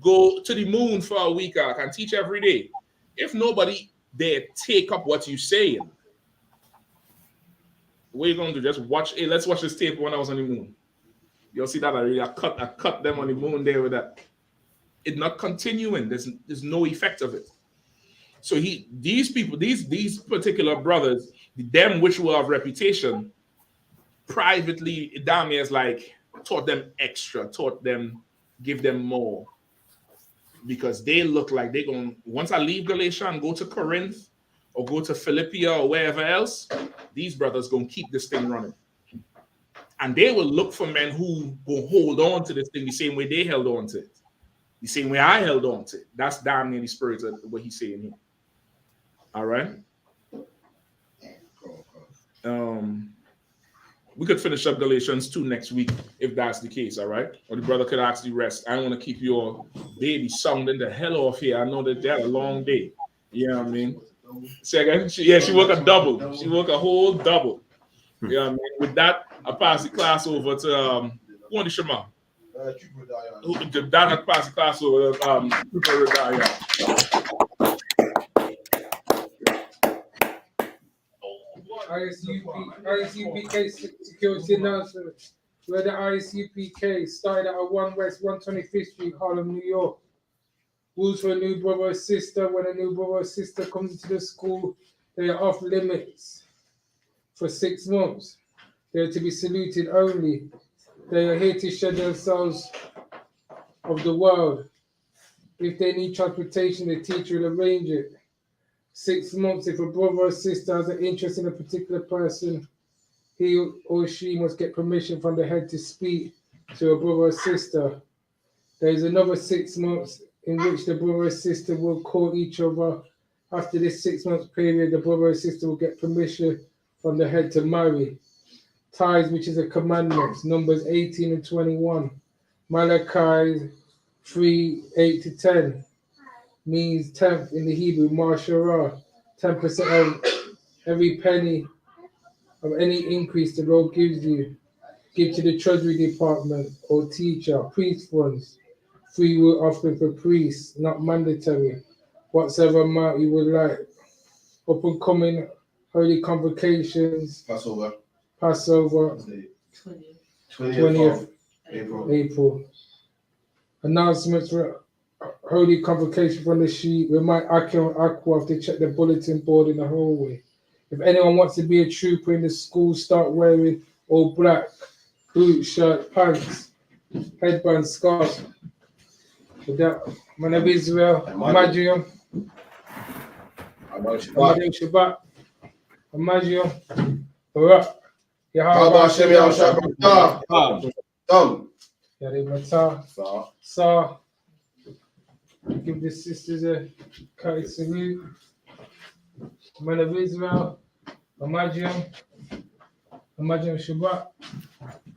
S9: go to the moon for a week. I can teach every day. If nobody there take up what you're saying, what are you going to do? Just watch? Hey, let's watch this tape when I was on the moon. You'll see that I cut them on the moon there with that. It's not continuing. There's no effect of it. So these people, these particular brothers, them which were of reputation, privately, Damia's like taught them extra, give them more. Because they look like they're going, once I leave Galatia and go to Corinth or go to Philippia or wherever else, these brothers going to keep this thing running. And they will look for men who will hold on to this thing the same way they held on to it. The same way I held on to it. That's damn near the spirit of what he's saying here. All right? We could finish up Galatians 2 next week if that's the case, all right? Or the brother could actually rest. I don't want to keep your baby sounding the hell off here. I know that they had a long day. You know what I mean? Say again? She worked a double. She worked a whole double. You know what I mean? With that, I pass the class over to who on the Shema? Dana pass the class over to
S14: I.S.U.P.K security announcement, where the I.S.U.P.K started at 1 West 125th Street, Harlem, New York. Rules for a new brother or sister: when a new brother or sister comes into the school, they are off limits for 6 months. They are to be saluted only. They are here to shed themselves of the world. If they need transportation, the teacher will arrange it. 6 months, if a brother or sister has an interest in a particular person, he or she must get permission from the head to speak to a brother or sister. There is another 6 months in which the brother or sister will call each other. After this 6 months period, the brother or sister will get permission from the head to marry. Tithes, which is a commandment, Numbers 18 and 21. Malachi 3:8-10 means 10th in the Hebrew, Marshara, 10% of every penny of any increase the Lord gives you. Give to the treasury department or teacher, priest funds, free will offering for priests, not mandatory, whatsoever amount you would like. Up and coming holy convocations,
S6: Passover.
S14: 20th April. Announcements for holy convocation from the sheep. Remind Aki and Aqua to check the bulletin board in the hallway. If anyone wants to be a trooper in the school, start wearing all black, boots, shirt, pants, headband, scarf. With that, man of Israel, Imagine. Shabbat. Imagine. Barak. Yahanna.
S6: Hashem Yahushua.
S14: Yarimata. Sa. Give the sisters a kite salute. Man of Israel. Imagine Shabbat.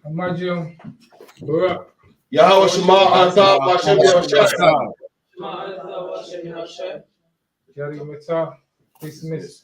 S14: Imagine Barak.
S6: Yahweh Shema Ata Hashem Yahushua.
S14: Yarimata. Dismiss.